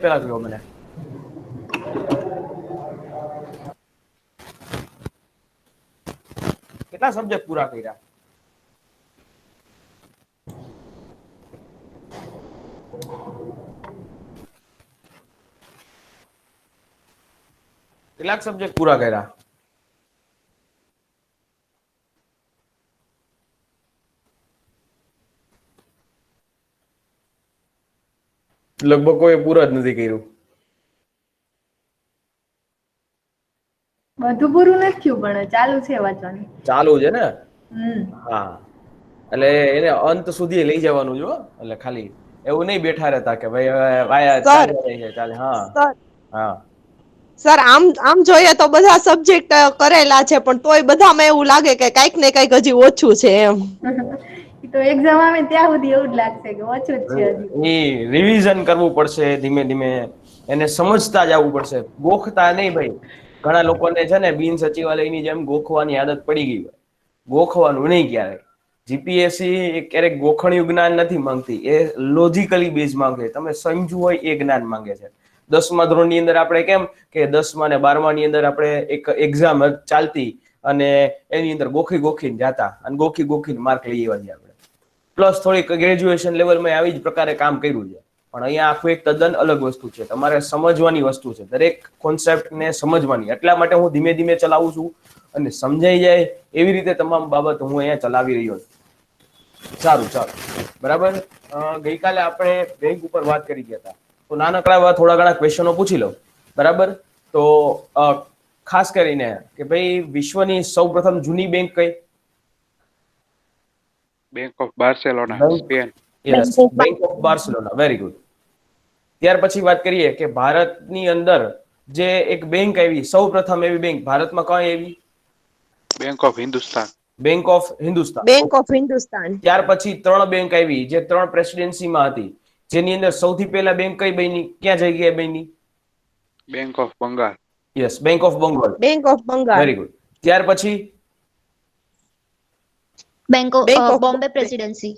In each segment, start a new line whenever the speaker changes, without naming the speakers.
પેલા કહો મને. કેટલા સબ્જેક્ટ પૂરા કર્યા? કેટલાક સબ્જેક્ટ પૂરા કર્યા? લગભગ કોઈ પૂરા જ નથી કર્યું.
બધું પૂરું નથી થયું પણ ચાલુ છે વાંચવાનું. ચાલુ
છે ને? હા, એટલે એને અંત સુધી લઈ જવાનું જો. એટલે ખાલી એવું નહીં બેઠા રહેતા કે ભાઈ ચાલે. હા હા
સર, આમ જોઈએ તો બધા સબ્જેક્ટ કરેલા છે, પણ તોય બધામાં એવું લાગે કે કઈક ને કઈક હજી ઓછું છે એમ.
તો એક્ઝામ આવે ત્યાં સુધી એવું જ લાગશે કે ઓછું જ છે હજી.
રિવિઝન કરવું પડશે ધીમે ધીમે, એને સમજતા જવું પડશે, ગોખતા નહીં ભાઈ. ઘણા લોકોને છે ને બિન સચિવાલયની જેમ ગોખવાની આદત પડી ગઈ હોય. ગોખવાનું નહીં ક્યારેય. જીપીએસસી ક્યારેક ગોખણિયું જ્ઞાન નથી માંગતી, એ લોજિકલી બેઝ માંગે. તમે સમજવું હોય એ જ્ઞાન માંગે છે. 10મા ધોરણની અંદર આપણે કેમ કે 10મા ને 12માની અંદર આપણે એક એક્ઝામ ચાલતી અને એની અંદર ગોખીને જાતા અને ગોખીને માર્ક લઈ આવવાની આપણે. પ્લસ થોડીક ગ્રેજ્યુએશન લેવલમાં આવી જ પ્રકારે કામ કર્યું છે. પણ અહીંયા આખું એક તદ્દન અલગ વસ્તુ છે. તમારે સમજવાની વસ્તુ છે, દરેક કોન્સેપ્ટને સમજવાની. એટલા માટે હું ધીમે ધીમે ચલાવું છું અને સમજાઈ જાય એવી રીતે તમામ બાબત હું અહીંયા ચલાવી રહ્યો છું. સારું, ચાલો, બરાબર. ગઈકાલે આપણે બેંક ઉપર વાત કરી ગયા હતા, તો નાનકડા એવા થોડા ઘણા ક્વેશ્ચનો પૂછી લો, બરાબર. તો ખાસ કરીને કે ભાઈ વિશ્વની સૌપ્રથમ જૂની બેંક કઈ?
Bank of Barcelona, Spain.
Yes, bank of Barcelona, very good. ત્યાર પછી વાત કરીએ કે ભારતની અંદર જે એક બેંક આવી, સૌપ્રથમ એવી બેંક ભારતમાં કઈ આવી?
Bank of Hindustan.
Bank of Hindustan.
Bank of Hindustan.
ત્યાર પછી 3 બેંક આવી જે 3 પ્રેસિડેન્સીમાં હતી, જેની અંદર સૌથી પહેલા બેંક કઈ બની, ક્યાં જગ્યાએ બની?
Bank of Bengal.
Yes, bank of Bengal.
Bank of Bengal.
Very good. ત્યાર પછી
bank of Bombay presidency.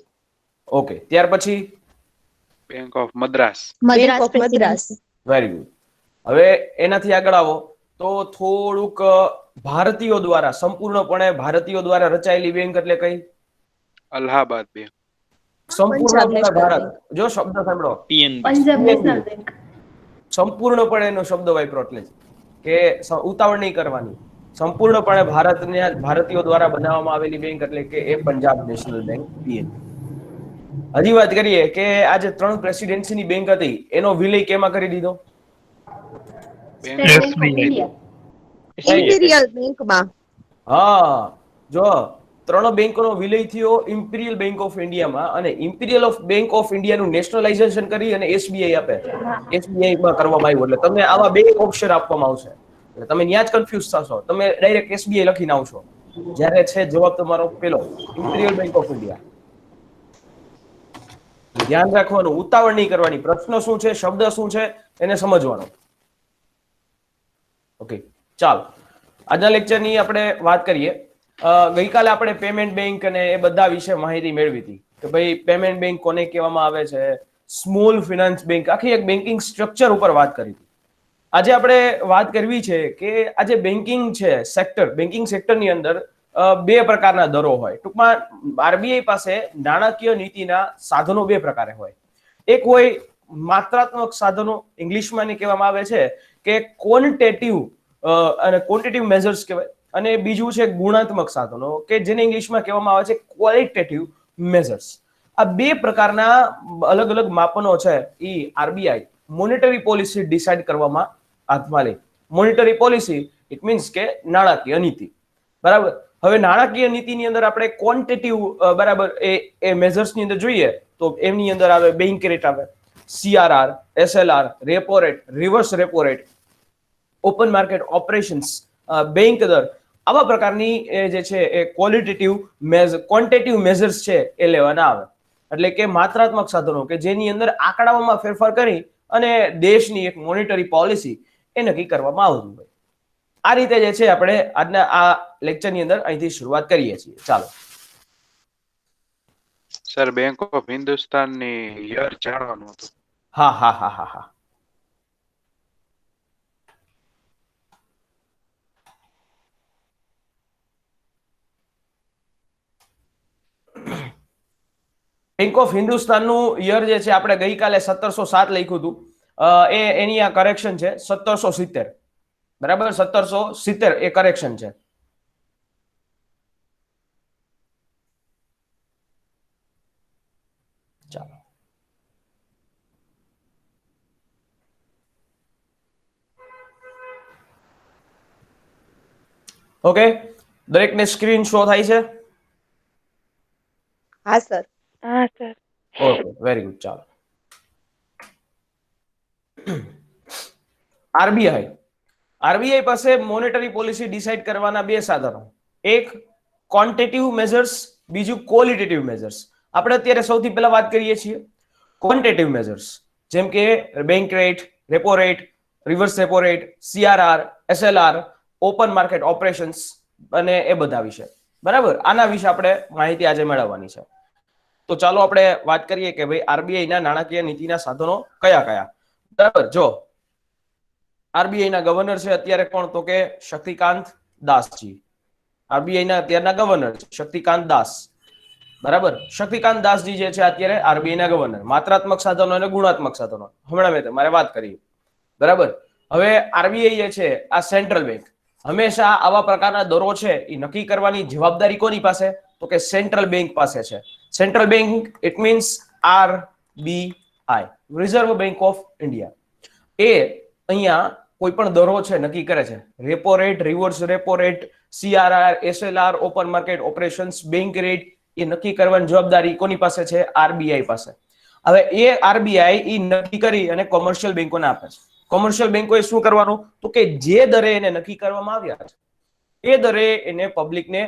Okay. ત્યાર પછી
bank of Madras.
Madras presidency.
Very good. હવે એનાથી આગળ આવો તો થોડુંક ભારતીયો દ્વારા, સંપૂર્ણપણે ભારતીયો દ્વારા રચાયેલી બેંક એટલે કઈ?
અલ્હાબાદ બેંક.
સંપૂર્ણપણે ભારત, જો શબ્દ સાંભળો,
પંજાબ નેશનલ બેંક.
સંપૂર્ણપણે એનો શબ્દ વાપરો એટલે કે ઉતાવળ નહીં કરવાની. સંપૂર્ણપણે ભારતીયો દ્વારા બનાવવામાં આવેલી બેંક એટલે કે એ પંજાબ નેશનલ બેંક, પીએનબી. હજી વાત કરીએ કે આ જે 3 પ્રેસિડેન્સીની બેંક હતી એનો વિલય કેમાં કરી દીધો?
ઇમ્પિરિયલ બેંકમાં.
હા, જો 3 બેંકોનો વિલય થયો ઇમ્પિરિયલ બેંક ઓફ ઇન્ડિયામાં, અને ઇમ્પિરિયલ બેંક ઓફ ઇન્ડિયાનું નેશનલાઇઝેશન કરી અને એસબીઆઈ આપે, એસબીઆઈ માં કરવામાં આવ્યું. એટલે તમને આવા 2 ઓપ્શન આપવામાં આવશે, એટલે તમે ત્યાં જ કન્ફ્યુઝ થશો. તમે ડાયરેક્ટ એસબીઆઈ લખીને આવશો, જ્યારે છે જવાબ તમારો પેલો ઇમ્પિરિયલ બેંક ઓફ ઇન્ડિયા. ધ્યાન રાખવાનું, ઉતાવળ નહીં કરવાની. પ્રશ્ન શું છે, શબ્દ શું છે, એને સમજવાનો. ઓકે, ચાલો, આજના લેક્ચરની આપણે વાત કરીએ. ગઈકાલે આપણે પેમેન્ટ બેંક અને એ બધા વિશે માહિતી મેળવી હતી કે ભાઈ પેમેન્ટ બેંક કોને કહેવામાં આવે છે, સ્મોલ ફિનાન્સ બેંક, આખી એક બેન્કિંગ સ્ટ્રક્ચર ઉપર વાત કરી હતી. આજે આપણે વાત કરવી છે કે આજે બેન્કિંગ છે સેક્ટર, બેન્કિંગ સેક્ટરની અંદર 2 પ્રકારના દરો હોય. ટૂંકમાં આરબીઆઈ પાસે નાણાકીય નીતિના સાધનો 2 પ્રકારે હોય. એક હોય માત્રાત્મક સાધનો, ઇંગ્લિશમાં એને કહેવામાં આવે છે કે ક્વોન્ટિટેટિવ અને ક્વોન્ટિટેટિવ મેઝર્સ કહેવાય, અને બીજું છે ગુણાત્મક સાધનો કે જેને ઇંગ્લિશમાં કહેવામાં આવે છે ક્વોલિટેટિવ મેઝર્સ. આ 2 પ્રકારના અલગ અલગ માપનો છે એ આરબીઆઈ મોનેટરી પોલિસી ડિસાઇડ કરવામાં હાથમાં લે. મોનેટરી પોલિસી ઇટ મીન્સ કે નાણાકીય નીતિ, બરાબર. હવે નાણાકીય નીતિની અંદર આપણે ક્વોન્ટિટેટિવ, બરાબર, એ મેઝર્સની અંદર જોઈએ તો એમની અંદર આવે બેંક રેટ, આવે CRR, SLR, repo rate, reverse repo rate, open market operations, bank દર. આવા પ્રકારની જે છે એ ક્વોન્ટિટેટિવ મેઝર્સ છે એ લેવાના આવે. એટલે કે માત્રાત્મક સાધનો કે જેની અંદર આંકડાઓમાં ફેરફાર કરી અને દેશની એક મોનેટરી પોલિસી એ નક્કી કરવામાં આવતું હોય. આ રીતે જે છે આપણે આજના આ લેક્ચરની અંદર અહીંથી શરૂઆત કરીએ છીએ. ચાલો
સર, બેંક ઓફ હિન્દુસ્તાનની યર જાણવાનું હતું.
હા. બેંક ઓફ હિન્દુસ્તાનનું યર જે છે આપણે ગઈકાલે 1707 લખ્યું હતું. એની આ કરેક્શન છે 1770. બરાબર, 1770 એ કરેક્શન છે. ચાલો, ઓકે, દરેકને સ્ક્રીન શો થાય છે?
હા સર.
Okay, very good. ચાલો, આરબીઆઈ પાસે મોનેટરી પોલિસી ડિસાઇડ કરવાના બે સાધનો, એક ક્વોન્ટિટેટિવ મેઝર્સ, બીજું ક્વોલિટેટિવ મેઝર્સ. આપણે અત્યારે સૌથી પહેલા વાત કરીએ છીએ ક્વોન્ટિટેટિવ મેઝર્સ, જેમ કે bank rate, repo rate, reverse repo rate, CRR, SLR, open market operations અને એ બધા વિશે. બરાબર, આના વિશે આપણે માહિતી આજે મેળવવાની છે. તો ચાલો આપણે વાત કરીએ કે ભાઈ આરબીઆઈ ના નાણાકીય નીતિના સાધનો કયા કયા. બરાબર, જો આરબીઆઈ ના ગવર્નર છે અત્યારે કોણ, તો કે શક્તિકાંત દાસજી. આરબીઆઈ ના અત્યારના ગવર્નર શક્તિકાંત દાસ. બરાબર, શક્તિકાંત દાસજી જે છે અત્યારે આરબીઆઈ ના ગવર્નર. માત્રાત્મક સાધનો અને ગુણાત્મક સાધનો હમણાં મેં તમારે વાત કરી. બરાબર, હવે આરબીઆઈ જે છે આ સેન્ટ્રલ બેંક, હંમેશા આવા પ્રકારના દરો છે એ નક્કી કરવાની જવાબદારી કોની પાસે, તો કે સેન્ટ્રલ બેંક પાસે છે. Central bank it means RBI, reserve bank of India. એ અહીંયા કોઈ પણ દરો છે નક્કી કરે છે. Repo rate, reverse repo rate, CRR, SLR, open market operations, bank rate એ નક્કી કરવાની જવાબદારી કોની પાસે છે, આરબીઆઈ પાસે. હવે એ આરબીઆઈ નક્કી કરી અને કોમર્શિયલ બેંકોને આપે છે. કોમર્શિયલ બેંકોએ શું કરવાનું, તો કે જે દરે એને નક્કી કરવામાં આવ્યા છે એ દરે એને પબ્લિકને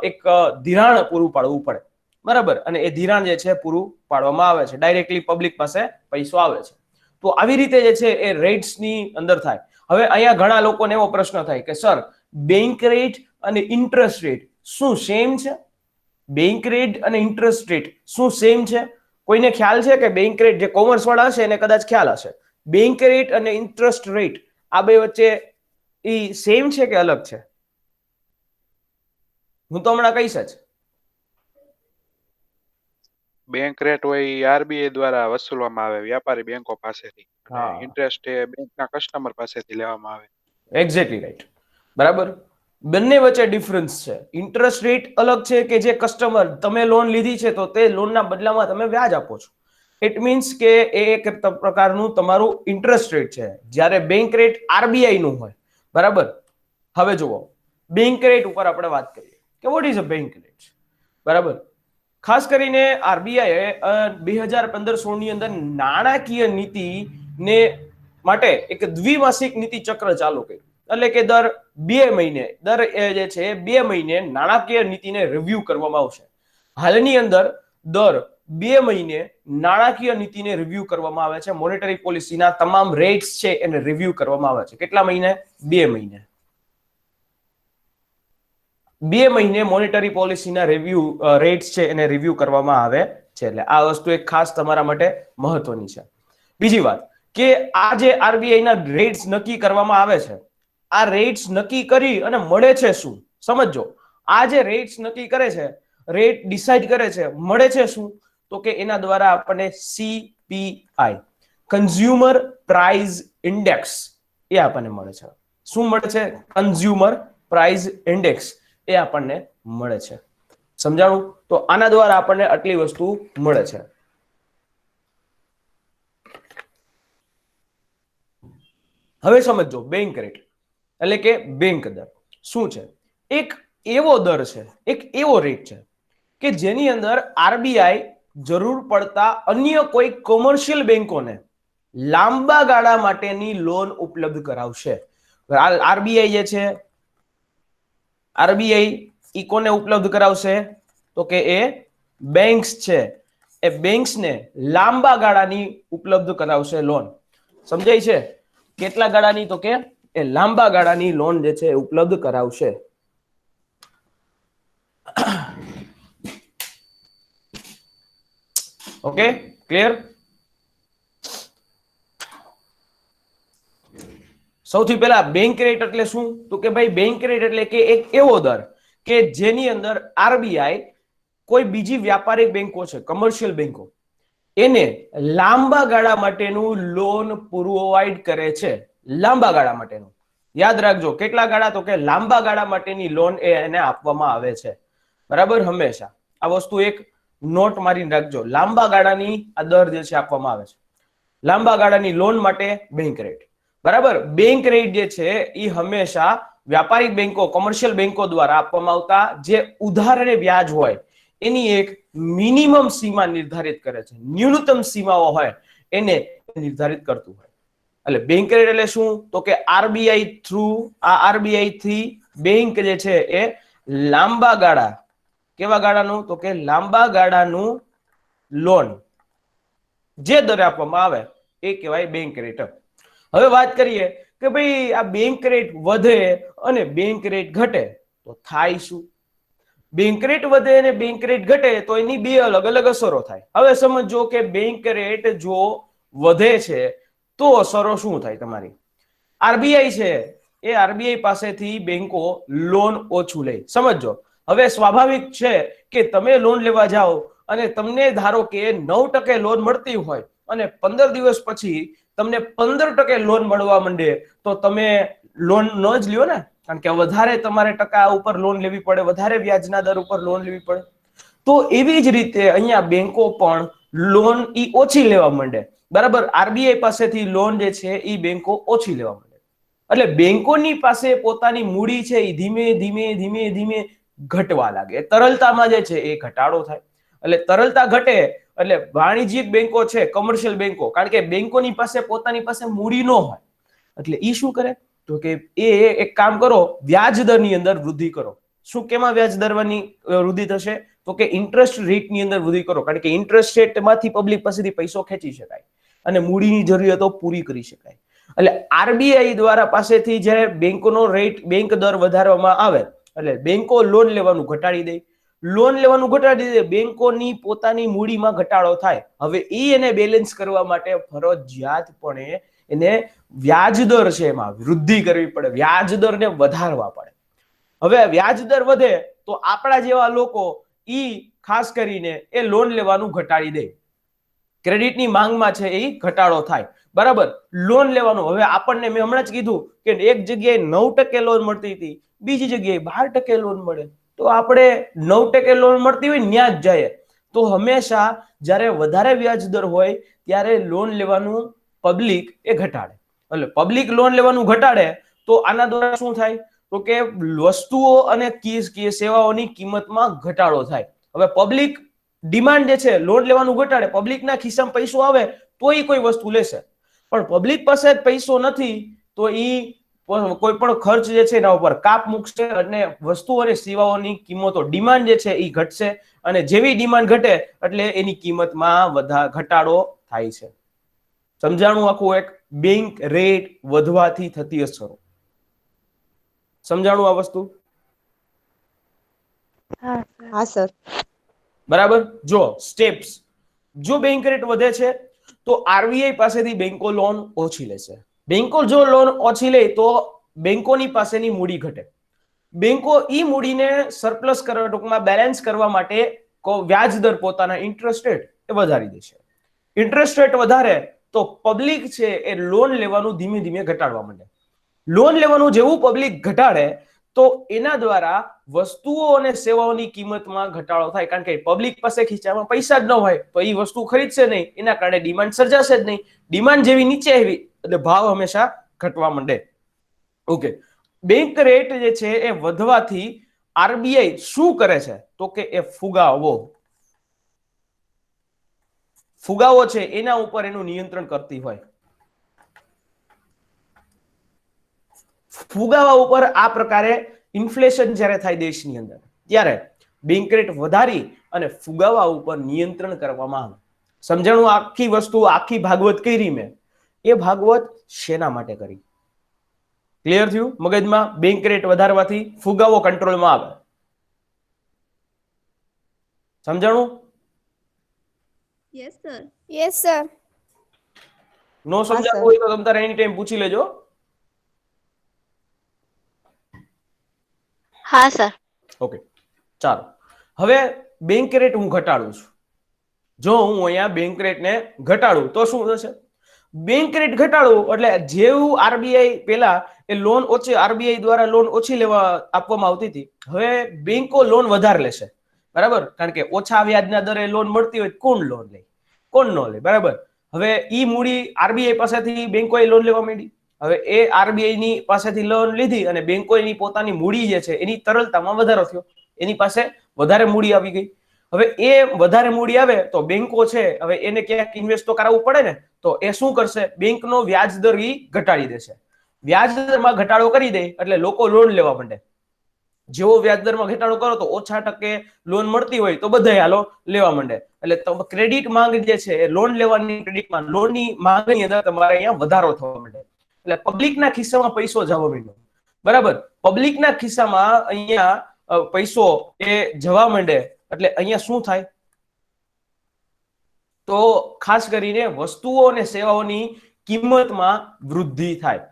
એક ધિરાણ પૂરું પાડવું પડે. બરાબર, અને એ ધિરાણ જે છે પૂરું પાડવામાં આવે છે, ડાયરેક્ટલી પબ્લિક પાસે પૈસો આવે છે. તો આવી રીતે જે છે એ રેટ્સ ની અંદર થાય. હવે અહીંયા ઘણા લોકોને એવો પ્રશ્ન થાય કે સર, બેંક રેટ અને ઇન્ટરેસ્ટ રેટ શું સેમ છે? બેંક રેટ અને ઇન્ટરેસ્ટ રેટ શું સેમ છે? કોઈને ખ્યાલ છે કે બેંક રેટ, જે કોમર્સ વાળા હશે એને કદાચ ખ્યાલ હશે, બેંક રેટ અને ઇન્ટરેસ્ટ રેટ આ બે વચ્ચે ઈ સેમ છે કે અલગ છે? હું તો હમણાં કહીશ જ.
બેંક રેટ હોય ઈ આરબીઆઈ દ્વારા વસૂલવામાં આવે વ્યાપારી બેંકો પાસેથી. અને ઇન્ટરેસ્ટ એ બેંકના કસ્ટમર પાસેથી લેવામાં આવે.
Exactly right. બરાબર, બંને વચ્ચે ડિફરન્સ છે. ઇન્ટરેસ્ટ રેટ અલગ છે કે જે કસ્ટમર, તમે લોન લીધી છે તો તે લોનના બદલામાં તમે વ્યાજ આપો છો. ઇટ મીન્સ કે એ એક પ્રકારનું તમારું ઇન્ટરેસ્ટ રેટ છે, જ્યારે બેંક રેટ આરબીઆઈ નું હોય. બરાબર, હવે જુઓ બેંક રેટ ઉપર આપણે વાત કરીએ કે what is a bank rate. બરાબર, ખાસ કરીને આરબીઆઈ 2015-16 ની અંદર નાણાકીય નીતિ ને માટે એક દ્વિમાસિક નીતિ ચક્ર ચાલુ કર્યું. એટલે કે દર 2 મહિને જે છે 2 મહિને નાણાકીય નીતિને રિવ્યુ કરવામાં આવશે. હાલની અંદર દર 2 મહિને નાણાકીય નીતિને રિવ્યુ કરવામાં આવે છે. મોનેટરી પોલિસીના તમામ રેટ્સ છે એને રિવ્યુ કરવામાં આવે છે. કેટલા મહિને? 2 મહિને. 2 મહિને મોનેટરી પોલિસીના રિવ્યુ રેટ્સ છે એને રિવ્યુ કરવામાં આવે છે. એટલે આ વસ્તુ એક ખાસ તમારા માટે મહત્વની છે. બીજી વાત કે આ જે આરબીઆઈ ના રેટ્સ નક્કી કરવામાં આવે છે, આ રેટ્સ નક્કી કરી અને મળે છે શું? સમજો, આ જે રેટ્સ નક્કી કરે છે, રેટ ડિસાઇડ કરે છે, મળે છે શું? તો કે એના દ્વારા આપણને સીપીઆઈ, કન્ઝ્યુમર પ્રાઇસ ઇન્ડેક્સ, એ આપણને મળે છે. શું મળે છે? કન્ઝ્યુમર પ્રાઇસ ઇન્ડેક્સ એ આપણને મળે છે. સમજાણું? તો આના દ્વારા આપણને આટલી વસ્તુ મળે છે. હવે સમજો, બેંક રેટ એટલે કે બેંક દર શું છે? એક એવો દર છે, એક એવો રેટ છે કે જેની અંદર આરબીઆઈ જરૂર પડતા અન્ય કોઈ કોમર્શિયલ બેંકોને લાંબા ગાળા માટેની લોન ઉપલબ્ધ કરાવશે. આરબીઆઈ જે છે, આરબીઆઈ ઈ કોને ઉપલબ્ધ કરાવશે? તો કે એ બેંક્સ છે, એ બેંક્સને લાંબા ગાળાની ઉપલબ્ધ કરાવશે લોન. સમજાય છે? કેટલા ગાળાની? તો કે એ લાંબા ગાળાની લોન જે છે એ ઉપલબ્ધ કરાવશે. Okay, clear? સૌથી પહેલા બેંક રેટ એટલે શું? તો કે ભાઈ બેંક રેટ એટલે કે એક એવો દર કે જેની અંદર આરબીઆઈ કોઈ બીજી વ્યાપારિક બેંકો છે, કમર્શિયલ બેંકો, એને લાંબા ગાળા માટેનું લોન પ્રોવાઈડ કરે છે. લાંબા ગાળા માટેનું, યાદ રાખજો કેટલા ગાળા, તો કે લાંબા ગાળા માટેની લોન એને આપવામાં આવે છે. બરાબર, હંમેશા આ વસ્તુ એક નોટ મારીને રાખજો. લાંબા ગાળાની આ દર જે છે આપવામાં આવે છે. લાંબા ગાળાની લોન માટે બેંક રેટ. બરાબર, બેંક રેટ જે છે એ હંમેશા વ્યાપારિક બેંકો, કોમર્શિયલ બેંકો દ્વારા આપવામાં આવતા જે ઉધાર અને વ્યાજ હોય એની એક મિનિમમ સીમા નિર્ધારિત કરે છે. ન્યૂનતમ સીમાઓ હોય એને નિર્ધારિત કરતું હોય. એટલે બેંક રેટ એટલે શું, તો કે આરબીઆઈ થ્રુ, આ આરબીઆઈ થી બેંક જે છે એ લાંબા ગાળા, કેવા ગાળાનું, તો કે લાંબા ગાળાનું લોન જે દરે આપવામાં આવે એ કહેવાય બેંક રેટ. હવે વાત કરીએ કે ભાઈ આ બેંક રેટ વધે અને બેંક રેટ ઘટે તો થાય શું? બેંક રેટ વધે અને બેંક રેટ ઘટે તો એની બે અલગ અલગ અસરો થાય. હવે સમજો કે બેંક રેટ જો વધે છે તો અસરો શું થાય તમારી? આરબીઆઈ છે એ આરબીઆઈ પાસેથી બેંકો લોન ઓછું લે. સમજો, હવે સ્વાભાવિક છે કે તમે લોન લેવા જાઓ અને તમને ધારો કે 9% લોન મળતી હોય અને 15 દિવસ પછી તમને 15% લોન મળવા માંડે તો તમે લોન ન જ લ્યો ને, કારણ કે વધારે તમારે ટકા ઉપર લોન લેવી પડે, વધારે વ્યાજના દર ઉપર લોન લેવી પડે. તો એવી જ રીતે અહીંયા બેંકો પણ લોન ઈ ઓછી લેવા માંડે. બરાબર, આરબીઆઈ પાસેથી લોન જે છે એ બેંકો ઓછી લેવા માંડે. એટલે બેંકોની પાસે પોતાની મૂડી છે એ ધીમે ધીમે ધીમે ધીમે ઘટવા લાગે. તરલતામાં જે છે એ ઘટાડો થાય. એટલે તરલતા ઘટે એટલે વાણિજ્યિક બેંકો છે, કમર્શિયલ બેંકો, કારણ કે બેંકોની પાસે પોતાની પાસે મૂડી ન હોય એટલે ઈ શું કરે, તો કે એ એક કામ કરો, વ્યાજ દરની અંદર વૃદ્ધિ કરો. શું, કેમાં વ્યાજ દરની વૃદ્ધિ થશે, તો કે ઇન્ટરેસ્ટ રેટની અંદર વૃદ્ધિ કરો, કારણ કે ઇન્ટરેસ્ટ રેટમાંથી પબ્લિક પાસેથી પૈસો ખેંચી શકાય અને મૂડીની જરૂરિયાતો પૂરી કરી શકાય. એટલે આરબીઆઈ દ્વારા પાસેથી જ્યારે બેંકોનો રેટ, બેંક દર વધારવામાં આવે એટલે બેંકો લોન લેવાનું ઘટાડી દે. લોન લેવાનું ઘટાડી દે, બેંકોની પોતાની મૂડીમાં ઘટાડો થાય. હવે એને બેલેન્સ કરવા માટે ફરજિયાતપણે એને વ્યાજ દર છે એમાં વૃદ્ધિ કરવી પડે, વ્યાજ દરને વધારવા પડે. હવે વ્યાજ દર વધે તો આપણા જેવા લોકો ઈ ખાસ કરીને એ લોન લેવાનું ઘટાડી દે. ક્રેડિટની માંગમાં છે એ ઘટાડો થાય. બરાબર, લોન લેવાનું, હવે આપણને મેં હમણાં જ કીધું કે એક જગ્યાએ 9% લોન મળતી હતી, બીજી જગ્યાએ 12% લોન મળે, તો આપણે 9% લોન મળતી હોય ત્યાં જ જાય. તો હંમેશા જ્યારે વધારે વ્યાજ દર હોય ત્યારે લોન લેવાનું પબ્લિક એ ઘટાડે. એટલે પબ્લિક લોન લેવાનું ઘટાડે તો આના દ્વારા શું થાય, તો કે વસ્તુઓ અને સેવાઓની કિંમતમાં ઘટાડો થાય. હવે પબ્લિક ડિમાન્ડ જે છે લોન લેવાનું ઘટાડે, પબ્લિકના ખિસ્સામાં પૈસો આવે તો એ કોઈ વસ્તુ લેશે, પણ પબ્લિક પાસે પૈસો નથી તો એ કોઈ પણ ખર્ચ જે છે એના ઉપર કાપ મૂકશે અને વસ્તુ અને સેવાઓની કિંમતો, ડિમાન્ડ જે છે એ ઘટશે અને જેવી ડિમાન્ડ ઘટે એટલે એની કિંમતમાં ઘટાડો થાય છે. સમજાણું આખું એક બેંક રેટ વધવાથી થતી અસરો? સમજાણું આ વસ્તુ?
હા સર.
બરાબર, જો સ્ટેપ્સ, જો બેંક રેટ વધે છે તો આરબીઆઈ પાસેથી બેંકો લોન ઓછી લેશે. બેંકો જો લોન ઓછી લે તો બેંકોની પાસેની મૂડી ઘટે. બેંકો ઈ મૂડીને સરપ્લસ કરવા, ટૂંકમાં બેલેન્સ કરવા માટે વ્યાજ દર, પોતાના ઇન્ટરેસ્ટ રેટ એ વધારી દેશે. ઇન્ટરેસ્ટ રેટ વધારે તો પબ્લિક છે એ લોન લેવાનું ધીમે ધીમે ઘટાડવા માંડે. લોન લેવાનું જેવું પબ્લિક ઘટાડે તો એના દ્વારા વસ્તુઓ અને સેવાઓની કિંમતમાં ઘટાડો થાય, કારણ કે પબ્લિક પાસે ખીચામાં પૈસા જ ન હોય તો એ વસ્તુ ખરીદશે નહીં, એના કારણે ડિમાન્ડ સર્જાશે જ નહીં. ડિમાન્ડ જેવી નીચે આવી એટલે ભાવ હંમેશા ઘટવા માંડે. ઓકે, બેંક રેટ જે છે એ વધવાથી આરબીઆઈ શું કરે છે, તો કે એ ફુગાવો છે એના ઉપર એનું નિયંત્રણ કરતી હોય. ફુગાવા ઉપર આ પ્રકારે ઇન્ફ્લેશન જ્યારે થાય દેશની અંદર ત્યારે બેંક રેટ વધારી અને ફુગાવા ઉપર નિયંત્રણ કરવામાં આવે. સમજાણું? આખી વસ્તુ, આખી ભાગવત કરી મેં, એ ભાગવત શેના માટે કરી? ક્લિયર થયું મગજમાં? બેંક રેટ વધારવાથી ફુગાવો કંટ્રોલમાં આવે. સમજાણું?
Yes sir.
Yes sir.
નો સમજાણું હોય તો તમે તારે એની ટાઈમ પૂછી લેજો.
હા સર.
ઓકે, ચાલો. હવે બેંક રેટ હું ઘટાડું છું, જો હું અહીંયા બેંક રેટને ઘટાડું તો શું થશે? બેંક રેટ ઘટાડવું એટલે જેવું આરબીઆઈ પેલા એ લોન ઓછી, આરબીઆઈ દ્વારા લોન ઓછી લેવા આપવામાં આવતી હતી, હવે બેંકો લોન વધારે લેશે, બરાબર? કારણ કે ઓછા વ્યાજના દરે લોન મળતી હોય કોણ લોન લે, કોણ ન લે, બરાબર? હવે ઈ મૂડી આરબીઆઈ પાસેથી બેંકોએ લોન લેવા માંડી. હવે એ આરબીઆઈ ની પાસેથી લોન લીધી અને બેંકોની પોતાની મૂડી જે છે એની તરલતામાં વધારો થયો, એની પાસે વધારે મૂડી આવી ગઈ. હવે એ વધારે મૂડી આવે તો બેંકો છે હવે એને ક્યાંક ઇન્વેસ્ટ તો કરાવવું પડે ને, તો એ શું કરશે? બેંકનો વ્યાજ દર ઈ ઘટાડી દેશે. વ્યાજ દરમાં ઘટાડો કરી દે એટલે લોકો લોન લેવા માંડે. જેવો વ્યાજ દરમાં ઘટાડો કરો તો ઓછા ટકે લોન મળતી હોય તો બધા હાલો લેવા માંડે. એટલે ક્રેડિટ માંગ જે છે એ લોન લેવાની ક્રેડિટમાં લોનની માંગની અંદર તમારે અહીંયા વધારો થવા માંડે. એટલે પબ્લિકના ખિસ્સામાં પૈસો જવા માંડ્યો, બરાબર? પબ્લિકના ખિસ્સામાં અહીંયા પૈસો એ જવા માંડે એટલે અહીંયા શું થાય? તો ખાસ કરીને વસ્તુઓ અને સેવાઓની કિંમતમાં વૃદ્ધિ થાય,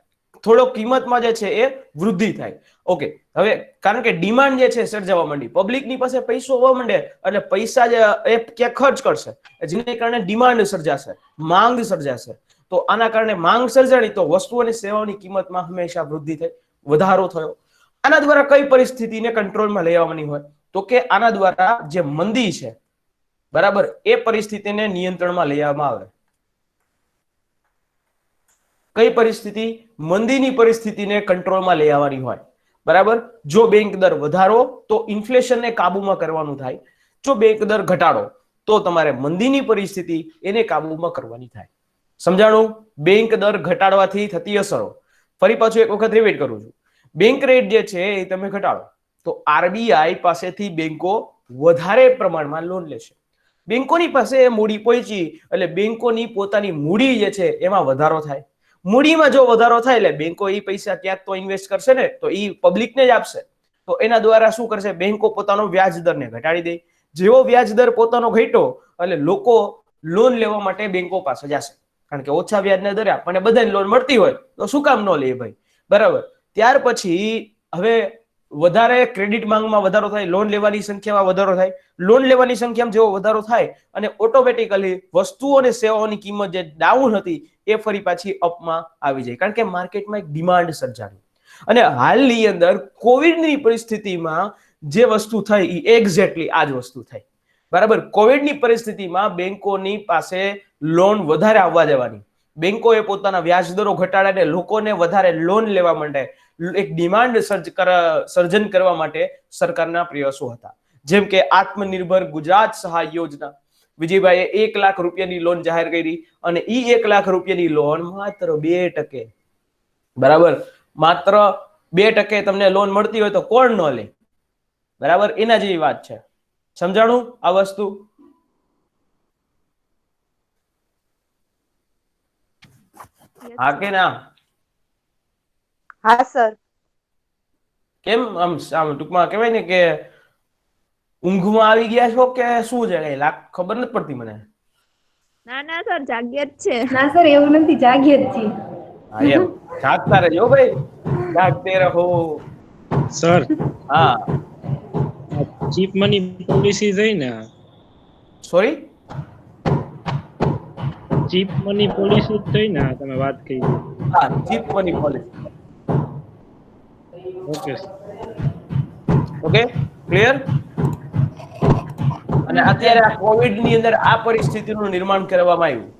થોડો કિંમતમાં જે છે એ વૃદ્ધિ થાય. ઓકે, હવે કારણ કે ડિમાન્ડ જે છે સર્જાવા માંડી, પબ્લિકની પાસે પૈસો હોવા માંડે એટલે પૈસા જે એ ક્યાં ખર્ચ કરશે, જેને કારણે ડિમાન્ડ સર્જાશે, માંગ સર્જાશે. તો આના કારણે માંગ સર્જાણી તો વસ્તુ અને સેવાઓની કિંમતમાં હંમેશા વૃદ્ધિ થઈ, વધારો થયો. આના દ્વારા કઈ પરિસ્થિતિને કંટ્રોલમાં લેવાની હોય? તો કે આના દ્વારા જે મંદી છે, બરાબર, એ પરિસ્થિતિને નિયંત્રણમાં લેવામાં આવે. કઈ પરિસ્થિતિ? મંદીની પરિસ્થિતિને કંટ્રોલમાં લઈ આવવાની હોય, બરાબર? જો બેંક દર વધારો તો ઇન્ફ્લેશનને કાબુમાં કરવાનું થાય, જો બેંક દર ઘટાડો તો તમારે મંદીની પરિસ્થિતિ એને કાબુમાં કરવાની થાય. સમજાણું? બેંક દર ઘટાડવાથી થતી અસરો ફરી પાછું એક વખત રિપીટ કરું છું. બેંક રેટ જે છે એ તમે ઘટાડો તો આરબીઆઈ પાસેથી બેંકો વધારે પ્રમાણમાં લોન લેશે. બેંકોની પાસે મૂડી પહોંચી એટલે બેંકોની પોતાની મૂડી જે છે એમાં વધારો થાય. મૂડીમાં જો વધારો થાય એટલે બેંકો એ પૈસા ક્યાંક તો ઇન્વેસ્ટ કરશે ને, તો એ પબ્લિકને જ આપશે. તો એના દ્વારા શું કરશે? બેંકો પોતાનો વ્યાજ દરને ઘટાડી દે. જેવો વ્યાજ દર પોતાનો ઘટ્યો એટલે લોકો લોન લેવા માટે બેંકો પાસે જશે, કારણ કે ઓછા વ્યાજના દરે આપણને બધાને લોન મળતી હોય તો શું કામ ન લે ભાઈ, બરાબર? ત્યાર પછી હવે વધારે ક્રેડિટ માંગમાં વધારો થાય, લોન લેવાની સંખ્યામાં વધારો થાય. લોન લેવાની સંખ્યામાં જેવો વધારો થાય અને ઓટોમેટિકલી વસ્તુઓ અને સેવાઓની કિંમત જે ડાઉન હતી એ ફરી પાછી અપમાં આવી જાય, કારણ કે માર્કેટમાં એક ડિમાન્ડ સર્જાણી. અને હાલની અંદર કોવિડની પરિસ્થિતિમાં જે વસ્તુ થઈ એ એક્ઝેક્ટલી આ જ વસ્તુ થઈ, બરાબર? કોવિડની પરિસ્થિતિમાં બેંકોની પાસે લોન વધારે આવવા દેવાની, બેંકોએ પોતાના વ્યાજ દરો ઘટાડીને લોકોને વધારે લોન લેવા માટે એક ડિમાન્ડ સર્જન કરવા માટે સરકારના પ્રયાસો હતા. જેમ કે આત્મનિર્ભર ગુજરાત સહાય યોજના, વિજયભાઈએ 1 લાખ રૂપિયાની લોન જાહેર કરી અને ઈ 1 લાખ રૂપિયાની લોન માત્ર 2%, બરાબર, માત્ર 2% તમને લોન મળતી હોય તો કોણ ન લે, બરાબર? એના જેવી વાત છે. સમજાણું આ વસ્તુ? હા કે ના?
હા સર.
કેમ આમ ટૂંકમાં કહેવાય ને કે ઊંઘમાં આવી ગયા છો કે શું છે? કઈ ખબર નથી પડતી મને.
ના ના સર, જાગ્યા જ છે.
ના સર, એવું નથી, જાગીએ જ છીએ.
હા એમ જાગતા રહેજો ભાઈ, જાગતે રહો.
સર,
હા
ચીપ મની પોલિસી થઈ ને,
સોરી,
ચીપ મની પોલિસી થઈ ને તમે વાત કરી?
હા, cheap money policy.
Okay
okay, clear? અને અત્યારે આ કોવિડ ની અંદર આ પરિસ્થિતિનું નિર્માણ કરવામાં આવ્યું.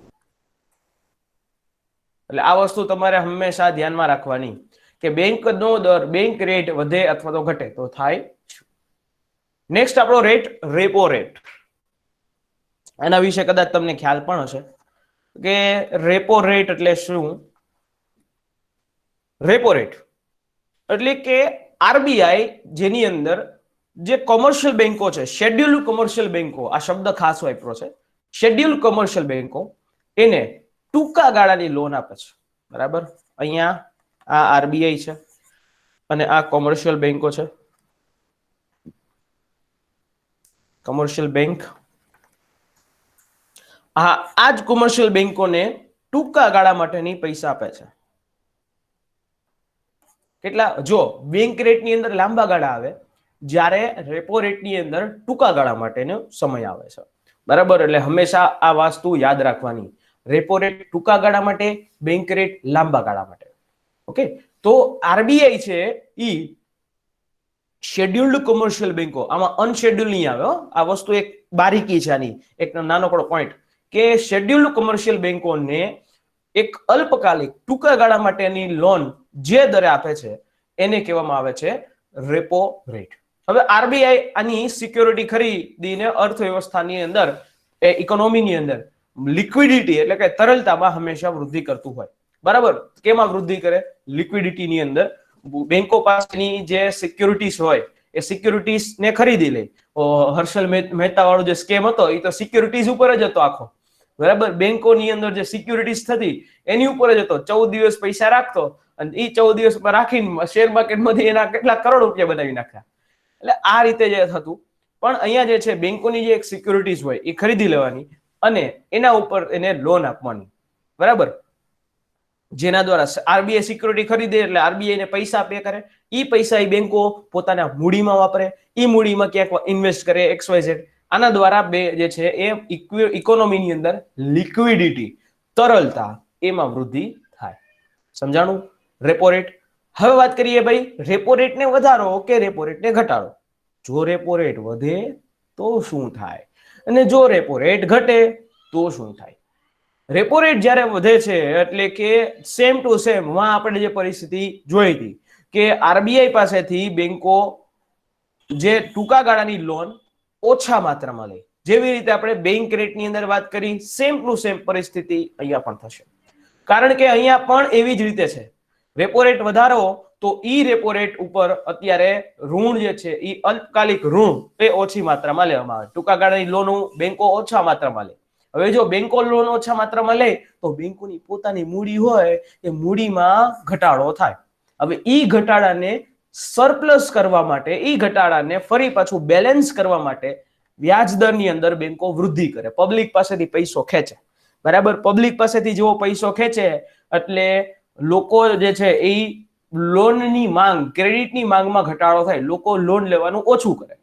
એટલે આ વસ્તુ તમારે હંમેશા ધ્યાનમાં રાખવાની કે બેંકનો દર, બેંક રેટ વધે અથવા તો ઘટે તો થાય. નેક્સ્ટ આપણો રેટ રેપો રેટ. એના વિશે કદાચ તમને ખ્યાલ પણ હશે કે રેપો રેટ એટલે શું? રેપો રેટ એટલે કે આરબીઆઈ જેની અંદર જે કોમર્શિયલ બેંકો છે, શેડ્યુલ્ડ કોમર્શિયલ બેંકો, આ શબ્દ ખાસ વાપરો છે, શેડ્યુલ્ડ કોમર્શિયલ બેંકો, એને ટૂંકા ગાળાની લોન આપે છે, બરાબર? અહીંયા આ આરબીઆઈ છે અને આ કોમર્શિયલ બેંકો છે, કોમર્શિયલ બેંક. આ જ કોમર્શિયલ બેંકોને ટૂંકા ગાળા માટેની પૈસા આપે છે. કેટલા? જો બેંક રેટની અંદર લાંબા ગાળા આવે જ્યારે રેપો રેટની અંદર ટૂંકા ગાળા માટેનો સમય આવે છે. બરાબર, એટલે હંમેશા આ વસ્તુ યાદ રાખવાની. રેપો રેટ ટૂંકા ગાળા માટે, બેંક રેટ લાંબા ગાળા માટે. ઓકે, તો આરબીઆઈ છે ઈ શેડ્યુલ્ડ કોમર્શિયલ બેંકો, આમાં અનશેડ્યુલ નહીં આવે. આ વસ્તુ એક બારીકી છે આની, એક નાનકડો પોઈન્ટ કે શેડ્યુલ્ડ કોમર્શિયલ બેંકોને એક અલ્પકાલિક ટૂંકા ગાળા માટેની લોન જે દરે આપે છે એને કહેવામાં આવે છે રેપો રેટ. હવે આરબીઆઈ આની સિક્યોરિટી ખરીદીને અર્થવ્યવસ્થાની અંદર, ઇકોનોમીની અંદર લિક્વિડિટી એટલે કે તરલતામાં હંમેશા વૃદ્ધિ કરતું હોય. બરાબર, કેમાં વૃદ્ધિ કરે? લિક્વિડિટીની અંદર. બેંકો પાસેની જે સિક્યોરિટીઝ હોય એ સિક્યોરિટીઝ ને ખરીદી લે. હર્ષલ મહેતા વાળો જે સ્કેમ હતો એ તો સિક્યોરિટીઝ ઉપર જ હતો આખો. બરાબર, બેંકોની અંદર જે સિક્યોરિટીઝ થતી એની ઉપર જ હતો. 14 દિવસ પૈસા રાખતો અને એ 14 દિવસ રાખીને શેર માર્કેટમાંથી એના કેટલા કરોડ રૂપિયા બનાવી નાખ્યા. એટલે આ રીતે જે થતું. પણ અહીંયા જે છે બેંકોની જે એક સિક્યોરિટીઝ હોય એ ખરીદી લેવાની અને એના ઉપર એને લોન આપવાની. બરાબર, જેના દ્વારા આરબીઆઈ સિક્યોરિટી ખરીદે એટલે આરબીઆઈ ને પૈસા પે કરે. એ પૈસા એ બેંકો પોતાના મૂડીમાં વાપરે, એ મૂડીમાં ક્યાંક ઇન્વેસ્ટ કરે, XYZ. આના દ્વારા બે જે છે એ ઇકોનોમીની અંદર લિક્વિડિટી, તરલતા, એમાં વૃદ્ધિ થાય. સમજાણું? Repo rate. હવે વાત કરીએ ભાઈ રેપો રેટને વધારો કે રેપો રેટને ઘટાડો. જો રેપો રેટ વધે તો શું થાય અને જો રેપો રેટ ઘટે તો શું થાય? રેપો રેટ જ્યારે વધે છે એટલે કે સેમ ટુ સેમ આપણે જે પરિસ્થિતિ જોઈ હતી કે આરબીઆઈ પાસેથી બેંકો જે ટૂંકા ગાળાની લોન ઓછા માત્રામાં લે, જેવી રીતે આપણે બેંક રેટની અંદર વાત કરી, સેમ ટુ સેમ પરિસ્થિતિ અહીંયા પણ થશે. કારણ કે અહીંયા પણ એવી જ રીતે છે. રેપો રેટ વધારો તો ઈ રેપો રેટ ઉપર અત્યારે ઋણ જે છે એ અલ્પકાલિક ઋણ એ ઓછી માત્રામાં લેવામાં આવે. ટૂંકા ગાળાની લોનો બેંકો ઓછા માત્રામાં લે. હવે જો બેંકો લોન ઓછા માત્રામાં લે તો બેંકોની પોતાની મૂડી હોય એ મૂડીમાં ઘટાડો થાય. હવે ઈ ઘટાડાને સરપ્લસ કરવા માટે, ઈ ઘટાડાને ફરી પાછું બેલેન્સ કરવા માટે વ્યાજ દરની અંદર બેંકો વૃદ્ધિ કરે, પબ્લિક પાસેથી પૈસો ખેંચે. બરાબર, પબ્લિક પાસેથી જેવો પૈસો ખેંચે એટલે લોકો જે છે એ લોનની માંગ, ક્રેડિટની માંગમાં ઘટાડો થાય. લોકો લોન લેવાનું ઓછું કરે.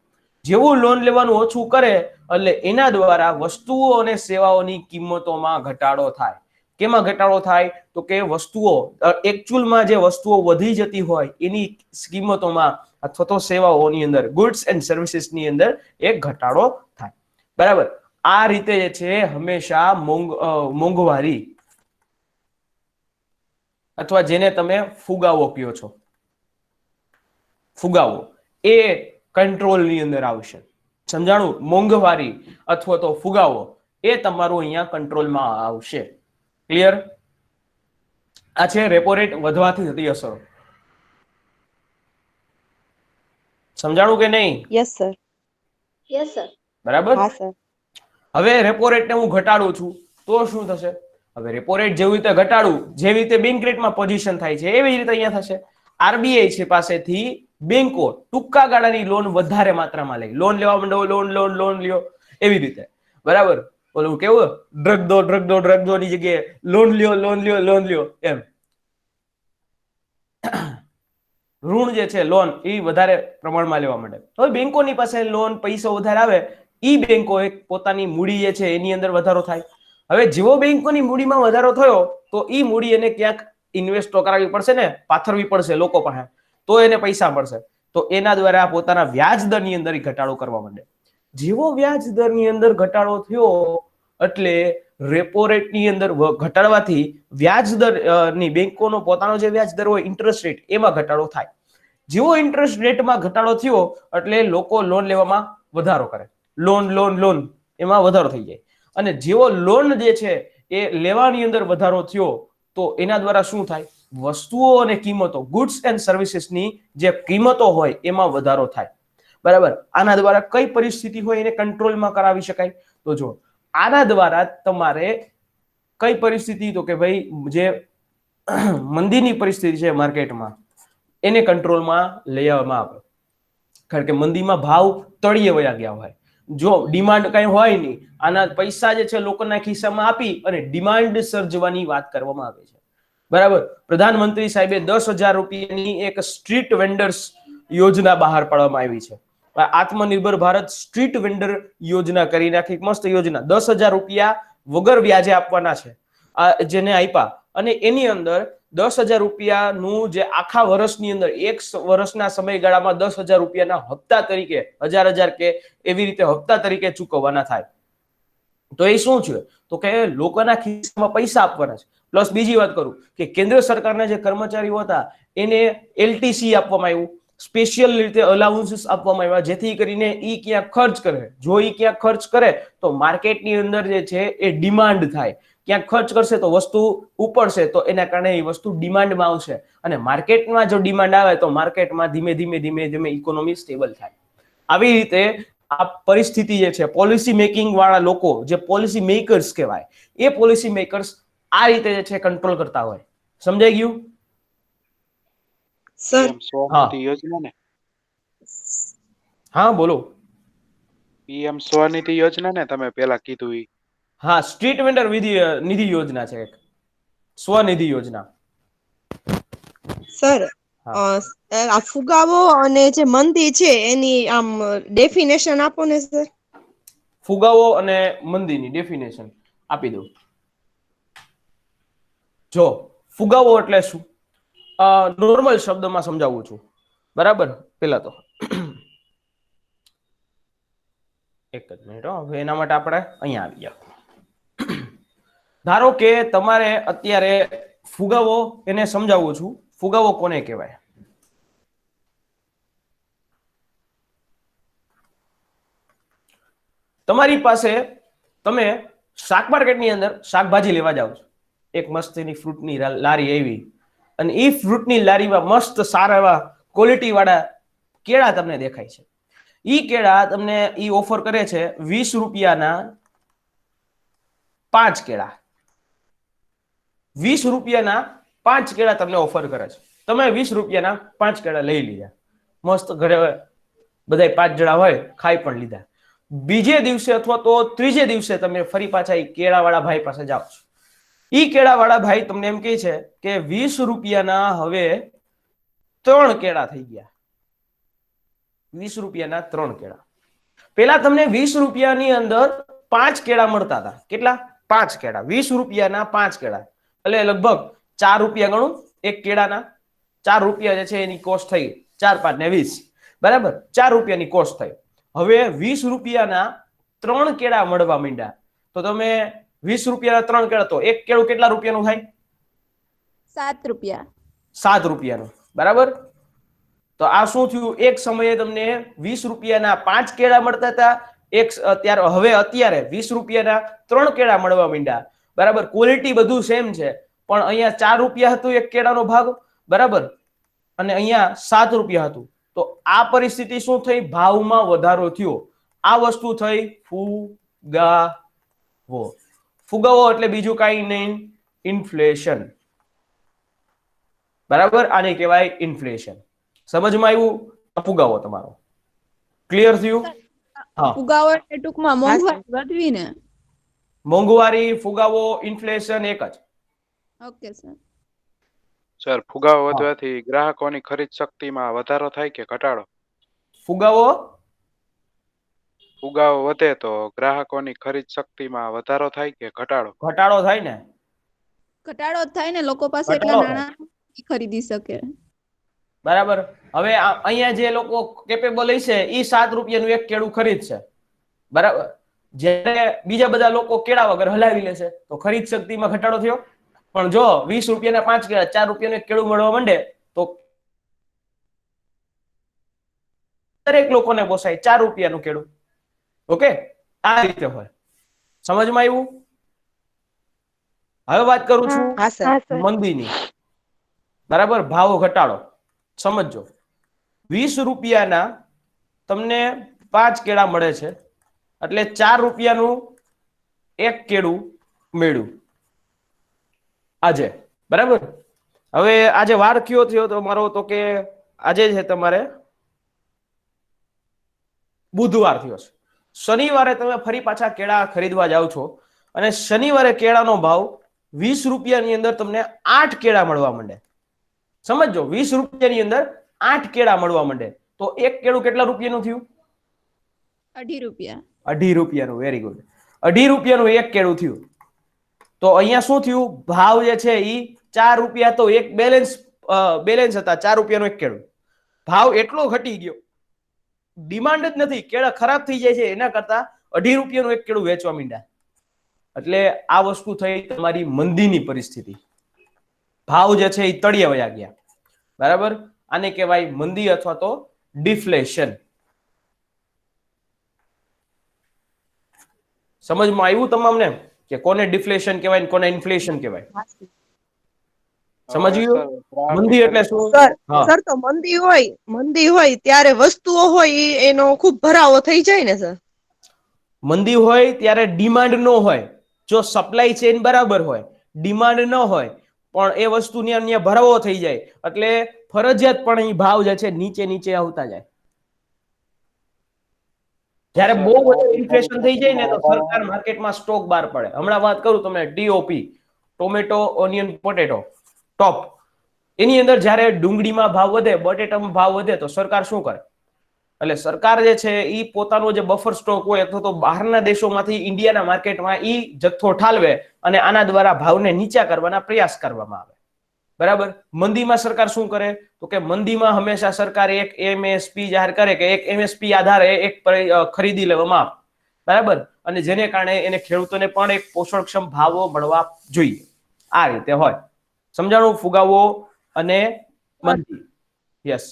જેવું લોન લેવાનું ઓછું કરે એટલે એના દ્વારા વસ્તુઓ અને સેવાઓની કિંમતોમાં ઘટાડો થાય. કેમાં ઘટાડો થાય? તો કે વસ્તુઓ, એકચ્યુઅલમાં જે વસ્તુઓ વધી જતી હોય એની કિંમતોમાં અથવા તો સેવાઓની અંદર, ગુડ્સ એન્ડ સર્વિસીસની અંદર એક ઘટાડો થાય. બરાબર, આ રીતે જે છે હંમેશા મોંઘવારી અથવા જેને તમે ફુગાવો કહો છો, ફુગાવો, એ કંટ્રોલની અંદર આવશે. સમજાણું? મોંઘવારી અથવા તો ફુગાવો એ તમારું અહીંયા કંટ્રોલમાં આવશે. ક્લિયર? આ છે રેપો રેટ વધવાથી થતી અસરો. સમજાણું કે નહીં?
Yes sir.
Yes sir.
બરાબર.
હા સર.
હવે રેપો રેટને હું ઘટાડું છું તો શું થશે? હવે રેપો રેટ જેવી રીતે ઘટાડું, જેવી રીતે બેંક રેટમાં પોઝિશન થાય છે એવી રીતે અહીંયા થશે. આરબીઆઈ છે પાસેથી બેંકો ટૂંકા ગાળાની લોન વધારે માત્રામાં લે. લોન લેવા માંડો, લોન લ્યો, એવી રીતે. બરાબર, ઓલું કેવું, ડ્રગ દો ની જગ્યાએ લોન લ્યો એમ. ઋણ જે છે લોન એ વધારે પ્રમાણમાં લેવા માંડે. હવે બેંકોની પાસે લોન, પૈસો વધારે આવે, ઈ બેંકો એક પોતાની મૂડી જે છે એની અંદર વધારો થાય. હવે જેવો બેંકોની મૂડીમાં વધારો થયો તો ઈ મૂડી એને ક્યાંક ઇન્વેસ્ટ કરાવવી પડશે ને, પાથરવી પડશે લોકો પાસે, તો એને પૈસા મળશે. તો એના દ્વારા પોતાના વ્યાજ દરની અંદર ઘટાડો કરવા માંડે. જેવો વ્યાજ દરની અંદર ઘટાડો થયો એટલે રેપો રેટની અંદર ઘટાડવાથી વ્યાજ દરની, બેંકોનો પોતાનો જે વ્યાજ દર હોય ઇન્ટરેસ્ટ રેટ, એમાં ઘટાડો થાય. જેવો ઇન્ટરેસ્ટ રેટમાં ઘટાડો થયો એટલે લોકો લોન લેવામાં વધારો કરે. લોન એમાં વધારો થઈ જાય. અને જેવો લોન જે છે એ લેવાની અંદર વધારો થયો તો એના દ્વારા શું થાય? વસ્તુઓ અને કિંમતો, ગુડ્સ એન્ડ સર્વિસીસની જે કિંમતો હોય એમાં વધારો થાય. બરાબર, આના દ્વારા કઈ પરિસ્થિતિ હોય એને કંટ્રોલમાં કરાવી શકાય? તો જો આના દ્વારા તમારે કઈ પરિસ્થિતિ, તો કે ભાઈ જે મંદીની પરિસ્થિતિ છે માર્કેટમાં એને કંટ્રોલમાં લઈ આવવામાં આવે. કારણ કે મંદીમાં ભાવ તળિયે વયા ગયા હોય, જો ડિમાન્ડ કઈ હોય નહીં, આના પૈસા જે છે લોકોના ખિસ્સામાં આપી અને ડિમાન્ડ સર્જવાની વાત કરવામાં આવે છે. બરાબર, પ્રધાનમંત્રી સાહેબે 10,000 રૂપિયાની એક સ્ટ્રીટ વેન્ડર્સ યોજના બહાર પાડવામાં આવી છે. આત્મનિર્ભર ભારત સ્ટ્રીટ વેન્ડર યોજના કરી નાખી, મસ્ત યોજના. 10,000 રૂપિયા વગર વ્યાજે આપવાના છે જેને આપ્યા, અને એની અંદર 10,000 રૂપિયાનું જે આખા વર્ષની અંદર એક વર્ષના સમયગાળામાં 10,000 રૂપિયાના હપ્તા તરીકે 1,000 કે એવી રીતે હપ્તા તરીકે ચૂકવવાના થાય. તો એ શું છે? તો કે લોકોના ખિસ્સામાં પૈસા આપવાના છે. પ્લસ બીજી વાત કરું કે કેન્દ્ર સરકારના જે કર્મચારીઓ હતા એને LTC આપવામાં આવ્યું, સ્પેશિયલ રીતે અલાઉન્સીસ આપવામાં આવ્યા, જેથી કરીને ઈ ક્યાંક ખર્ચ કરે. જો ઈ ક્યાંક ખર્ચ કરે તો માર્કેટની અંદર જે છે એ ડિમાન્ડ થાય. ક્યાંક ખર્ચ કરશે તો વસ્તુ ઉપડશે, તો એના કારણે એ વસ્તુ ડિમાન્ડમાં આવશે, અને માર્કેટમાં જો ડિમાન્ડ આવે તો માર્કેટમાં ધીમે ધીમે ઇકોનોમી સ્ટેબલ થાય. આવી રીતે આ પરિસ્થિતિ જે છે, પોલિસી મેકિંગ વાળા લોકો જે પોલિસી મેકર્સ કહેવાય, એ પોલિસી મેકર્સ આ રીતે જે છે કંટ્રોલ કરતા હોય. સમજાઈ ગયું?
સર
PM સ્વનિધિ યોજના ને,
હા બોલો.
PM સ્વનિધિ યોજના ને તમે પેલા કીધું ઈ.
હા, સ્ટ્રીટ વેન્ડર નિધિ યોજના છે એક, સ્વનિધિ યોજના.
સર આ ફુગાવો અને જે મંદી છે એની આમ ડેફિનેશન આપો ને સર.
ફુગાવો અને મંદીની ડેફિનેશન આપી દઉં. જો ફુગાવો એટલે શું, નોર્મલ શબ્દમાં સમજાવું છું, બરાબર? પેલા તો એક જ મિનિટ, હવે એના માટે આપણે અહીંયા આવી ગયા. ધારો કે તમારે અત્યારે ફુગાવો એને સમજાવું છું. ફુગાવો કોને કહેવાય? તમારી પાસે તમે શાક માર્કેટની અંદર શાકભાજી લેવા જાઓ છો, એક મસ્તીની ફ્રૂટની લારી આવી, અને એ ફ્રૂટની લારીમાં મસ્ત સારા એવા ક્વોલિટી વાળા કેળા તમને દેખાય છે. ઈ કેળા તમને ઈ ઓફર કરે છે 20 રૂપિયાના 5 કેળા. 20 રૂપિયાના 5 કેળા તમને ઓફર કરે છે. તમે 20 રૂપિયાના 5 કેળા લઈ લીધા, મસ્ત ઘરે બધા 5 જણા હોય, ખાઈ પણ લીધા. બીજે દિવસે અથવા તો ત્રીજે દિવસે તમે ફરી પાછા ઈ કેળાવાળા ભાઈ પાસે જાઓ છો. ઈ કેળાવાળા ભાઈ તમને એમ કહે છે કે 20 રૂપિયાના હવે 3 કેળા થઈ ગયા. 20 રૂપિયાના 3 કેળા. પેલા તમને 20 રૂપિયાની અંદર 5 કેળા મળતા હતા. કેટલા? 5 કેળા. 20 રૂપિયાના 5 કેળા એટલે લગભગ 4 રૂપિયા ગણું એક કેળાના. 4 રૂપિયા જે છે એની કોસ્ટ થઈ, 4 5 ને 20, બરાબર? 4 રૂપિયાની કોસ્ટ થઈ. હવે 20 રૂપિયાના 3 કેળા મળવા માંડ્યા, તો તમે 20 રૂપિયાના 3 કેળા, તો એક કેળું કેટલા રૂપિયાનું થાય?
7 રૂપિયા.
7 રૂપિયાનું, બરાબર? તો આ શું થયું? એક સમયે તમને 20 રૂપિયાના 5 કેળા મળતા હતા, હવે અત્યારે 20 રૂપિયાના 3 કેળા મળવા માંડ્યા, બરાબર? ક્વોલિટી બધું સેમ છે, પણ અહીંયા 4 રૂપિયા હતું એક કેળાનો ભાગ, બરાબર, અને અહીંયા 7 રૂપિયા હતું. તો આ પરિસ્થિતિ શું થઈ? ભાવમાં વધારો થયો. આ વસ્તુ થઈ ફુગાવો. ફુગાવો એટલે બીજું કઈ નહીં, ઇન્ફ્લેશન, બરાબર? આને કહેવાય ઇન્ફ્લેશન. સમજમાં આવ્યું? ફુગાવો તમારો ક્લિયર થયું? હા,
ફુગાવો એટલે ટૂંકમાં મોંઘવારી વધવી ને.
મોંઘવારી, ફુગાવો, ઇન્ફ્લેશન એક જ.
Okay sir.
સર, ફુગાવો વધવાથી ગ્રાહકોની ખરીદ શક્તિમાં વધારો થાય કે ઘટાડો? ફુગાવો વધે તો ગ્રાહકોની ખરીદ શક્તિમાં વધારો થાય કે ઘટાડો?
ઘટાડો થાય ને.
ઘટાડો જ થાય ને, લોકો પાસે એટલા નાણાં નથી ખરીદી શકે.
બરાબર. હવે અહીંયા જે લોકો કેપેબલ હશે એ 7 રૂપિયાનું એક કેળું ખરીદશે, બરાબર? જ્યારે બીજા બધા લોકો કેળા વગર હલાવી લેશે તો ખરીદ શક્તિમાં ઘટાડો થયો. પણ જો 20 રૂપિયાના 5 કેળા, 4 રૂપિયાનું એક કેળું મળવા માંડે તો દરેક લોકોને પોસાય 4 રૂપિયાનું કેળું. ઓકે, આ રીતે હોય. સમજમાં આવ્યું? હવે વાત કરું છું મંદીની, બરાબર? ભાવ ઘટાડો સમજો. 20 રૂપિયાના તમને 5 કેળા મળે છે, એટલે 4 રૂપિયાનું એક કેળું મેળ્યું આજે, બરાબર? હવે આજે વાર કયો થયો તો મારો, તો કે આજે છે તમારે બુધવાર થયો છે. શનિવારે તમે ફરી પાછા કેળા ખરીદવા જાઓ છો, અને શનિવારે કેળાનો ભાવ 20 રૂપિયાની અંદર તમને 8 કેળા મળવા માંડે. સમજો, 20 રૂપિયાની અંદર 8 કેળા મળવા માંડે, તો એક કેળું કેટલા રૂપિયાનું થયું?
₹2.5.
₹2.5 વેરી ગુડ. ₹2.5 એક કેળું થયું. તો અહીંયા શું થયું? ભાવ જે છે એ ₹4 તો એક બેલેન્સ હતા, ₹4 એક કેળું. ભાવ એટલો ઘટી ગયો, ડિમાન્ડ જ નથી, કેળા ખરાબ થઈ જાય છે, એના કરતા ₹2.5 એક કેળું વેચવા માંડ્યા. એટલે આ વસ્તુ થઈ તમારી મંદીની પરિસ્થિતિ. ભાવ જે છે એ તળિયે વયા ગયા. બરાબર, આને કહેવાય મંદી અથવા તો ડિફ્લેશન. સમજમાં આવ્યું તમામને કે કોને ડિફ્લેશન કહેવાય ને કોને ઇન્ફ્લેશન કહેવાય? સમજ્યું? મંદી એટલે શું?
સર તો મંદી હોય ત્યારે વસ્તુઓ હોય એનો ખૂબ ભરાવો થઈ જાય ને સર?
મંદી હોય ત્યારે ડિમાન્ડ ન હોય. જો સપ્લાય ચેન બરાબર હોય, ડિમાન્ડ ન હોય, પણ એ વસ્તુની અન્ય ભરાવો થઈ જાય એટલે ફરજિયાત પણ એ ભાવ જે છે નીચે આવતા જાય. જ્યારે બહુ બધું ઇન્ફ્લેશન થઈ જાય ને તો સરકાર માર્કેટમાં સ્ટોક બહાર પડે. હમણાં વાત કરું તમને ટીઓપી, ટોમેટો ઓનિયન પોટેટો ટોપ, એની અંદર જ્યારે ડુંગળીમાં ભાવ વધે, બટેટામાં ભાવ વધે તો સરકાર શું કરે? એટલે સરકાર જે છે એ પોતાનો જે બફર સ્ટોક હોય અથવા તો બહારના દેશોમાંથી ઇન્ડિયાના માર્કેટમાં એ જથ્થો ઠાલવે અને આના દ્વારા ભાવને નીચા કરવાના પ્રયાસ કરવામાં આવે. બરાબર, મંદીમાં સરકાર શું કરે? તો કે મંદીમાં હંમેશા સરકાર એક એમએસપી જાહેર કરે કે એક એમએસપી આધારે એક ખરીદી લેવામાં આવે. બરાબર, અને જેને કારણે એને ખેડૂતોને પણ એક પોષણક્ષમ ભાવો મળવા જોઈએ. આ રીતે હોય. સમજાણું? ફુગાવો અને મંદી. Yes,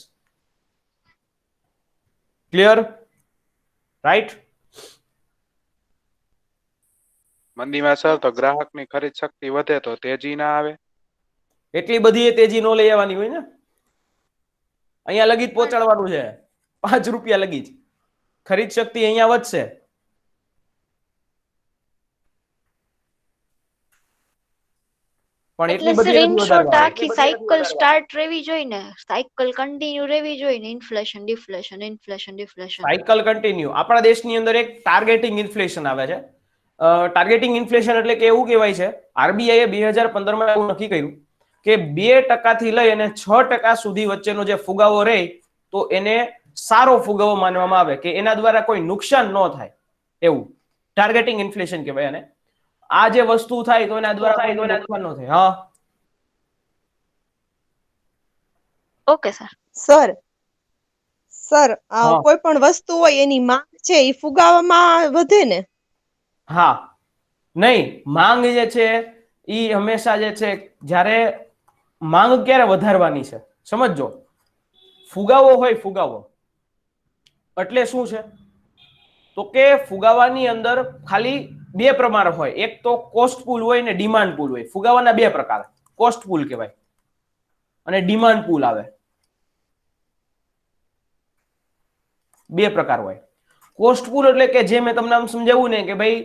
clear? રાઈટ.
મંદીમાં સર તો ગ્રાહકની ખરીદ શક્તિ વધે તો તેજી ના આવે.
એટલી બધી એ તેજી નો લઈ આવવાની હોય ને. અહીંયા લગી જ પહોંચાડવાનું છે, ₹5 લગી જ. ખરીદ શક્તિ અહીંયા વધશે. પણ એટલી
એટલે
બધી
સર ઇન
નથી
શોર્ટ
વધારવાની.
આખી સાયકલ સ્ટાર્ટ રહેવી જોઈએ ને, સાયકલ કન્ટિન્યુ રહેવી જોઈએ ને, ઇન્ફ્લેશન ડિફ્લેશન.
Cycle continue. આપણા દેશની અંદર એક ટાર્ગેટિંગ ઇન્ફ્લેશન આવે છે. ટાર્ગેટિંગ ઇન્ફ્લેશન એટલે કે એવું કહેવાય છે, આરબીઆઈએ 2015માં એવું નક્કી કર્યું કે 2% થી લઈ અને 6% સુધી વચ્ચેનો જે ફુગાવો રહે તો એને સારો ફુગાવો માનવામાં આવે, કે એના દ્વારા કોઈ નુકસાન ન થાય એવું ટાર્ગેટિંગ ઇન્ફ્લેશન કહેવાય. અને આ જે વસ્તુ થાય તો એના દ્વારા નુકસાન ન થાય. હા
ઓકે
સર કોઈ પણ વસ્તુ હોય એની માંગ છે એ ફુગાવામાં વધે ને?
હા, નહીં, માંગ જે છે એ હંમેશા જે છે, જ્યારે માંગ ક્યારે વધારવાની છે સમજો. ફુગાવો હોય, ફુગાવો એટલે શું છે? તો કે ફુગાવાની અંદર ખાલી બે પ્રમાણ હોય. એક તો કોસ્ટ પુલ હોય ને ડિમાન્ડ પુલ હોય. ફુગાવાના બે પ્રકાર, કોસ્ટ પુલ કહેવાય અને ડિમાન્ડ પુલ આવે. બે પ્રકાર હોય. કોસ્ટ પુલ એટલે કે જે મેં તમને આમ સમજાવ્યું ને કે ભાઈ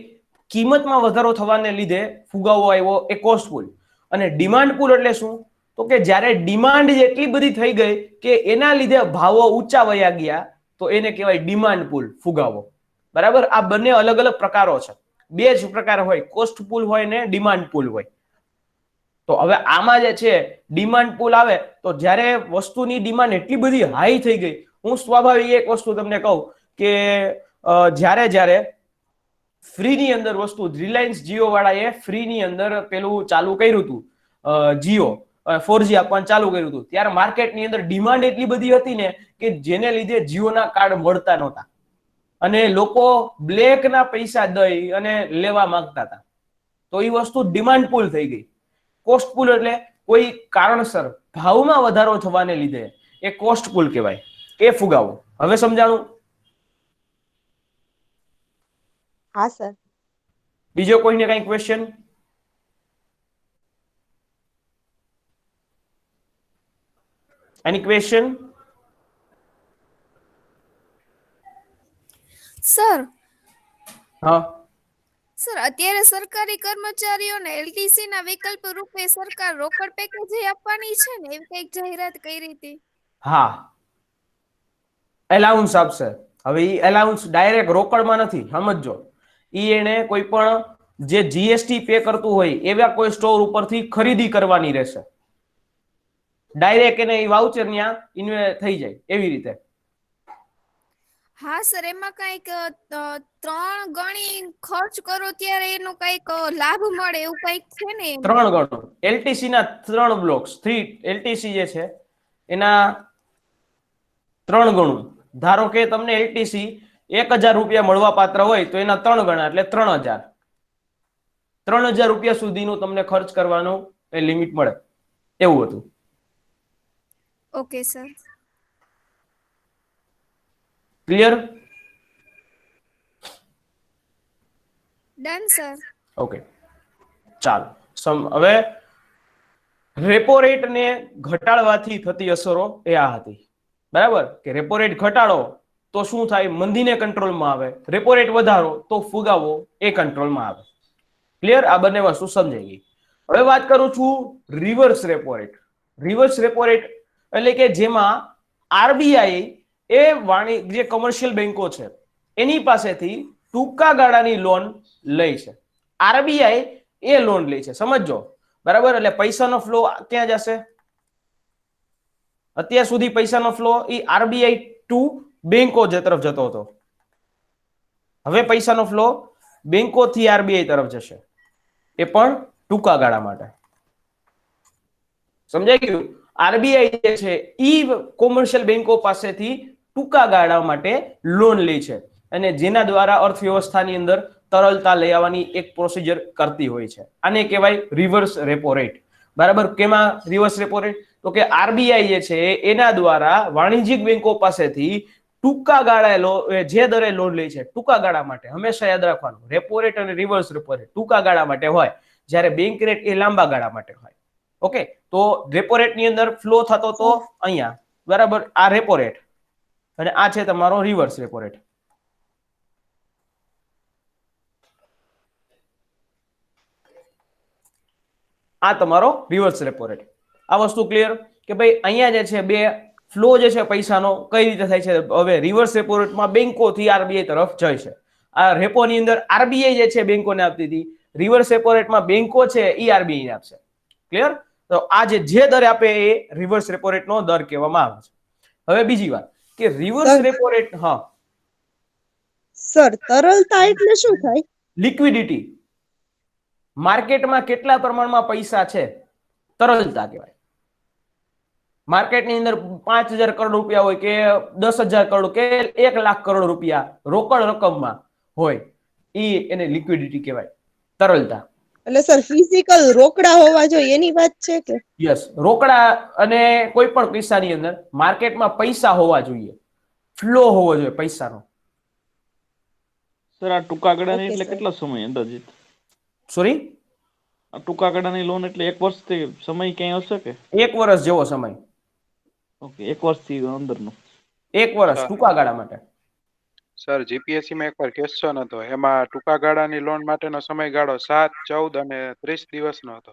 કિંમતમાં વધારો થવાને લીધે ફુગાવો આવ્યો, એ કોસ્ટ પુલ. અને ડિમાન્ડ પુલ એટલે શું? તો કે જ્યારે ડિમાન્ડ એટલી બધી થઈ ગઈ કે એના લીધે ભાવો ઊંચા વયા ગયા તો એને કહેવાય ડિમાન્ડ પુલ, ફુગાવો. બરાબર, આ બંને અલગ અલગ પ્રકારો છે. બે જ પ્રકાર હોય, કોસ્ટ પુલ હોય ને ડિમાન્ડ પુલ હોય. તો હવે આમાં જે છે ડિમાન્ડ પુલ આવે તો જ્યારે વસ્તુની ડિમાન્ડ એટલી બધી હાઈ થઈ ગઈ. હું સ્વાભાવિક એક વસ્તુ તમને કહું કે જ્યારે ફ્રીની અંદર વસ્તુ, રિલાયન્સ જીઓ વાળાએ ફ્રીની અંદર પેલું ચાલુ કર્યું હતું, જીઓ 4G આપવાનું ચાલુ કર્યું હતું, ત્યારે માર્કેટની અંદર ડિમાન્ડ એટલી બધી હતી ને કે જેને લીધે જીઓના કાર્ડ મળતા નહોતા અને લોકો બ્લેકના પૈસા દઈ અને લેવા માંગતા હતા. તો એ વસ્તુ ડિમાન્ડ પુલ થઈ ગઈ. કોસ્ટ પુલ એટલે કોઈ કારણસર ભાવમાં વધારો થવાને લીધે એ કોસ્ટ પુલ કહેવાય, એ ફુગાવો. હવે સમજાણું?
હા સર.
બીજો કોઈને કઈ ક્વેશ્ચન? Any question?
સર
હા
સર, અત્યારે સરકારી કર્મચારીઓને એલટીસી ના વિકલ્પ રૂપે સરકાર રોકડ પેકેજ આપવાની છે ને, એવી કઈક જાહેરાત કરી હતી.
હા, એલાઉન્સ આપશે. હવે એ એલાઉન્સ ડાયરેક્ટ રોકડમાં નથી, સમજો. એને કોઈ પણ જે જીએસટી પે કરતું હોય એવા કોઈ સ્ટોર ઉપરથી ખરીદી કરવાની રહેશે. ડાયરેક્ટ એને એ વાઉચર ત્યાં થઈ જાય એવી રીતે.
હા સર, એમાં કઈક 3 ગણી ખર્ચ કરો ત્યારે એનો કઈક લાભ મળે એવું કઈક છે ને એમાં?
3 ગણું એલટીસી ના 3 બ્લોક્સ 3 એલટીસી જે છે એના 3 ગણું. ધારો કે તમને એલટીસી 1000 રૂપિયા મળવા પાત્ર હોય તો એના 3 ગણા એટલે 3000. 3000 રૂપિયા સુધીનું તમને ખર્ચ કરવાનું એ લિમિટ મળે એવું હતું.
Okay sir.
Clear?
Done sir.
Okay, ચાલો. હવે રેપો રેટ ને ઘટાડવાથી થતી અસરો એ આ હતી. બરાબર કે રેપો રેટ ઘટાડો તો શું થાય? મંદીને કંટ્રોલમાં આવે. રેપો રેટ વધારો તો ફુગાવો એ કંટ્રોલમાં આવે. ક્લિયર? આ બંને વસ્તુ સમજાઈ ગઈ. હવે વાત કરું છું reverse repo rate. Reverse repo rate એટલે કે જેમાં આરબીઆઈ જે કોમર્શિયલ બેંકો છે એની પાસેથી ટૂંકા ગાળાની લોન લે છે. આરબીઆઈ એ લોન લે છે, સમજો. બરાબર? એટલે પૈસાનો ફ્લો ક્યાં જશે? અત્યાર સુધી પૈસાનો ફ્લો એ આરબીઆઈ ટુ બેંકો તરફ જતો હતો. હવે પૈસાનો ફ્લો બેંકોથી આરબીઆઈ તરફ જશે, એ પણ ટૂંકા ગાળા માટે. સમજાઈ ગયું? આરબીઆઈ જે છે ઈ કોમર્શિયલ બેંકો પાસેથી ટૂંકા ગાળા માટે લોન લે છે અને જેના દ્વારા અર્થવ્યવસ્થાની અંદર તરલતા લઈ આવવાની એક પ્રોસિજર કરતી હોય છે. આને કહેવાય રિવર્સ રેપો રેટ. બરાબર? કેમાં રિવર્સ રેપો રેટ? તો કે આરબીઆઈ જે છે એના દ્વારા વાણિજ્યિક બેંકો પાસેથી ટૂંકા ગાળા જે દરે લોન લે છે ટૂંકા ગાળા માટે. હંમેશા યાદ રાખવાનું, રેપો રેટ અને રિવર્સ રેપો રેટ ટૂંકા ગાળા માટે હોય, જ્યારે બેંક રેટ એ લાંબા ગાળા માટે હોય. ઓકે, તો રેપો રેટ ની અંદર ફ્લો થતો તો અહીંયા. બરાબર? આ રેપો રેટ અને આ છે તમારો રિવર્સ રેપો રેટ. આ તમારો રિવર્સ રેપો રેટ. આ વસ્તુ ક્લિયર કે ભાઈ અહીંયા જે છે બે ફ્લો જે છે પૈસાનો કઈ રીતે થાય છે? હવે રિવર્સ રેપો રેટમાં બેંકોથી આરબીઆઈ તરફ જાય છે. આ રેપો ની અંદર આરબીઆઈ જે છે બેંકોને આપતી હતી, રિવર્સ રેપો રેટમાં બેંકો છે એ આરબીઆઈ ને આપશે. ક્લિયર? તો આ જે દરે આપે એ રિવર્સ રેપો રેટ નો દર કહેવામાં આવે છે. હવે બીજી વાત કે રિવર્સ રેપો રેટ, હા
સર, તરલતા એટલે શું થાય?
લિક્વિડિટી. માર્કેટમાં કેટલા પ્રમાણમાં પૈસા છે તરલતા કહેવાય. માર્કેટની અંદર 5000 કરોડ રૂપિયા હોય કે 10,000 કરોડ કે 1 લાખ કરોડ રૂપિયા રોકડ રકમમાં હોય, એને લિક્વિડિટી કહેવાય, તરલતા.
એટલે સર ફિઝિકલ રોકડા હોવા જોઈએ એની વાત છે કે?
યસ, રોકડા અને કોઈ પણ કિસ્સાની અંદર માર્કેટમાં પૈસા હોવા જોઈએ, ફ્લો હોવો જોઈએ પૈસાનો.
સર, આ ટૂંકા ગાળાની એટલે કેટલો સમય અંદાજિત?
સોરી?
આ ટૂંકા ગાળાની લોન એટલે 1 વર્ષથી સમય ક્યાંય હશે કે?
1 વર્ષ જેવો સમય.
ઓકે, 1 વર્ષથી અંદરનો.
1 વર્ષ ટૂંકા ગાળા માટે.
સર, જીપીએસસી માં એકવાર ક્વેશ્ચન હતો, એમાં ટૂંકા ગાળાની લોન માટેનો સમયગાળો 7, 14 અને 30 દિવસનો હતો.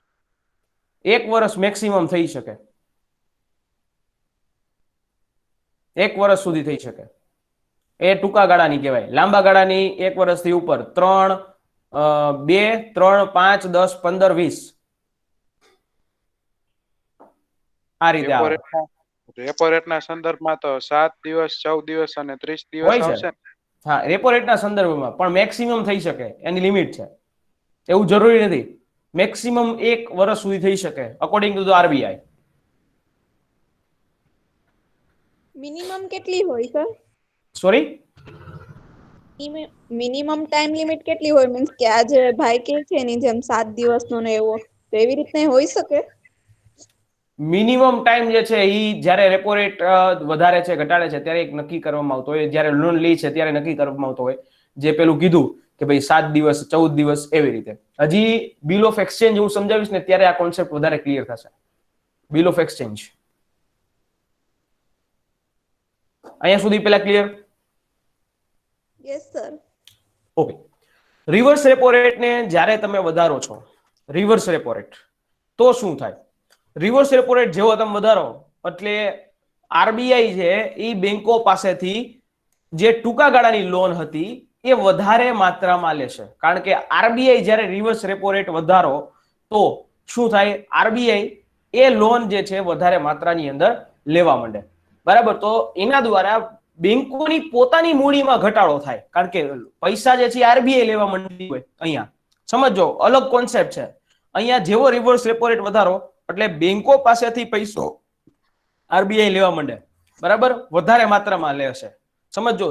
1 વર્ષ મેક્સિમમ થઈ શકે. 1 વર્ષ સુધી થઈ શકે. એ ટૂંકા ગાળાની કહેવાય. લાંબા ગાળાની 1 વર્ષથી ઉપર 3, 2, 3, 5, 10, 15, 20 આ રીતે આવે.
રેપો રેટના સંદર્ભમાં તો 7 દિવસ, 14 દિવસ અને 30 દિવસ
હોય
આવશે.
છે. હા, રેપો રેટના સંદર્ભમાં પણ મેક્સિમમ થઈ શકે, એની લિમિટ છે. એવું જરૂરી નથી. મેક્સિમમ 1 વર્ષ સુધી થઈ શકે according to the RBI.
Minimum કેટલી હોય sir?
Sorry?
Minimum time limit કેટલી હોય? મીન્સ કે આજે ભાઈ કે છે એની જેમ 7 દિવસનો ને એવો, તો એવી રીતના હોઈ શકે?
મિનિમમ ટાઈમ જે છે એ જ્યારે રેપો રેટ વધારે છે ઘટાડે છે ત્યારે એક નક્કી કરવામાં આવતો હોય, જ્યારે લોન લે છે ત્યારે નક્કી કરવામાં આવતો હોય. જે પેલું કીધું કે ભાઈ 7 દિવસ, 14 દિવસ એવી રીતે. હજી બિલ ઓફ એક્સચેન્જ હું સમજાવીશ ને ત્યારે આ કોન્સેપ્ટ વધારે ક્લિયર થશે. બિલ ઓફ એક્સચેન્જ અહીંયા સુધી પેલા clear?
Yes sir.
Okay. Reverse repo rate ને જ્યારે તમે વધારો છો, રિવર્સ રેપો રેટ, તો શું થાય? રિવર્સ રેપો રેટ જેવો તમે વધારો એટલે આરબીઆઈ છે એ બેંકો પાસેથી જે ટૂંકા ગાળાની લોન હતી એ વધારે માત્રામાં લેશે. કારણ કે આરબીઆઈ જ્યારે રિવર્સ રેપો રેટ વધારો તો શું થાય? આરબીઆઈ એ લોન જે છે વધારે માત્રાની અંદર લેવા માંડે. બરાબર? તો એના દ્વારા બેંકોની પોતાની મૂડીમાં ઘટાડો થાય, કારણ કે પૈસા જે છે આરબીઆઈ લેવા માંડતી હોય. અહીંયા સમજો, અલગ કોન્સેપ્ટ છે. અહીંયા જેવો રિવર્સ રેપો રેટ વધારો એટલે બેંકો પાસેથી પૈસો આરબીઆઈ લેવા માંડે, બરાબર, વધારે માત્રામાં લેશે. સમજો,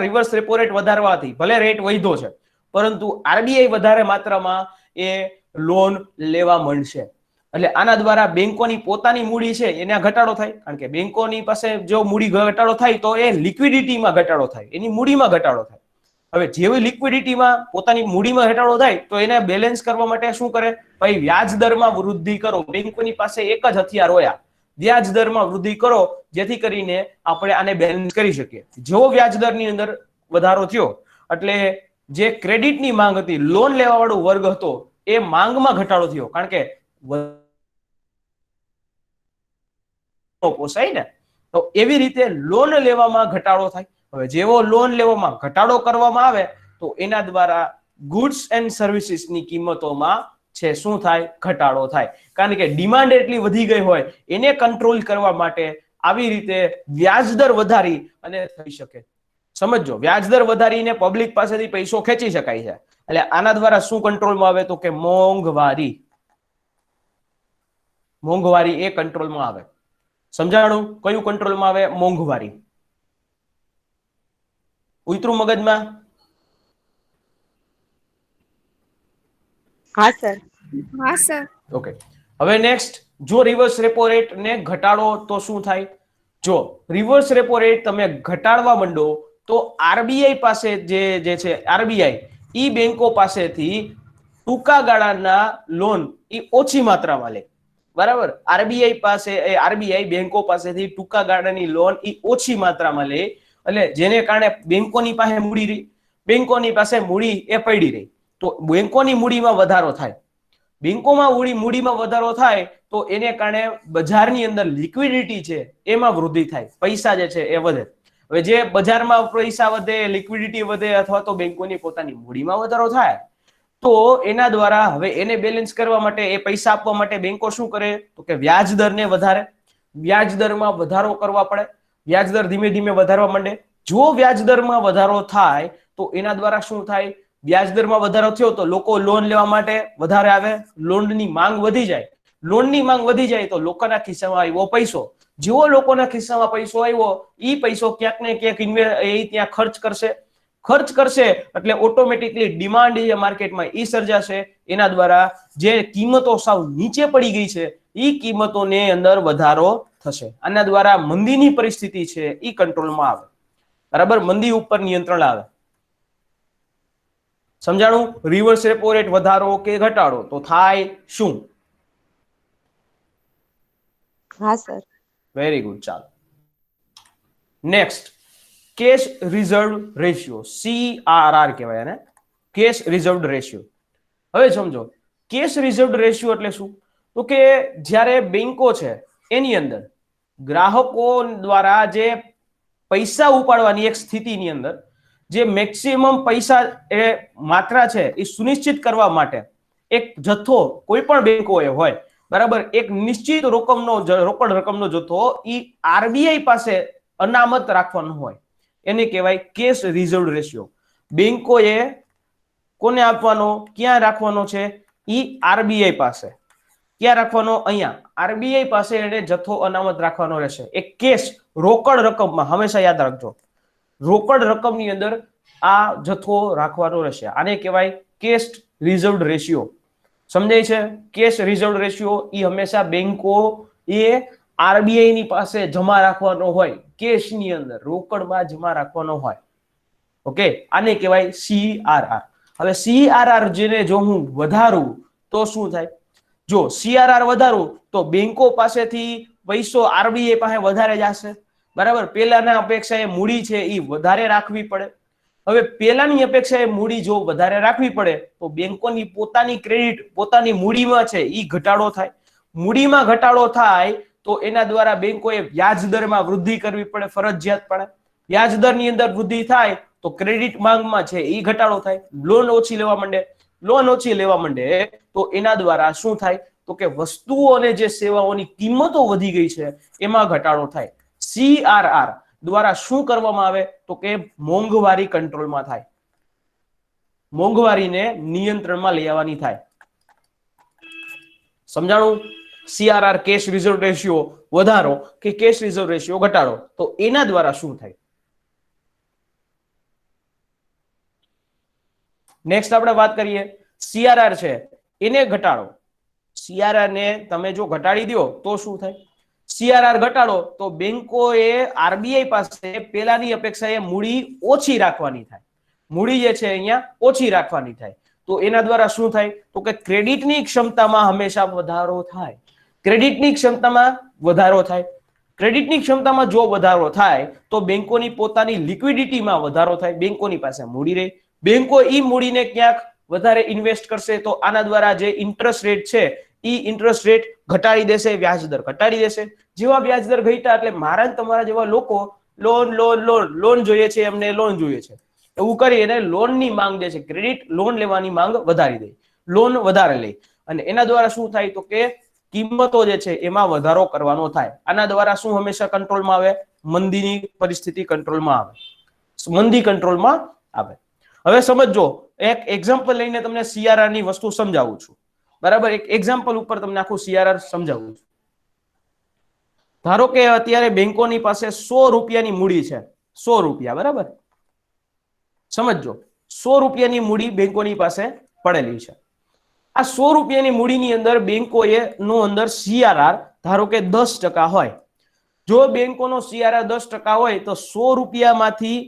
રિવર્સ રેપો રેટ વધારવાથી ભલે રેટ વધ્યો છે, પરંતુ આરબીઆઈ વધારે માત્રામાં એ લોન લેવા માંડશે. એટલે આના દ્વારા બેંકોની પોતાની મૂડી છે એને ઘટાડો થાય, કારણ કે બેંકોની પાસે જો મૂડી ઘટાડો થાય તો એ લિક્વિડિટીમાં ઘટાડો થાય, એની મૂડીમાં ઘટાડો થાય. હવે જેવી લિક્વિડિટીમાં પોતાની મૂડીમાં ઘટાડો થાય તો એને બેલેન્સ કરવા માટે શું કરે? ભાઈ વ્યાજ દરમાં વૃદ્ધિ કરો. બેંકોની પાસે એક જ હથિયાર હોય, વ્યાજ દરમાં વૃદ્ધિ કરો, જેથી કરીને આપણે આને બેલેન્સ કરી શકીએ. જેવો વ્યાજ દરની અંદર વધારો થયો એટલે જે ક્રેડિટની માંગ હતી, લોન લેવા વાળો વર્ગ હતો, એ માંગમાં ઘટાડો થયો, કારણ કે પોસાય ને. તો એવી રીતે લોન લેવામાં ઘટાડો થાય. હવે જેવો લોન લેવામાં ઘટાડો કરવામાં આવે તો એના દ્વારા ગુડ્સ એન્ડ સર્વિસીસની કિંમતોમાં છે શું થાય? ઘટાડો થાય. કારણ કે ડિમાન્ડ એટલી વધી ગઈ હોય, એને કંટ્રોલ કરવા માટે આવી રીતે વ્યાજદર વધારી અને થઈ શકે. સમજો, વ્યાજદર વધારીને પબ્લિક પાસેથી પૈસો ખેંચી શકાય છે. એટલે આના દ્વારા શું કંટ્રોલમાં આવે? તો કે મોંઘવારી. મોંઘવારી એ કંટ્રોલમાં આવે. સમજાણું? કયું કંટ્રોલમાં આવે? મોંઘવારી. ઉતરું મગજમાં?
હા સર.
હા સર.
ઓકે, હવે નેક્સ્ટ, જો રિવર્સ રેપો રેટ ને ઘટાડો તો શું થાય? જો રિવર્સ રેપો રેટ તમે ઘટાડવા માંડો તો આરબીઆઈ પાસે જે છે આરબીઆઈ ઈ બેંકો પાસેથી ટૂંકા ગાળાના લોન ઈ ઓછી માત્રામાં લે, બરાબર. આરબીઆઈ બેંકો પાસેથી ટૂંકા ગાળાની લોન ઈ ઓછી માત્રામાં લે, એટલે જેને કારણે બેંકોની પાસે મૂડી રહી, બેંકોની પાસે મૂડી એ પડી રહી, તો બેંકોની મૂડીમાં વધારો થાય. બેંકોમાં મૂડીમાં વધારો થાય તો એને કારણે બજારની અંદર લિક્વિડિટી છે એમાં વૃદ્ધિ થાય, પૈસા જે છે એ વધે. હવે જે બજારમાં પૈસા વધે, લિક્વિડિટી વધે, અથવા તો બેંકોની પોતાની મૂડીમાં વધારો થાય તો એના દ્વારા હવે એને બેલેન્સ કરવા માટે, એ પૈસા આપવા માટે બેંકો શું કરે? તો કે વ્યાજ દરને વધારે, વ્યાજ દરમાં વધારો કરવા પડે, વ્યાજ દર ધીમે ધીમે વધારવા માંડે. જો વ્યાજ દરમાં વધારો થાય તો એના દ્વારા શું થાય? વ્યાજ દરમાં વધારો થયો તો લોકો લોન લેવા માટે વધારે આવે, લોનની માંગ વધી જાય. લોનની માંગ વધી જાય તો લોકોના ખિસ્સામાં આવ્યો પૈસો. જેવો લોકોના ખિસ્સામાં પૈસો આવ્યો, એ પૈસો ક્યાંક ને ક્યાંક ત્યાં ખર્ચ કરશે એટલે ઓટોમેટિકલી ડિમાન્ડ જે માર્કેટમાં ઈ સર્જાશે. એના દ્વારા જે કિંમતો સાવ નીચે પડી ગઈ છે એ કિંમતોને અંદર વધારો થશે. આના દ્વારા મંદીની પરિસ્થિતિ છે એ કંટ્રોલમાં આવે, બરાબર. મંદી ઉપર નિયંત્રણ આવે. સમજાણું? રિવર્સ રેપો રેટ વધારો કે ઘટાડો તો થાય શું?
હા સર.
Very good. ચાલો next, cash reserve ratio, CRR કહેવાય ને, કેશ રિઝર્વ રેશિયો. હવે સમજો, કેશ રિઝર્વ રેશિયો એટલે શું? તો કે જ્યારે બેંકો છે એની અંદર ગ્રાહકો દ્વારા જે પૈસા ઉપાડવાની એક સ્થિતિની અંદર જે મેક્સિમમ પૈસા એ માત્રા છે એ સુનિશ્ચિત કરવા માટે એક જથ્થો કોઈ પણ બેંકોએ હોય, બરાબર, એક નિશ્ચિત રોકડ રકમનો જથ્થો ઈ આરબીઆઈ પાસે અનામત રાખવાનો હોય, એને કહેવાય કેશ રિઝર્વ રેશિયો. બેંકોએ કોને આપવાનો, ક્યાં રાખવાનો છે? ઈ આરબીઆઈ પાસે. ક્યાં રાખવાનો? અહીંયા આરબીઆઈ પાસે એને જથ્થો અનામત રાખવાનો રહેશે. એક કેશ રોકડ રકમમાં, હંમેશા યાદ રાખજો, રોકડ રકમની અંદર આ જથ્થો રાખવાનો રહેશે. આને કહેવાય કેશ રિઝર્વ રેશિયો. સમજાય છે? કેશ રિઝર્વ રેશિયો એ હંમેશા બેંકો એ આરબીઆઈ ની પાસે જમા રાખવાનો હોય, કેશની અંદર રોકડમાં જમા રાખવાનો હોય. ઓકે, આને કહેવાય CRR. હવે CRR જેને જો હું વધારું તો શું થાય? જો CRR વધારું તો બેંકો પાસેથી પૈસો આરબીઆઈ પાસે વધારે જશે, બરાબર. પેલાના અપેક્ષાએ મૂડી છે એ વધારે રાખવી પડે. હવે પેલાની અપેક્ષાએ મૂડી જો વધારે રાખવી પડે તો બેંકોની પોતાની ક્રેડિટ, પોતાની મૂડીમાં છે એ ઘટાડો થાય. મૂડીમાં ઘટાડો થાય તો એના દ્વારા બેંકોએ વ્યાજ દરમાં વૃદ્ધિ કરવી પડે, ફરજિયાત પડે. વ્યાજ દરની અંદર વૃદ્ધિ થાય તો ક્રેડિટ માંગમાં છે એ ઘટાડો થાય, લોન ઓછી લેવા માંડે. લોન ઓછી લેવા માંડે તો એના દ્વારા શું થાય? તો કે વસ્તુઓ અને જે સેવાઓની કિંમતો વધી ગઈ છે એમાં ઘટાડો થાય. CRR દ્વારા શું કરવામાં આવે તો કે મોંઘવારી કંટ્રોલમાં થાય, મોંઘવારીને નિયંત્રણમાં લઈ આવવાની થાય. સમજાણું? CRR કેશ રિઝર્વ રેશિયો વધારો કે કેશ રિઝર્વ રેશિયો ઘટાડો, તો એના દ્વારા શું થાય? નેક્સ્ટ આપણે વાત કરીએ CRR છે એને ઘટાડો. CRR ને તમે જો ઘટાડી દો તો શું થાય? CRR ઘટાડો તો બેંકોએ RBI પાસે પેલાની અપેક્ષાએ મૂડી ઓછી રાખવાની થાય, મૂડી જે છે અહીંયા ઓછી રાખવાની થાય. તો એના દ્વારા શું થાય તો કે ક્રેડિટની ક્ષમતામાં હંમેશા વધારો થાય, ક્રેડિટની ક્ષમતામાં વધારો થાય. ક્રેડિટની ક્ષમતામાં જો વધારો થાય તો બેંકોની પોતાની લિક્વિડિટીમાં વધારો થાય, બેંકોની પાસે મૂડી રહે, બેંકો ઈ મૂડીને ક્યાંક વધારે ઇન્વેસ્ટ કરશે તો આના દ્વારા જે ઇન્ટરેસ્ટ રેટ છે ઈ ઇન્ટરેસ્ટ રેટ ઘટાડી દેશે, વ્યાજ દર ઘટાડી દેશે. જેવા વ્યાજ દર ઘટ્યા એટલે મારા ને તમારા જેવા લોકો લોન લોન લોન લોન જોઈએ છે, એમને લોન જોઈએ છે, એવું કરી અને લોનની માંગ જે છે, ક્રેડિટ લોન લેવાની માંગ વધારી દે, લોન વધારે લે અને એના દ્વારા શું થાય તો કે કિંમતો જે છે એમાં વધારો કરવાનો થાય. આના દ્વારા શું હંમેશા કંટ્રોલમાં આવે? મંદીની પરિસ્થિતિ કંટ્રોલમાં આવે, મંદી કંટ્રોલમાં આવે. હવે સમજો, એક એક્ઝામ્પલ લઈને તમને CRR ની વસ્તુ સમજાવું છું, બરાબર? એક એક્ઝામ્પલ ઉપર તમને આખું CRR સમજાવું છું. ધારો કે અત્યારે બેંકોની પાસે 100 રૂપિયાની મૂડી છે, 100 રૂપિયા, બરાબર? સમજો, 100 રૂપિયાની મૂડી બેંકોની પાસે પડેલી છે. આ 100 રૂપિયાની મૂડીની અંદર બેંકોએ નો અંદર CRR ધારો કે 10% હોય. જો બેંકોનો CRR 10% હોય તો 100 રૂપિયામાંથી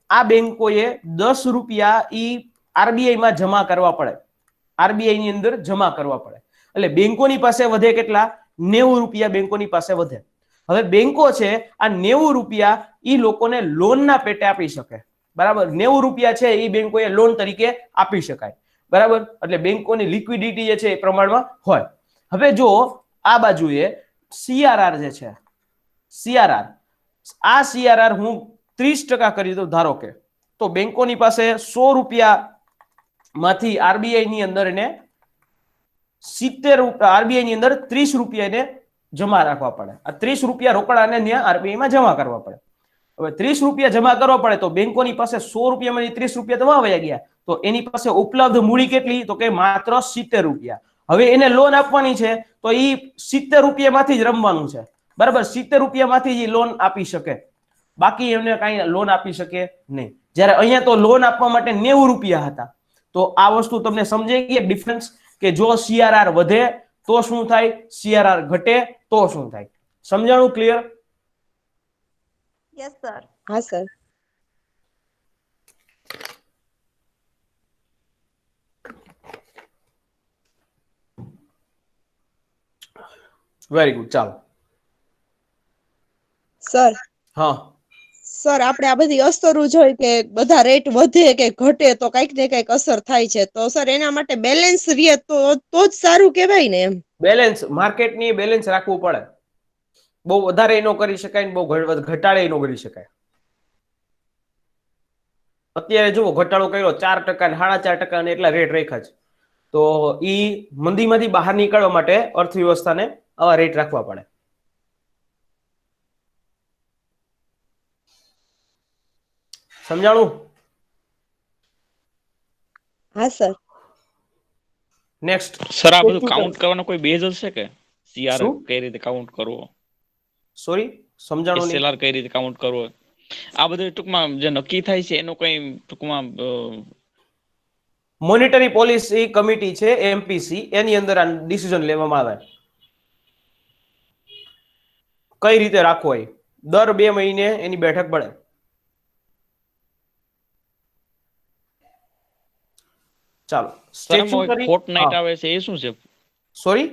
આ બેંકોએ 10 રૂપિયા ઈ RBI માં જમા કરવા પડે, RBI ની અંદર જમા કરવા પડે. એટલે બેંકોની પાસે વધે કેટલા? 90 રૂપિયા બેંકોની પાસે વધે. હવે બેંકો છે આ 90 રૂપિયા ઈ લોકોને લોનના પેટે આપી શકે, બરાબર? 90 રૂપિયા છે એ બેંકોએ લોન તરીકે આપી શકાય, બરાબર? એટલે બેંકોની લિક્વિડિટી જે છે એ પ્રમાણમાં હોય. હવે જો આ બાજુએ CRR જે છે, CRR, આ CRR હું 30% કરી દઉં ધારો કે, તો બેંકોની પાસે 100 રૂપિયા માંથી RBI ની અંદર એને 70 રૂપિયા, RBI ની અંદર 30 રૂપિયા એને જમા રાખવા પડે. આ 30 રૂપિયા રોકડાને ત્યાં RBI માં જમા કરવા પડે. હવે 30 રૂપિયા જમા કરવા પડે તો બેંકોની પાસે 100 રૂપિયામાંથી 30 રૂપિયા તો વયા ગયા, તો એની પાસે ઉપલબ્ધ મૂડી કેટલી તો કે માત્ર 70 રૂપિયા. હવે એને લોન આપવાની છે તો ઈ 70 રૂપિયામાંથી જ રમવાનું છે, બરાબર? 70 રૂપિયામાંથી જ લોન આપી શકે, બાકી એમને કઈ લોન આપી શકે નહીં. જ્યારે અહીંયા તો લોન આપવા માટે 90 રૂપિયા હતા. તો આ વસ્તુ તમને સમજાઈ ગઈ ડિફરન્સ કે જો CRR વધે તો શું થાય, CRR ઘટે તો શું થાય? સમજાણું? ક્લિયર?
Yes sir.
હા સર.
Very good. ચાલો
સર,
હા
સર આપણે આ બધી અસરો જોઈ કે બધા રેટ વધે કે ઘટે તો કઈક ને કઈક અસર થાય છે, તો સર એના માટે બેલેન્સ રહે તો જ સારું કહેવાય ને? એમ
બેલેન્સ, માર્કેટની બેલેન્સ રાખવું પડે. બહુ વધારે ન કરી શકાય, બહુ ઘટાડે ન કરી શકાય. અત્યારે જુઓ ઘટાડો કર્યો 4% ને 4.5% ને એટલા રેટ રાખ્યા છે, તો ઈ મંદીમાંથી બહાર નીકળવા માટે અર્થવ્યવસ્થાને આવા રેટ રાખવા પડે. સમજાણું?
હા સર.
નેક્સ્ટ
સર આ બધું કાઉન્ટ કરવાનો કોઈ બેઝ હશે કે CRR
શું?
કઈ રીતે કાઉન્ટ કરવો,
સોરી સમજાણું નહીં.
SLR કઈ રીતે કાઉન્ટ કરવો, આ બધું ટૂંકમાં જે નક્કી થાય છે એનો કોઈ ટૂંકમાં
મોનેટરી પોલિસી કમિટી છે MPC, એની અંદર આ ડિસિઝન લેવામાં આવે કઈ રીતે રાખવો. એ દર 2 મહિને એની બેઠક પડે. ચાલો
ફોર્ટનાઇટ આવે છે એ શું છે?
સોરી,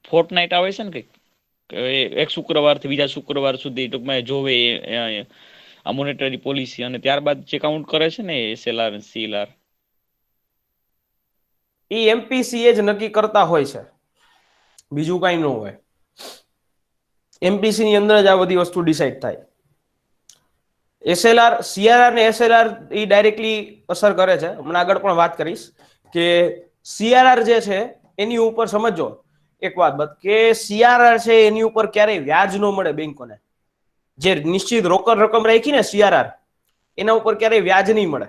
ફોર્ટનાઇટ આવે છે ને કઈક, એક શુક્રવાર થી બીજા શુક્રવાર સુધી ટૂંકમાં જોવે આ મોનેટરી પોલિસી અને ત્યારબાદ જે કાઉન્ટ કરે છે ને SLR અને CLR,
એ MPC જ નક્કી કરતા હોય છે, બીજું કઈ ન હોય. MPC ની અંદર જ આ બધી વસ્તુ ડિસાઈડ થાય. SLR, CRR ને SLR એ ડાયરેક્ટલી અસર કરે છે. હમણાં આગળ પણ વાત કરીશ કે CRR જે છે એની ઉપર સમજો એક વાત કે CRR છે એની ઉપર ક્યારેય વ્યાજ ન મળે બેંકોને. જે નિશ્ચિત રોકડ રકમ રાખી ને CRR, એના ઉપર ક્યારેય વ્યાજ નહીં મળે.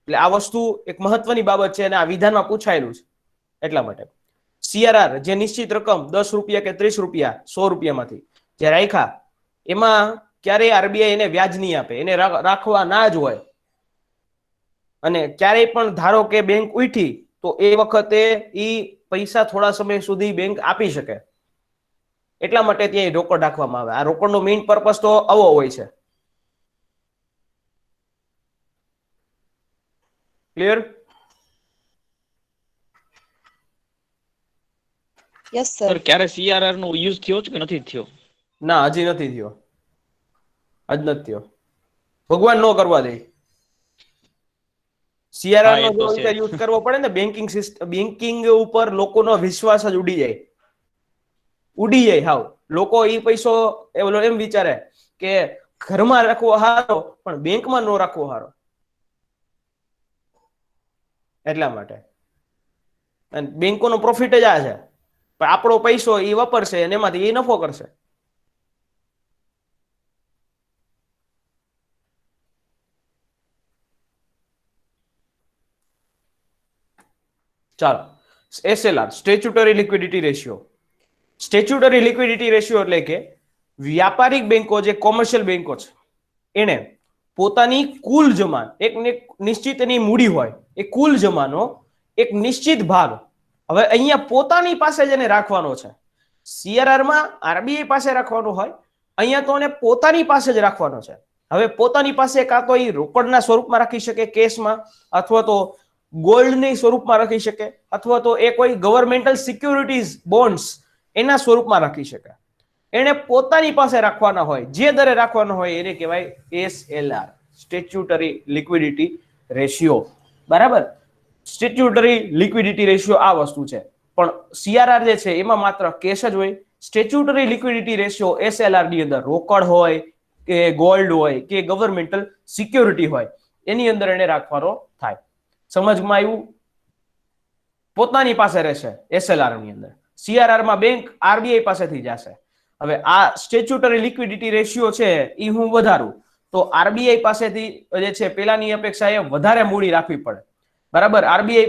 એટલે આ વસ્તુ એક મહત્વની બાબત છે અને આ વિધાનમાં પૂછાયેલું છે. એટલા માટે CRR જે નિશ્ચિત રકમ 10 રૂપિયા કે 30 રૂપિયા 100 રૂપિયામાંથી જે રાખ્યા, એમાં ક્યારેય RBI એને વ્યાજ નહીં આપે, એને રાખવા ના જ હોય. અને ક્યારેય પણ ધારો કે બેંક ઉઠી તો એ વખતે ઈ પૈસા થોડા સમય સુધી બેંક આપી શકે. એટલા માટે ત્યાં રોકડ રાખવામાં આવે. આ રોકડનો મેઇન પર્પસ તો આવો હોય છે. ક્લિયર?
Yes sir.
સર ક્યારે CRR નો યુઝ થયો છે કે નથી થયો?
ના, હજી નથી થયો. હજ નથી થયો. ભગવાન નો કરવા દે. CRR
હા,
નો
એ તો
જો
છે.
રીતે યુઝ કરવો પડે ને, બેન્કિંગ સિસ્ટમ, બેન્કિંગ ઉપર લોકોનો વિશ્વાસ જ ઉડી જાય. ઉડી જાય હાવ. લોકો ઈ પૈસો એમ વિચારે કે ઘરમાં રાખવો સારો પણ બેંકમાં ન રાખવો સારો. એટલા માટે અને બેંકોનો પ્રોફિટ જ આ છે. પણ આપણો પૈસો એ વાપરશે અને એમાંથી એ નફો કરશે. ચાલો, SLR statutory liquidity ratio. Statutory liquidity ratio એટલે કે વ્યાપારિક બેંકો જે કોમર્શિયલ બેંકો છે એને પોતાની કુલ જમા, એક નિશ્ચિત એની મૂડી હોય, એ કુલ જમાનો એક નિશ્ચિત ભાગ હવે અહીંયા પોતાની પાસે જ એને રાખવાનો છે. CRR માં RBI પાસે રાખવાનો હોય, અહીંયા તો એને પોતાની પાસે જ રાખવાનો છે. હવે પોતાની પાસે કાં તો એ રોકડના સ્વરૂપમાં રાખી શકે કેશમાં, અથવા તો ગોલ્ડની સ્વરૂપમાં રાખી શકે, અથવા તો એ કોઈ ગવર્મેન્ટલ સિક્યુરિટીઝ બોન્ડ્સ એના સ્વરૂપમાં રાખી શકે. એને પોતાની પાસે રાખવાના હોય, જે દરે રાખવાનો હોય એને કહેવાય SLR સ્ટેચ્યુટરી લિક્વિડિટી રેશિયો. બરાબર? સ્ટેચ્યુટરી લિક્વિડિટી રેશિયો આ વસ્તુ છે. પણ CRR જે છે એમાં માત્ર કેશ જ હોય. સ્ટેચ્યુટરી લિક્વિડિટી રેશિયો SLR ની અંદર રોકડ હોય કે ગોલ્ડ હોય કે ગવર્મેન્ટલ સિક્યોરિટી હોય, એની અંદર એને રાખવાનો થાય. સમજમાં આવ્યું? પોતાની પાસે રહેશે SLR ની અંદર. CRR માં બેંક RBI પાસેથી જશે. હવે આ સ્ટેચ્યુટરી લિક્વિડિટી રેશિયો છે એ હું વધારું તો RBI પાસેથી જે છે પેલાની અપેક્ષા એ વધારે મૂડી રાખવી પડે. બરાબર? RBI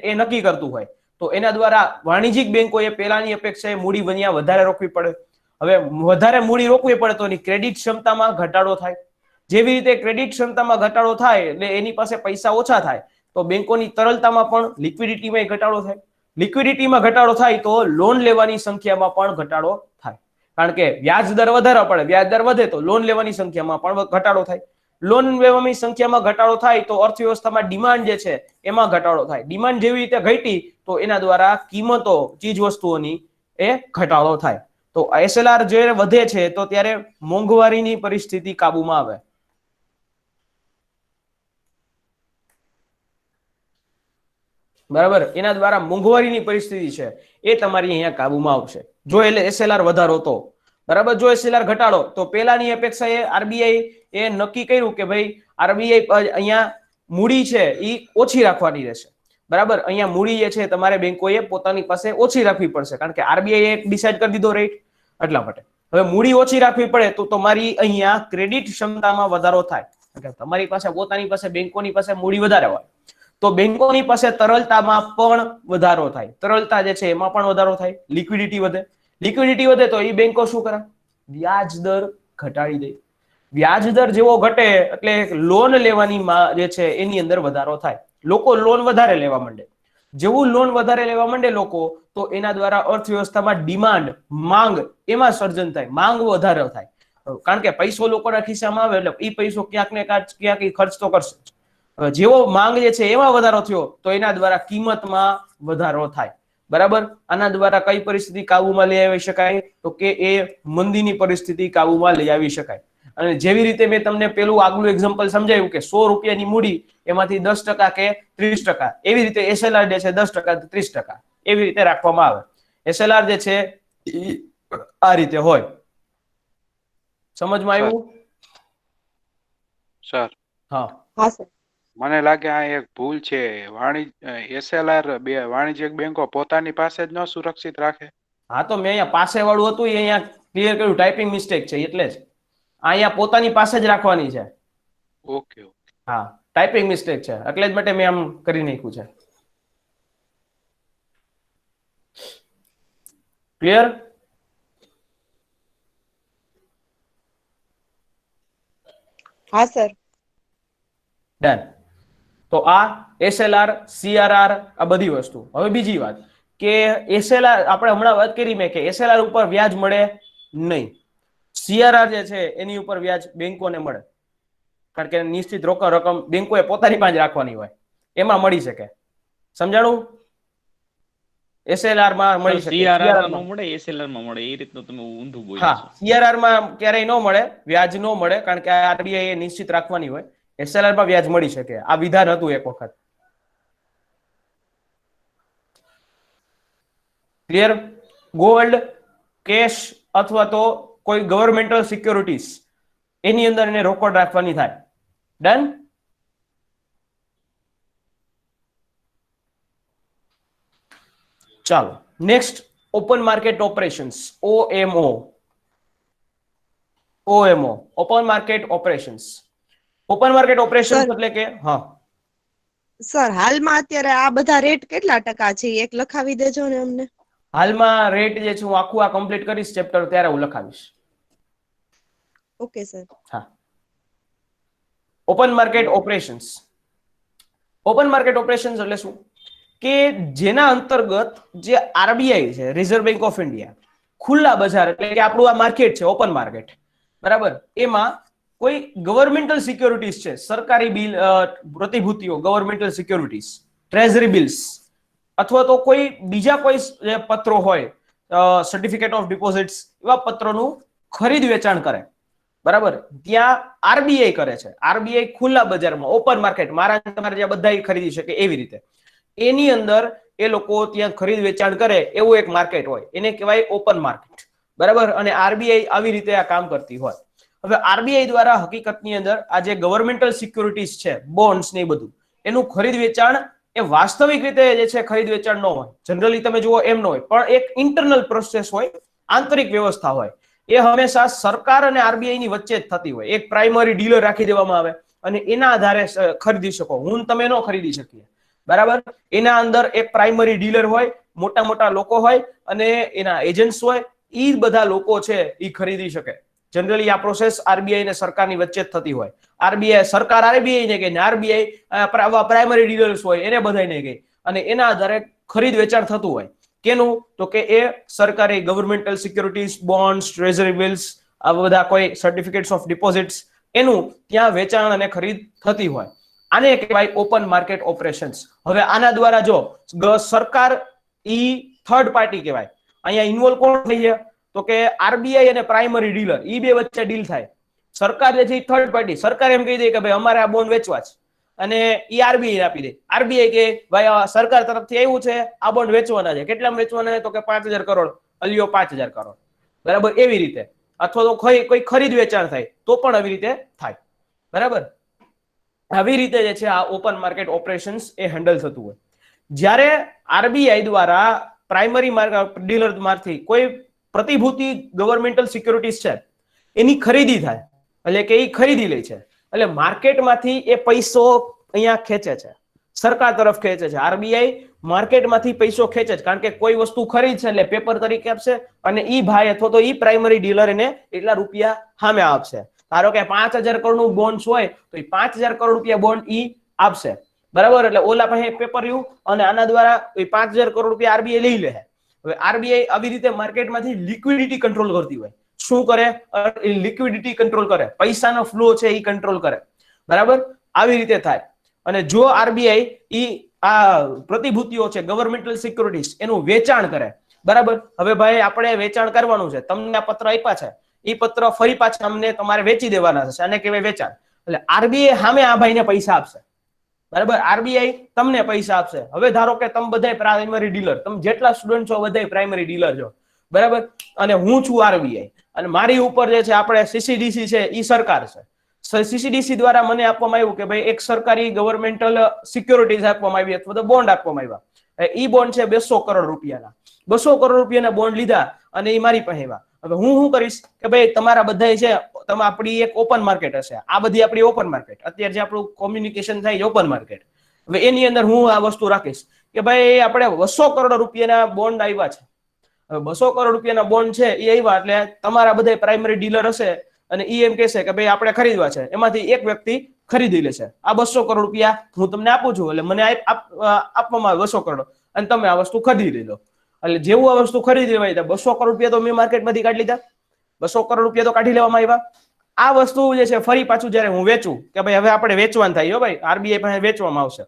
એ નક્કી કરતું હોય તો એના દ્વારા વાણિજ્યિક બેંકોએ પેલાની અપેક્ષાએ મૂડી બન્યા વધારે રોકવી પડે. હવે વધારે મૂડી રોકવી પડે તો એની ક્રેડિટ ક્ષમતામાં ઘટાડો થાય. જેવી રીતે ક્રેડિટ ક્ષમતામાં ઘટાડો થાય એટલે એની પાસે પૈસા ઓછા થાય તો બેંકોની તરલતામાં પણ લિક્વિડિટીમાં ઘટાડો થાય. લિક્વિડિટીમાં ઘટાડો થાય તો લોન લેવાની સંખ્યામાં પણ ઘટાડો થાય. કારણ કે વ્યાજ દર વધારવા પડે, વ્યાજ દર વધે તો લોન લેવાની સંખ્યામાં પણ ઘટાડો થાય. લોન લેવાની સંખ્યામાં ઘટાડો થાય તો અર્થવ્યવસ્થામાં ડિમાન્ડ જે છે એમાં ઘટાડો થાય. ડિમાન્ડ જેવી રીતે ઘટી તો એના દ્વારા કિંમતો ચીજ વસ્તુઓની એ ઘટાડો થાય. તો SLR જે વધે છે તો ત્યારે મોંઘવારીની પરિસ્થિતિ કાબુમાં આવે. બરાબર? એના દ્વારા મોંઘવારીની પરિસ્થિતિ છે એ તમારી અહીંયા કાબુમાં આવશે. જો એટલે SLR વધારો તો બરાબર, જો SLR ઘટાડો તો પેલાની અપેક્ષાએ RBI એ નક્કી કર્યું કે ભાઈ RBI અહીંયા મૂડી છે એ ઓછી રાખવાની રહેશે. બરાબર? અહીંયા મૂડી જે છે તમારે બેંકોએ પોતાની પાસે ઓછી રાખવી પડશે કારણ કે RBI એ ડિસાઈડ કરી દીધો રેટ. એટલા માટે હવે મૂડી ઓછી રાખવી પડે તો તમારી અહીંયા ક્રેડિટ ક્ષમતામાં વધારો થાય. તમારી પાસે પોતાની પાસે બેંકોની પાસે મૂડી વધારે હોય તો બેંકોની પાસે તરલતામાં પણ વધારો થાય. તરલતા જે છે એમાં પણ વધારો થાય. લિક્વિડિટી વધે. લિક્વિડિટી વધે તો એ બેંકો શું કરે? વ્યાજ દર ઘટાડી દે. વ્યાજ દર જેવો ઘટે એટલે લોન લેવાની જે છે એની અંદર વધારો થાય. લોકો લોન વધારે લેવા માંડે. જેવું લોન વધારે લેવા માંડે લોકો તો એના દ્વારા અર્થવ્યવસ્થામાં ડિમાન્ડ, માંગ એમાં સર્જન થાય. માંગ વધારે થાય કારણ કે પૈસો લોકોના ખિસ્સામાં આવે એટલે એ પૈસો ક્યાંક ને ક્યાંક ખર્ચ તો કરશે. જેવો માંગ જે છે એમાં વધારો થયો તો એના દ્વારા કિંમતમાં વધારો થાય. બરાબર? આના દ્વારા કઈ પરિસ્થિતિ કાબુમાં લઈ આવી શકાય? તો કે એ મંદીની પરિસ્થિતિ કાબુમાં લઈ આવી શકાય. અને જેવી રીતે મેં તમને પેલું આગલું એક્ઝામ્પલ સમજાવ્યું કે 100 રૂપિયાની મૂડી એમાંથી 10% કે 30%, એવી રીતે SLR જે છે 10% 30% એવી રીતે રાખવામાં આવે. SLR જે છે આ રીતે હોય. સમજમાં આવ્યું?
સર
હા.
હા સર.
મને લાગે આ એક ભૂલ છે. SLR વાણિજ્યિક બેંકો પોતાની પાસે જ ન સુરક્ષિત રાખે.
હા તો મેં અહીંયા પાસે વાળું હતું એ અહીંયા ક્લિયર કર્યું, ટાઈપિંગ મિસ્ટેક છે એટલે જ. અહીંયા પોતાની પાસે જ રાખવાની છે.
ઓકે.
હા, ટાઈપિંગ મિસ્ટેક છે એટલે જ માટે મેં આમ કરી નાખ્યું છે. ક્લિયર?
હા સર.
ડન. તો આ SLR, CRR આ બધી વસ્તુ. હવે બીજી વાત કે SLR આપણે હમણાં વાત કરી મેં કે SLR ઉપર વ્યાજ મળે નહીં. CRR જે છે એની ઉપર વ્યાજ બેંકોને મળે, કારણ કે નિશ્ચિત રોકડ રકમ બેંકોએ પોતાની પાસે રાખવાની હોય, એમાં મળી શકે. સમજાણું? SLR માં મળી શકે,
CRR
CRR
નો
માં.
મળે, SLR માં મળે, એ રીતનું તમે ઊંધું બોલ્યા
હા,
છો.
CRR માં ક્યારેય ન મળે, વ્યાજ ન મળે, કારણ કે RBI એ નિશ્ચિત રાખવાની હોય. SLR માં વ્યાજ મળી શકે. આ વિધાન હતું એક વખત. ક્લિયર? ગોલ્ડ, કેશ અથવા તો કોઈ ગવર્મેન્ટલ સિક્યોરિટીઝ એની અંદર એને રોકડ રાખવાની થાય. ડન? ચાલો next, open market operations, OMO. Open market operations. Open market operations
Sir.
એટલે કે હા,
સર હાલમાં અત્યારે આ બધા રેટ કેટલા ટકા છે એક લખાવી દેજો ને અમને.
હાલમાં રેટ જે છે હું આખું આ કમ્પ્લીટ કરીશ ચેપ્ટર ત્યારે હું લખાવીશ.
Okay sir.
હા, open market operations. Open market operations એટલે શું કે જેના અંતર્ગત જે RBI છે, રિઝર્વ બેંક ઓફ ઇન્ડિયા, ખુલ્લા બજાર એટલે કે આપણું આ માર્કેટ છે ઓપન માર્કેટ, બરાબર, એમાં કોઈ ગવર્મેન્ટલ સિક્યોરિટીઝ છે, સરકારી બિલ પ્રતિભૂતિઓ, ગવર્મેન્ટલ સિક્યોરિટીઝ, ટ્રેઝરી બિલ્સ અથવા તો કોઈ બીજા કોઈ જે પત્રો હોય, સર્ટિફિકેટ ઓફ ડિપોઝિટ્સ, એવા પત્રોનું ખરીદ વેચાણ કરે. બરાબર, ત્યાં RBI કરે છે. RBI ખુલ્લા બજારમાં ઓપન માર્કેટ, મારા તમારે જ્યાં બધા ખરીદી શકે એવી રીતે એની અંદર એ લોકો ત્યાં ખરીદ વેચાણ કરે એવું એક માર્કેટ હોય, એને કહેવાય ઓપન માર્કેટ. બરાબર, અને RBI આવી રીતે આ કામ કરતી હોય. હવે RBI દ્વારા હકીકતની અંદર આ જે ગવર્મેન્ટલ સિક્યોરિટીઝ છે, બોન્ડ્સ ને એ બધું, એનું ખરીદ વેચાણ એ વાસ્તવિક રીતે જે છે ખરીદ વેચાણ ન હોય, જનરલી તમે જુઓ એમ ન હોય, પણ એક ઇન્ટરનલ પ્રોસેસ હોય, આંતરિક વ્યવસ્થા હોય. એ હંમેશા સરકાર અને RBI ની વચ્ચે જ થતી હોય. એક પ્રાઇમરી ડીલર રાખી દેવામાં આવે અને એના આધારે ખરીદી શકો. હું તમે ન ખરીદી શકીએ. બરાબર, એના અંદર એક પ્રાઇમરી ડીલર હોય, મોટા મોટા લોકો હોય અને એના એજન્ટ્સ હોય. એ બધા લોકો છે એ ખરીદી શકે. જનરલી આ પ્રોસેસ RBI અને સરકારની વચ્ચે જ થતી હોય. સરકાર RBI ને કહે, RBI પ્રાઇમરી ડીલર્સ હોય એને બધાને કહે, અને એના આધારે ખરીદ વેચાણ થતું હોય. કેનું? તો કે એ સરકારી governmental securities, bonds, treasury bills, આ બધા કોઈ સર્ટિફિકેટ્સ ઓફ ડિપોઝિટ્સ, એનું ત્યાં વેચાણ અને ખરીદ થતી હોય. આને કહેવાય ઓપન માર્કેટ ઓપરેશન્સ. હવે આના દ્વારા જો સરકાર ઈ થર્ડ પાર્ટી કહેવાય. અહીંયા ઇન્વોલ્વ કોણ થઈ છે? તો કે RBI અને પ્રાઇમરી ડીલર, ઈ બે વચ્ચે ડીલ થાય. સરકાર જે છે થર્ડ પાર્ટી, સરકાર એમ કહી દે કે ભાઈ અમારે આ બોન્ડ વેચવા છે, અને ઈ RBI આપી દે. RBI કે ભાઈ સરકાર તરફથી આવ્યું છે, આ બોન્ડ વેચવાના છે. કેટલામાં વેચવાના? તો કે 5,000 કરોડ, અલિયો 5,000 કરોડ. બરાબર, એવી રીતે. અથવા તો કોઈ ખરીદ વેચાણ થાય તો પણ આવી રીતે થાય. બરાબર, આવી રીતે જે છે આ ઓપન માર્કેટ ઓપરેશન્સ એ હેન્ડલ થતું હોય. જ્યારે RBI દ્વારા પ્રાઇમરી ડીલર માંથી કોઈ પ્રતિભૂતિ ગવર્મેન્ટલ સિક્યોરિટીઝ છે એની ખરીદી થાય, એટલે કે એ ખરીદી લે છે, એટલે માર્કેટમાંથી એ પૈસો અહીંયા ખેંચે છે, સરકાર તરફ ખેંચે છે. RBI માર્કેટમાંથી પૈસો ખેંચે છે, કારણ કે કોઈ વસ્તુ ખરીદશે એટલે પેપર તરીકે આપશે, અને ઈ ભાઈ અથવા તો ઈ પ્રાઇમરી ડીલર એને એટલા રૂપિયા સામે આપશે. ધારો કે 5,000 કરોડનું બોન્ડ હોય તો એ 5,000 કરોડ રૂપિયા બોન્ડ ઈ આપશે. બરાબર, એટલે ઓલા પાસે પેપર રહ્યું અને આના દ્વારા 5,000 કરોડ રૂપિયા RBI લઈ લે. હવે RBI આવી રીતે માર્કેટમાંથી લિક્વિડિટી કંટ્રોલ કરતી હોય. શું કરે? લિક્વિડિટી કંટ્રોલ કરે, પૈસાનો ફ્લો છે એ કંટ્રોલ કરે. બરાબર, આવી રીતે થાય. અને જો RBI ઈ આ પ્રતિભૂતિઓ છે, ગવર્મેન્ટલ સિક્યોરિટીઝ, એનું વેચાણ કરે. બરાબર, હવે ભાઈ આપણે વેચાણ કરવાનું છે, તમને આ પત્ર આપ્યા છે, એ પત્ર ફરી પાછા અમને તમારે વેચી દેવાના છે, આને કહેવાય વેચાણ. એટલે RBI સામે આ ભાઈને પૈસા આપશે. બરાબર, RBI તમને પૈસા આપશે. હવે ધારો કે તમે બધા પ્રાઇમરી ડીલર, તમે જેટલા સ્ટુડન્ટ છો બધા પ્રાઇમરી ડીલર છો. બરાબર, અને હું છું RBI, અને મારી ઉપર જે છે આપણે CCDC છે એ સરકાર છે. CCDC દ્વારા મને આપવામાં આવ્યું કે ભાઈ એક સરકારી ગવર્મેન્ટલ સિક્યોરિટીઝ આપવામાં આવી અથવા તો બોન્ડ આપવામાં આવ્યા. ઈ બોન્ડ છે 200 કરોડ રૂપિયાના. 200 કરોડ રૂપિયાના બોન્ડ લીધા અને એ મારી પાસે આવ્યા. હવે હું શું કરીશ કે ભાઈ તમારા બધા છે તમે આપણી એક ઓપન માર્કેટ હશે, આ બધી આપણી ઓપન માર્કેટ, અત્યારે જે આપણું કોમ્યુનિકેશન થાય છે ઓપન માર્કેટ. હવે એની અંદર હું આ વસ્તુ રાખીશ કે ભાઈ આપણે 200 કરોડ રૂપિયાના બોન્ડ આવ્યા છે. હવે 200 કરોડ રૂપિયાના બોન્ડ છે એ આવ્યા એટલે તમારા બધા પ્રાઇમરી ડીલર હશે અને એ એમ કહેશે કે ભાઈ આપણે ખરીદવા છે, એમાંથી એક વ્યક્તિ ખરીદી લેશે. આ 200 કરોડ રૂપિયા હું તમને આપું છું, એટલે મને આપવામાં આવે 200 કરોડ અને તમે આ વસ્તુ ખરીદી લો. એટલે જેવું આ વસ્તુ ખરીદી લેવાય 200 કરોડ રૂપિયા તો મેં માર્કેટમાંથી કાઢી લીધા, 200 કરોડ રૂપિયા તો કાઢી લેવામાં આવ્યા. આ વસ્તુ જે છે ફરી પાછું જયારે હું વેચું કે ભાઈ હવે આપણે વેચવાનું થાય, ભાઈ આરબીઆઈ પાસે વેચવામાં આવશે,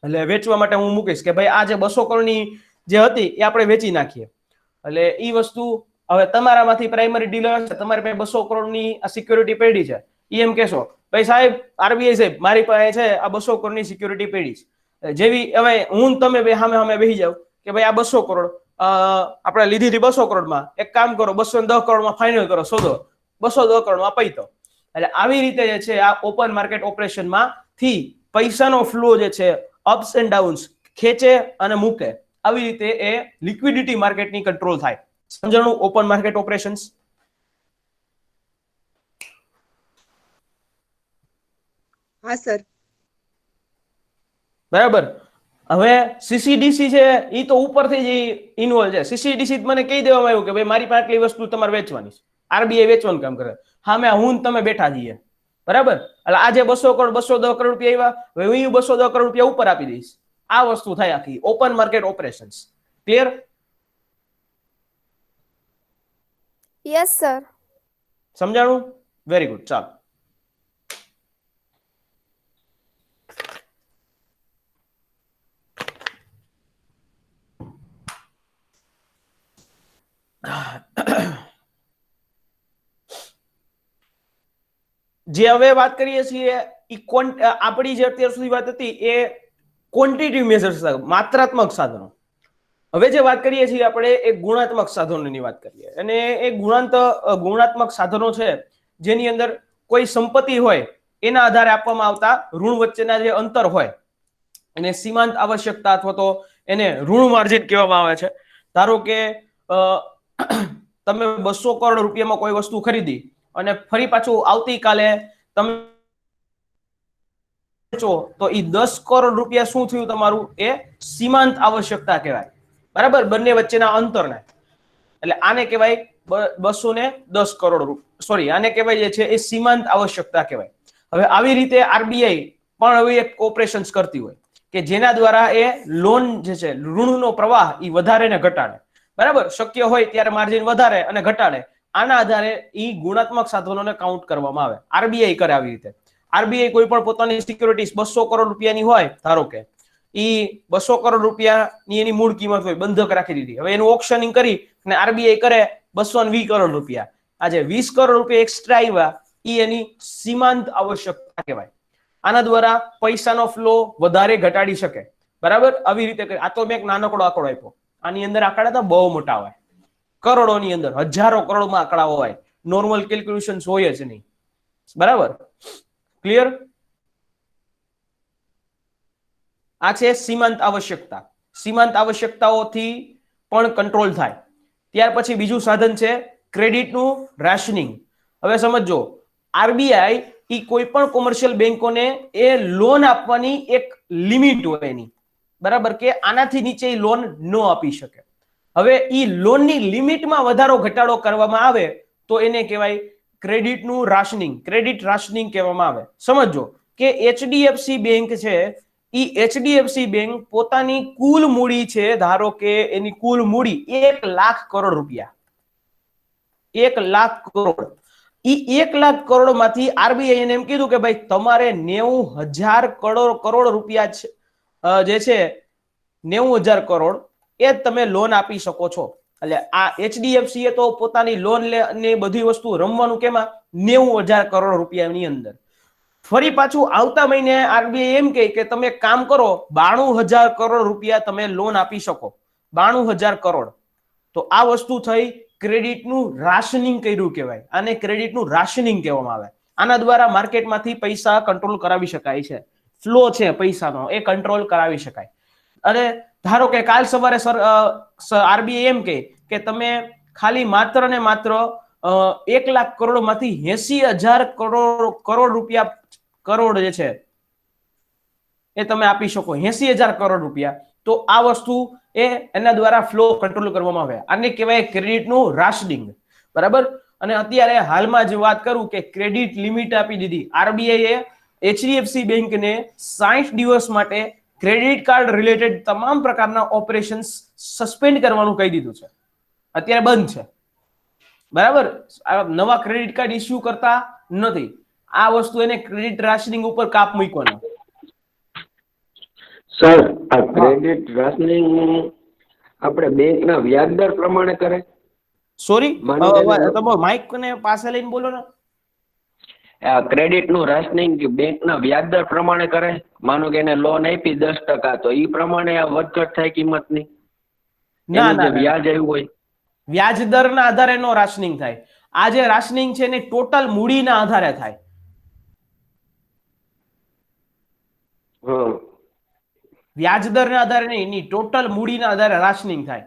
એટલે વેચવા માટે હું મૂકીશ કે ભાઈ આ જે 200 કરોડની જે હતી એ આપણે વેચી નાખીએ. એટલે એ વસ્તુ હવે તમારામાંથી પ્રાઇમરી ડીલર છે, તમારી પાસે 200 કરોડની આ સિક્યોરિટી પડી છે, એમ કહેશો ભાઈ સાહેબ આરબીઆઈ સાહેબ મારી પાસે છે આ 200 કરોડની સિક્યોરિટી પડી છે. જેવી હવે હું તમે બે સામે બેસી જાવ કે ભાઈ આ 200 કરોડ આપણે લીધી હતી 200 કરોડમાં, એક કામ કરો 210 કરોડમાં ફાઇનલ કરો, સોદો 210 કરોડમાં પૈતો. એટલે આવી રીતે જે છે આ ઓપન માર્કેટ ઓપરેશનમાં થી પૈસાનો ફ્લો જે છે અપ્સ એન્ડ ડાઉન્સ ખેંચે અને મૂકે, આવી રીતે એ લિક્વિડિટી માર્કેટની કંટ્રોલ થાય. સમજાણું ઓપન માર્કેટ ઓપરેશન્સ?
હા સર.
બરાબર. હવે સીસીડીસી છે એ તો ઉપરથી જ ઇન્વોલ્વ છે. સીસીડીસી મને કહી દેવામાં આવ્યું કે ભાઈ મારી પાસે આટલી વસ્તુ તમારે વેચવાની છે, આરબીઆઈ વેચવાનું કામ કરે, હા મેં હું તમે બેઠા છીએ, બરાબર. એટલે આજે 200 કરોડ 210 કરોડ રૂપિયા આવ્યા, હવે હું 210 કરોડ રૂપિયા ઉપર આપી દઈશ. આ વસ્તુ થાય આખી open market operations. Clear?
Yes sir.
સમજાણું? Very good. ચાલો જે હવે વાત કરીએ છીએ આપણી જે અત્યાર સુધી વાત હતી એ ક્વોન્ટિટી મેઝર્સ, માત્રાત્મક સાધનો. હવે જે વાત કરીએ છીએ આપણે એ ગુણાત્મક સાધનોની વાત કરીએ, અને એ ગુણાત્મક સાધનો છે જેની અંદર કોઈ સંપત્તિ હોય એના આધારે આપવામાં આવતા ઋણ વચ્ચેના જે અંતર હોય એને સીમાંત આવશ્યકતા અથવા તો એને ઋણ માર્જિન કહેવામાં આવે છે. ધારો કે તમે 200 કરોડ રૂપિયામાં કોઈ વસ્તુ ખરીદી અને ફરી પાછું આવતીકાલે તમે તો એ 10 કરોડ રૂપિયા શું થયું તમારું, એ સીમાંત આવશ્યકતા કહેવાય, બરાબર, બંને વચ્ચેના અંતરને. એટલે આને કહેવાય 210 કરોડ સોરી આને કહેવાય જે છે એ સીમાંત આવશ્યકતા કહેવાય. હવે આવી રીતે આરબીઆઈ પણ હવે એક ઓપરેશન્સ કરતી હોય કે જેના દ્વારા એ લોન જે છે ઋણનો પ્રવાહ એ વધારે ને ઘટાડે, બરાબર. શક્ય હોય ત્યારે માર્જિન વધારે અને ઘટાડે. આના આધારે ઈ ગુણાત્મક સાધનોને કાઉન્ટ કરવામાં આવે. આરબીઆઈ કરે આવી રીતે. આરબીઆઈ કોઈ પણ પોતાની સિક્યોરિટીઝ 200 કરોડ રૂપિયાની હોય, ધારો કે ઈ 200 કરોડ રૂપિયાની એની મૂળ કિંમત હોય, બંધક રાખી દીધી. હવે એનું ઓક્શનિંગ કરી અને આરબીઆઈ કરે 220 કરોડ રૂપિયા. આજે 20 કરોડ રૂપિયા એક્સ્ટ્રા આવ્યા, ઈ એની સીમાંત આવશ્યકતા કહેવાય. આના દ્વારા પૈસાનો ફ્લો વધારે ઘટાડી શકે, બરાબર. આવી રીતે આ તો મેં એક નાનકડો આંકડો આપ્યો. આની અંદર આંકડા તો બહુ મોટા હોય, કરોડોની અંદર, હજારો કરોડમાં આંકડાઓ હોય, નોર્મલ કેલ્ક્યુલેશન હોય જ નહીં, બરાબર. ક્લિયર? આ છે સીમાંત આવશ્યકતા. સીમાંત આવશ્યકતાઓથી પણ કંટ્રોલ થાય. ત્યાર પછી બીજું સાધન છે ક્રેડિટનું રાશનિંગ. હવે સમજો, આરબીઆઈ ઈ કોઈ પણ કોમર્શિયલ બેંકોને એ લોન આપવાની એક લિમિટ હોય એની, બરાબર, કે આનાથી નીચે ઈ લોન ન આપી શકે. હવે ઈ લોનની લિમિટમાં વધારો ઘટાડો કરવામાં આવે તો એને કહેવાય ક્રેડિટનું રાશનિંગ. ક્રેડિટ રાશનિંગ કહેવામાં આવે. સમજો કે એચડીએફસી બેંક છે, ઈ એચડીએફસી બેંક પોતાની કુલ મૂડી છે, ધારો કે એની કુલ મૂડી 1 લાખ કરોડ રૂપિયા, 1 લાખ કરોડ. ઈ 1 લાખ કરોડ માંથી આરબીઆઈ એને એમ કીધું કે ભાઈ તમારે 90,000 કરોડ રૂપિયા જે છે 90,000 કરોડ એ તમે લોન આપી શકો છો. એટલે આ એચડીએફસી એ તો પોતાની લોન ને બધી વસ્તુ રમવાનું કેમાં 90,000 કરોડ રૂપિયાની અંદર. ફરી પાછું આવતા મહિને આરબીઆઈ એમ કહે કે તમે કામ કરો 92,000 કરોડ રૂપિયા તમે લોન આપી શકો, 92,000 કરોડ. તો આ વસ્તુ થઈ ક્રેડિટનું રાશનિંગ કર્યું કહેવાય. આને ક્રેડિટનું રાશનિંગ કહેવામાં આવે. આના દ્વારા માર્કેટમાંથી પૈસા કંટ્રોલ કરાવી શકાય છે. ફ્લો છે પૈસાનો એ કંટ્રોલ કરાવી શકાય. અને ધારો કે કાલ સવારે આરબીઆઈ એમ કહે કે તમે ખાલી માત્ર ને માત્ર 1 લાખ કરોડ માંથી 80,000 કરોડ રૂપિયા કરોડ જે છે એ તમે આપી શકો, 80,000 કરોડ રૂપિયા. તો આ વસ્તુ એના દ્વારા ફ્લો કંટ્રોલ કરવામાં આવે. આને કહેવાય ક્રેડિટનું રાશનિંગ, બરાબર. અને અત્યારે હાલમાં જ વાત કરું કે ક્રેડિટ લિમિટ આપી દીધી. આરબીઆઈએ એચડીએફસી બેંકને 60 દિવસ માટે ક્રેડિટ કાર્ડ રિલેટેડ તમામ પ્રકારના ઓપરેશન્સ સસ્પેન્ડ કરવાનું કહી દીધું છે. અત્યારે બંધ છે, બરાબર. નવા ક્રેડિટ કાર્ડ ઇસ્યુ કરતા નથી. આ વસ્તુ એને ક્રેડિટ રાશનિંગ ઉપર કાપ મૂકવાનો.
સર, આ ક્રેડિટ રાશનિંગ આપણે બેંકના વ્યાજદર પ્રમાણે કરે?
સોરી, તમારો માઇક ને પાસે લઈને બોલો ને.
આ ક્રેડિટ નું રાશનિંગ બેંકના વ્યાજદર પ્રમાણે કરે? માનો કે એને લોન આપી 10%, તો ઈ પ્રમાણે આ વધઘટ થાય કિંમતની?
ના, ના,
વ્યાજ આવ્યું હોય
વ્યાજ દરના આધારે નો રાશનિંગ થાય. આ જે રાશનિંગ છે ને ટોટલ મૂડીના આધારે થાય. વ્યાજ દરના આધારે નહીં, એની ટોટલ મૂડીના આધારે રાશનિંગ થાય.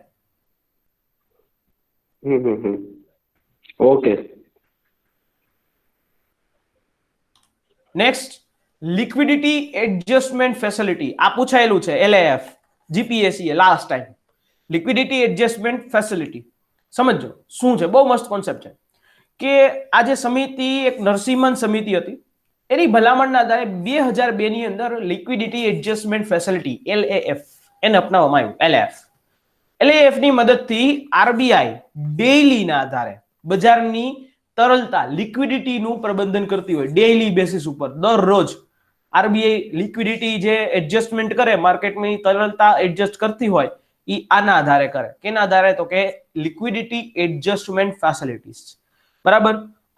Okay.
Next, liquidity adjustment facility. આ પૂછાયેલું છે LAF GPSC last time. Liquidity adjustment facility સમજો શું છે. બહુ મસ્ત કોન્સેપ્ટ છે કે આ જે સમિતિ એક નરસિંહન સમિતિ હતી, એની ભલામણના આધારે 2002 ની અંદર લિક્વિડિટી એડજસ્ટમેન્ટ ફેસિલિટી એલએએફ એને અપનાવવામાં આવ્યું. એલએએફ ની મદદથી આરબીઆઈ ડેઈલીના આધારે બજારની તરલતા લિક્વિડિટીનું પ્રબંધન કરતી હોય. ડેઈલી બેસિસ ઉપર દરરોજ આરબીઆઈ લિક્વિડિટી જે એડજસ્ટમેન્ટ કરે, માર્કેટની તરલતા એડજસ્ટ કરતી હોય, એ આના આધારે કરે. કેના આધારે? તો કે લિક્વિડિટી એડજસ્ટમેન્ટ ફેસિલિટીઝ, બરાબર.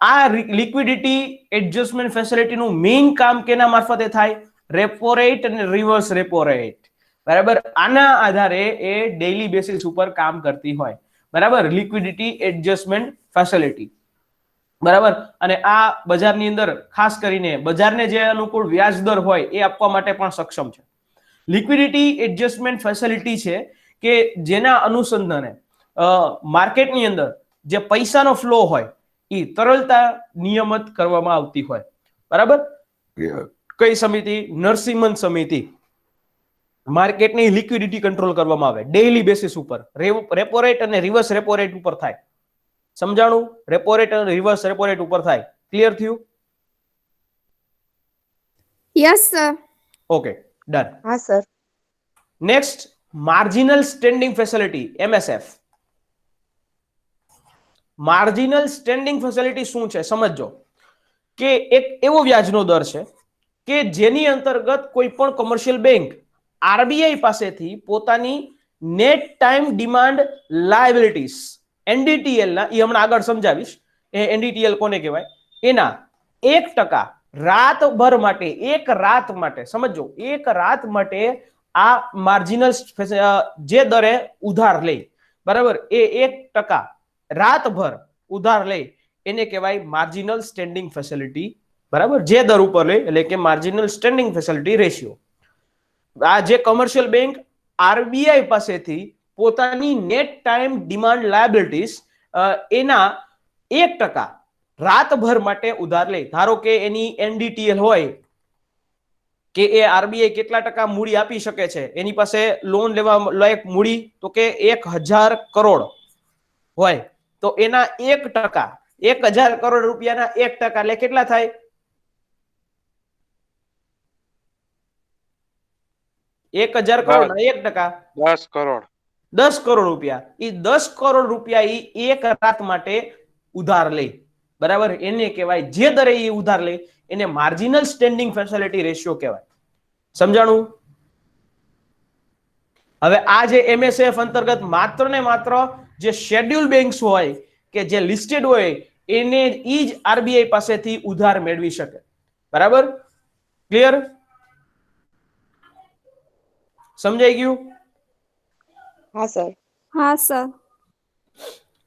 આ લિક્વિડિટી એડજસ્ટમેન્ટ ફેસિલિટીનું મેઇન કામ કેના મારફતે થાય? રેપો રેટ અને રિવર્સ રેપો રેટ, બરાબર. આના આધારે એ ડેઈલી બેસિસ ઉપર કામ કરતી હોય, બરાબર. લિક્વિડિટી એડજસ્ટમેન્ટ ફેસિલિટી, બરાબર. અને આ બજારની અંદર ખાસ કરીને બજારને જે અનુકૂળ વ્યાજ દર હોય એ આપવા માટે પણ સક્ષમ છે. લિક્વિડિટી એડજસ્ટમેન્ટ ફેસિલિટી છે કે જેના અનુસંધાને માર્કેટની અંદર જે પૈસાનો ફ્લો હોય એ તરલતા નિયમિત કરવામાં આવતી હોય, બરાબર. કઈ સમિતિ? નરસિંહન સમિતિ. માર્કેટની લિક્વિડિટી કંટ્રોલ કરવામાં આવે ડેઈલી બેસિસ ઉપર. રેપો રેટ અને રિવર્સ રેપો રેટ ઉપર થાય. સમજાણું? રેપો રેટ અને રિવર્સ રેપો રેટ ઉપર થાય. ક્લિયર થયું?
Yes sir.
Okay, done.
હા sir.
Next, marginal standing facility MSF. Marginal standing facility શું છે સમજો કે એક એવો વ્યાજનો દર છે કે જેની અંતર્ગત કોઈ પણ કોમર્શિયલ બેંક આરબીઆઈ પાસેથી પોતાની નેટ ટાઈમ ડિમાન્ડ લાયબિલિટીઝ એનડીટીએલ ના, એ હમણાં આગળ સમજાવીશ એ એનડીટીએલ કોને કહેવાય, એના 1% રાતભર માટે, એક રાત માટે, સમજો એક રાત માટે આ માર્જિનલ જે દરે ઉધાર લે, બરાબર, એ 1% રાતભર ઉધાર લે એને કહેવાય માર્જિનલ સ્ટેન્ડિંગ ફેસિલિટી, બરાબર. જે દર ઉપર લે એટલે કે માર્જિનલ સ્ટેન્ડિંગ ફેસિલિટી રેશિયો. આ જે કોમર્શિયલ બેંક આરબીઆઈ પાસેથી પોતાની નેટ ટાઈમ ડિમાન્ડ લાયબિલિટીઝ એના 1% રાતભર માટે ઉધાર લે. ધારો કે એની એનડીટીએલ હોય કે એ આરબીઆઈ કેટલા ટકા મૂડી આપી શકે છે, એની પાસે લોન લેવા લાયક મૂડી તો કે 1,000 કરોડ હોય, તો એના 1%, 1,000 કરોડ રૂપિયાના 1% એટલે કેટલા થાય? 1,000 કરોડ 1%,
10 કરોડ.
10 કરોડ રૂપિયા. એ 10 કરોડ રૂપિયા એ એક રાત માટે ઉધાર લે, બરાબર. એને કહેવાય જે દરે એ ઉધાર લે એને માર્જિનલ સ્ટેન્ડિંગ ફેસિલિટી રેશિયો કહેવાય. સમજાણું? હવે આ જે એમએસએફ અંતર્ગત માત્ર ને માત્ર જે શેડ્યુલ બેંક્સ હોય કે જે લિસ્ટેડ હોય એને ઈ જ આરબીઆઈ પાસેથી ઉધાર મેળવી શકે, બરાબર. ક્લિયર? સમજાઈ ગયું?
હા સર.
હા સર.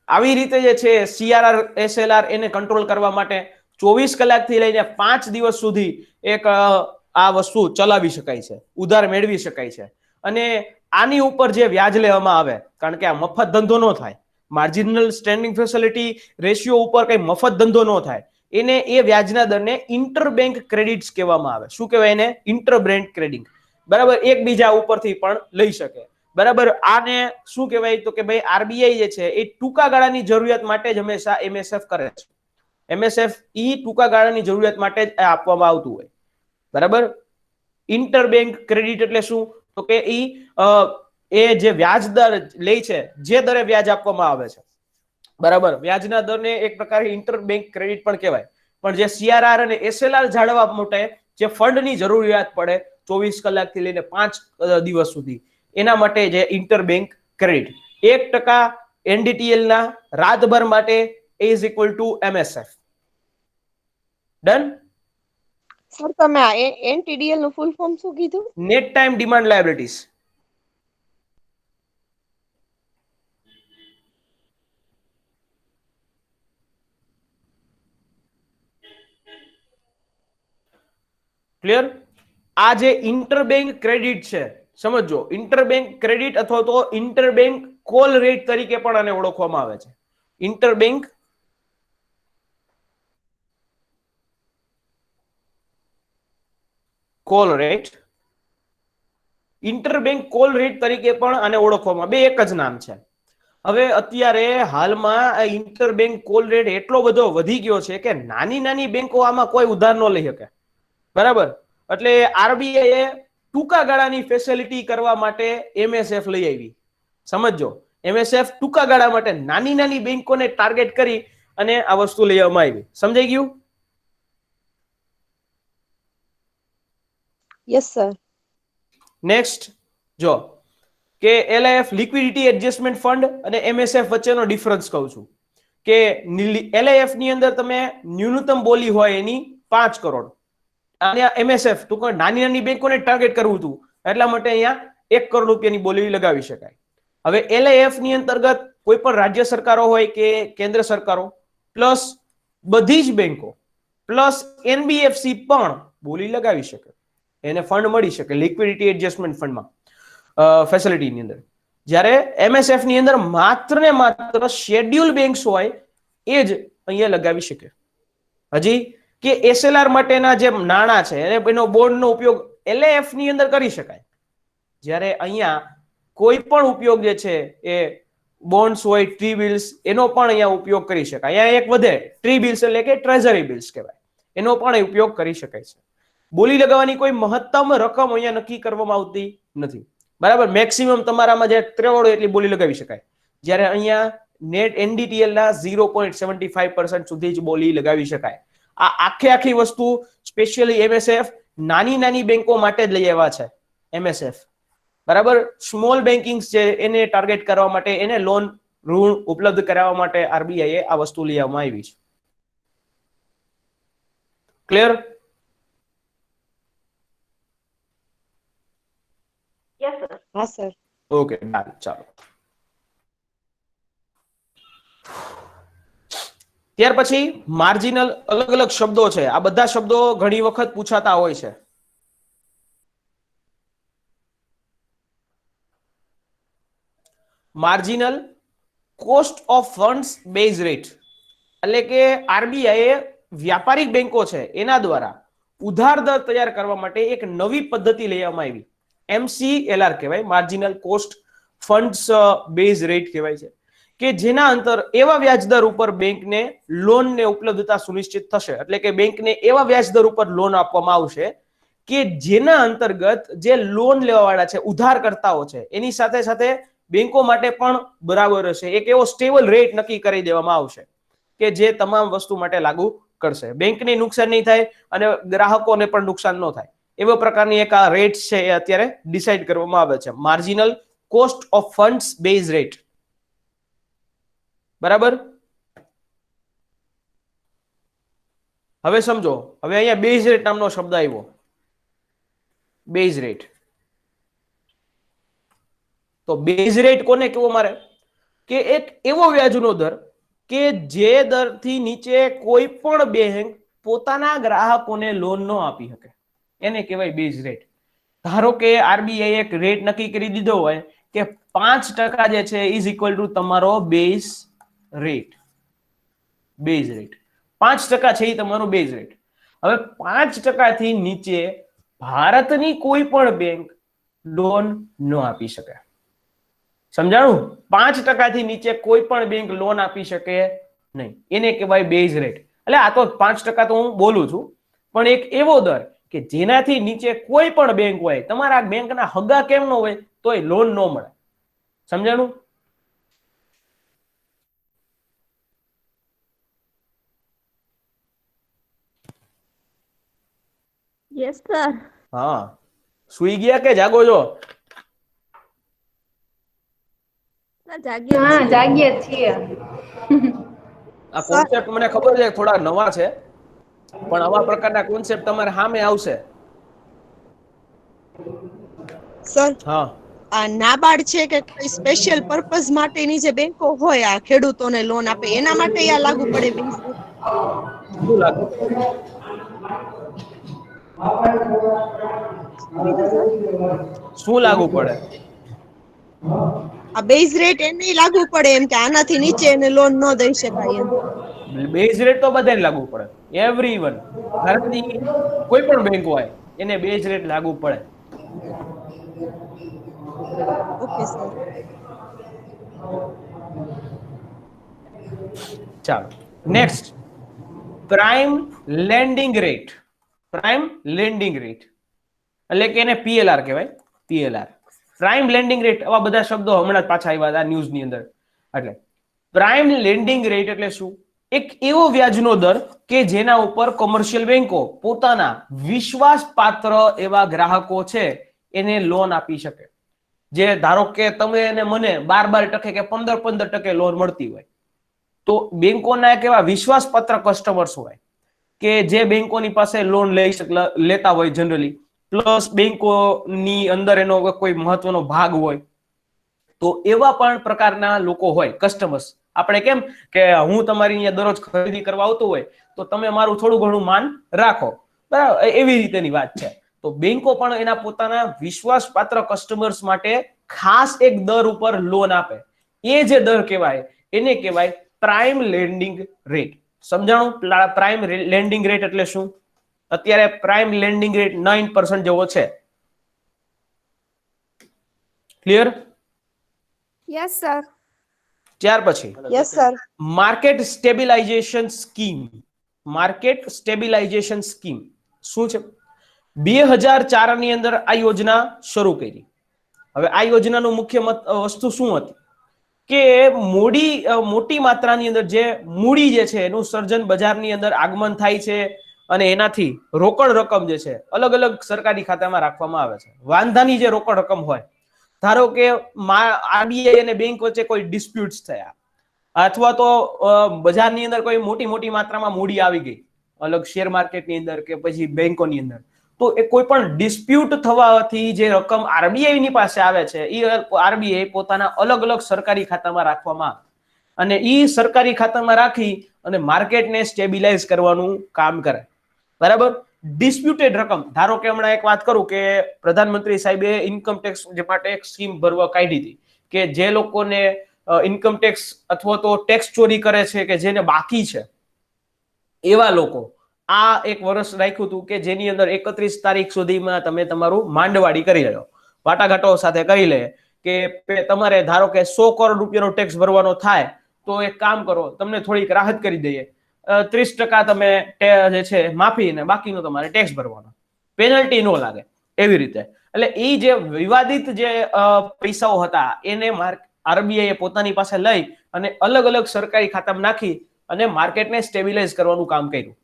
આવી રીતે જે છે સીઆરઆર એસએલઆર એને કંટ્રોલ કરવા માટે 24 કલાકથી લઈને 5 દિવસ સુધી એક આ વસ્તુ ચલાવી શકાય છે, ઉધાર મેળવી શકાય છે. અને આની ઉપર જે વ્યાજ લેવામાં આવે, કારણ કે આ મફત ધંધો ન થાય, માર્જિનલ સ્ટેન્ડિંગ ફેસિલિટી રેશિયો ઉપર કઈ મફત ધંધો ન થાય, એને એ વ્યાજના દરને ઇન્ટરબેંક ક્રેડિટ્સ કહેવામાં આવે. શું કહેવાય એને? Interbank credit. બરાબર, એકબીજા ઉપરથી પણ લઈ શકે. બરાબર, આને શું કહેવાય? તો કે ભાઈ આરબીઆઈ જે છે એ ટૂંકા ગાળાની જરૂરિયાત માટે જ હંમેશા એમએસએફ કરે છે. એમએસએફ ટૂંકા ગાળાની જરૂરિયાત માટે જ આપવામાં આવતું હોય. બરાબર, ઇન્ટરબેંક ક્રેડિટ એટલે શું? તો કે એ જે વ્યાજ દર લે છે, જે દરે વ્યાજ આપવામાં આવે છે, બરાબર, વ્યાજના દરને એક પ્રકારે ઇન્ટરબેંક ક્રેડિટ પણ કહેવાય. પણ જે સીઆરઆર અને એસએલઆર જાળવવા માટે જે ફંડની જરૂરિયાત પડે 24 કલાકથી લઈને 5 દિવસ સુધી, એના માટે જે ઇન્ટરબેંક ક્રેડિટ 1% એનડીટીએલ ના રાતભર માટે is equal to MSF. Done.
Sir તમે આ એનટીડીએલ નું ફૂલ ફોર્મ શું કીધું?
Net time demand liabilities. Clear? આ જે ઇન્ટરબેંક ક્રેડિટ છે, સમજો, ઇન્ટરબેંક ક્રેડિટ અથવા તો ઇન્ટરબેંક કોલ રેટ તરીકે પણ આને ઓળખવામાં આવે છે. Interbank call rate, interbank call rate તરીકે પણ આને ઓળખવામાં, બે એક જ નામ છે. હવે અત્યારે હાલમાં આ ઇન્ટરબેંક કોલ રેટ એટલો બધો વધી ગયો છે કે નાની નાની બેંકો આમાં કોઈ ઉધાર ન લઈ શકે. બરાબર, એટલે આરબીઆઈ ટૂંકા ગાળાની ફેસિલિટી કરવા માટે એમએસએફ લઈ આવી. સમજો, એમએસએફ ટૂંકા ગાળા માટે નાની નાની બેંકોને ટાર્ગેટ કરી અને આ વસ્તુ લઈ આવવામાં આવી. સમજાઈ ગયું?
Yes sir.
નેક્સ્ટ જો કે એલઆઈએફ લિક્વિડિટી એડજસ્ટમેન્ટ ફંડ અને એમએસએફ વચ્ચેનો ડિફરન્સ કહું છું કે એલઆઈએફ ની અંદર તમે ન્યૂનતમ બોલી હોય એની 5 કરોડ, અને એમએસએફ તો નાની નાની બેંકોને ટાર્ગેટ કરવું હતું એટલા માટે અહીંયા 1 કરોડ રૂપિયાની બોલી લગાવી શકાય. હવે એલઆઈએફ ની અંતર્ગત કોઈ પણ રાજ્ય સરકારો હોય કે કેન્દ્ર સરકારો પ્લસ બધી જ બેંકો પ્લસ એનબીએફસી પણ બોલી લગાવી શકે, એને ફંડ મળી શકે લિક્વિડિટી એડજસ્ટમેન્ટ ફંડમાં ફેસિલિટીની અંદર. જ્યારે એમએસએફ ની અંદર માત્ર ને માત્ર શેડ્યુલ બેંક્સ હોય એ જ અહીંયા લગાવી શકે. હજી કે એસએલઆર માટેના જે નાણાં છે એનો બોન્ડનો ઉપયોગ એલઆઈએફ ની અંદર કરી શકાય, જ્યારે અહીંયા કોઈ પણ ઉપયોગ જે છે એ બોન્ડ્સ હોય, ટ્રી બિલ્સ, એનો પણ અહીંયા ઉપયોગ કરી શકાય. અહીંયા એક વધે, ટ્રી બિલ્સ એટલે કે ટ્રેઝરી બિલ્સ કહેવાય, એનો પણ ઉપયોગ કરી શકાય છે. બોલી લગાવવાની કોઈ મહત્તમ રકમ અહીંયા નક્કી કરવામાં આવતી નથી. બરાબર, મેક્સિમમ તમારામાં જે ત્રેવડ એટલી બોલી લગાવી શકાય, જ્યારે અહીંયા નેટ એનડીટીએલ ના 0.75% સુધી જ બોલી લગાવી શકાય. આ આખી વસ્તુ સ્પેશિયલી એમએસએફ નાની નાની બેંકો માટે જ લઈ આવ્યા છે. એમએસએફ બરાબર, સ્મોલ બેન્કિંગ છે એને ટાર્ગેટ કરવા માટે, એને લોન ઋણ ઉપલબ્ધ કરાવવા માટે આરબીઆઈ આ વસ્તુ લઈ આવવામાં આવી છે. ક્લિયર?
Yes sir.
હા સર.
ઓકે, ચાલો. ત્યાર પછી માર્જિનલ અલગ અલગ શબ્દો છે. આ બધા શબ્દો ઘણી વખત પૂછાતા હોય છે. Marginal cost of funds base rate એટલે કે આરબીઆઈ વ્યાપારિક બેંકો છે એના દ્વારા ઉધાર દર તૈયાર કરવા માટે એક નવી પદ્ધતિ લઈ આવવામાં આવી. MCLR કહેવાય, marginal cost funds base rate કહેવાય છે, કે જેના અંતર એવા વ્યાજદર ઉપર બેંકને લોનને ઉપલબ્ધતા સુનિશ્ચિત થશે. એટલે કે બેંકને એવા વ્યાજદર ઉપર લોન આપવામાં આવશે કે જેના અંતર્ગત જે લોન લેવાવાળા છે, ઉધારકર્તાઓ છે, એની સાથે સાથે બેંકો માટે પણ બરાબર હશે. એક એવો સ્ટેબલ રેટ નક્કી કરી દેવામાં આવશે કે જે તમામ વસ્તુ માટે લાગુ કરશે. બેંકને નુકસાન નહીં થાય અને ગ્રાહકોને પણ નુકસાન ન થાય, એવા પ્રકારની એક આ રેટ છે એ અત્યારે ડિસાઈડ કરવામાં આવે છે. Marginal cost of funds base rate. બરાબર, હવે સમજો, હવે અહીંયા બેઝ રેટ નામનો શબ્દ આવ્યો. બેઝ રેટ, તો બેઝ રેટ કોને કેવો મારે? કે એક એવો વ્યાજનો દર કે જે દરથી નીચે કોઈ પણ બેંક પોતાના ગ્રાહકોને લોન ન આપી શકે, એને કહેવાય બેઝ રેટ. ધારો કે આરબીઆઈ એક રેટ નક્કી કરી દીધો હોય કે 5% જે છે ઇઝ ઇક્વલ ટુ તમારો બેઝ રેટ. બેઝ રેટ 5% છે એ તમારો બેઝ રેટ. હવે 5% થી નીચે ભારતની કોઈ પણ બેંક લોન ન આપી શકે. સમજાણું? 5% થી નીચે કોઈ પણ બેંક લોન આપી શકે નહીં. એને કહેવાય બેઝ રેટ. એટલે આ તો 5% તો હું બોલું છું, પણ એક એવો દર કે જેનાથી નીચે કોઈ પણ બેંક હોય, તમારા બેંકના હગા કેમ ન હોય તોય લોન ન મળે. સમજાણું?
Yes sir.
હા, સુઈ ગયા કે જાગો છો?
હા, જાગીએ છીએ.
આ કોન્સેપ્ટ મને ખબર છે થોડા નવા છે, પણ આવા પ્રકારના કોન્સેપ્ટ તમારે સામે આવશે.
સર,
હા,
આ નાબાર્ડ છે કે કોઈ સ્પેશિયલ પર્પઝ માટેની જે બેંકો હોય આ ખેડૂતોને લોન આપે એના માટે આ લાગુ પડે બેઝ રેટ?
શું લાગે? શું લાગુ પડે?
આ બેઝ રેટ એને લાગુ પડે એમ કે આનાથી નીચે એને લોન ન દઈ શકાય એમ?
બેઝ રેટ તો બધાને લાગુ પડે. એવરીવન, ભારતની કોઈ પણ બેંક હોય એને બેઝ રેટ લાગુ પડે.
Okay sir.
ચાલો next, prime lending rate. Prime lending rate એટલે કે એને પીએલઆર કહેવાય. PLR, prime lending rate. આવા બધા શબ્દો હમણાં જ પાછા આવ્યા હતા ન્યૂઝની અંદર. એટલે પ્રાઇમ લેન્ડિંગ રેટ એટલે શું? એક એવો વ્યાજનો દર કે જેના ઉપર કોમર્શિયલ બેંકો પોતાના વિશ્વાસપાત્ર એવા ગ્રાહકો છે એને લોન આપી શકે. જે ધારો કે તમે અને મને 12% કે 15% લોન મળતી હોય, તો બેંકોના એક એવા વિશ્વાસપાત્ર કસ્ટમર્સ હોય કે જે બેંકોની પાસે લોન લેતા હોય જનરલી, પ્લસ બેંકોની અંદર એનો કોઈ મહત્વનો ભાગ હોય, તો એવા પણ પ્રકારના લોકો હોય કસ્ટમર્સ. આપણે કેમ કે હું તમારી અહીંયા દરરોજ ખરીદી કરવા આવતો હોય તો તમે મારું થોડું ઘણું માન રાખો, બરાબર? એવી રીતેની વાત છે. તો બેંકો પણ એના પોતાના વિશ્વાસપાત્ર કસ્ટમર્સ માટે ખાસ એક દર ઉપર લોન આપે. એ જે દર કહેવાય એને કહેવાય પ્રાઇમ લેન્ડિંગ રેટ. સમજાણું? પ્રાઇમ લેન્ડિંગ રેટ એટલે શું? અત્યારે પ્રાઇમ લેન્ડિંગ રેટ 9% જેવો છે. ક્લિયર?
Yes sir.
ત્યાર પછી
yes sir.
Market stabilisation scheme. Market stabilisation scheme શું છે? 2004 ની અંદર આ યોજના શરૂ કરી. હવે આ યોજનાનું મુખ્ય વસ્તુ શું હતી કે મોટી માત્રાની અંદર જે મૂડી જે છે એનું સર્જન બજારની અંદર આગમન થાય છે અને એનાથી રોકડ રકમ જે છે અલગ અલગ સરકારી ખાતામાં રાખવામાં આવે છે. વાંધાની જે રોકડ રકમ હોય, ધારો કે આરબીઆઈ અને બેંક વચ્ચે કોઈ ડિસ્પ્યુટ્સ થયા, અથવા તો બજારની અંદર કોઈ મોટી માત્રામાં મૂડી આવી ગઈ, અલગ શેર માર્કેટની અંદર કે પછી બેંકોની અંદર, તો એ કોઈ પણ ડિસ્પ્યુટ થવાથી જે રકમ આરબીઆઈ ની પાસે આવે છે એ આરબીઆઈ પોતાના અલગ અલગ સરકારી ખાતામાં રાખવામાં અને એ સરકારી ખાતામાં રાખી અને માર્કેટને સ્ટેબિલાઇઝ કરવાનું કામ કરે. બરાબર? ડિસ્પ્યુટેડ રકમ, ધારો કે હમણાં એક વાત કરું કે પ્રધાનમંત્રી સાહેબે ઇન્કમ ટેક્સ માટે એક સ્કીમ ભરવા કાઢી હતી કે જે લોકોને ઇન્કમ ટેક્સ અથવા તો ટેક્સ ચોરી કરે છે કે જેને બાકી છે એવા લોકો આ એક વર્ષ રાખ્યું હતું કે જેની અંદર 31 તારીખ સુધીમાં તમે તમારું માંડવાડી કરી લો, વાટાઘાટો સાથે કરી લે કે તમારે ધારો કે 100 કરોડ રૂપિયાનો ટેક્સ ભરવાનો થાય તો એક કામ કરો, તમને થોડીક રાહત કરી દઈએ, 30% તમે જે છે માફી ને બાકીનો તમારે ટેક્સ ભરવાનો, પેનલ્ટી નો લાગે. એવી રીતે એટલે એ જે વિવાદિત જે પૈસાઓ હતા એને આરબીઆઈ પોતાની પાસે લઈ અને અલગ અલગ સરકારી ખાતામાં નાખી અને માર્કેટને સ્ટેબિલાઇઝ કરવાનું કામ કર્યું.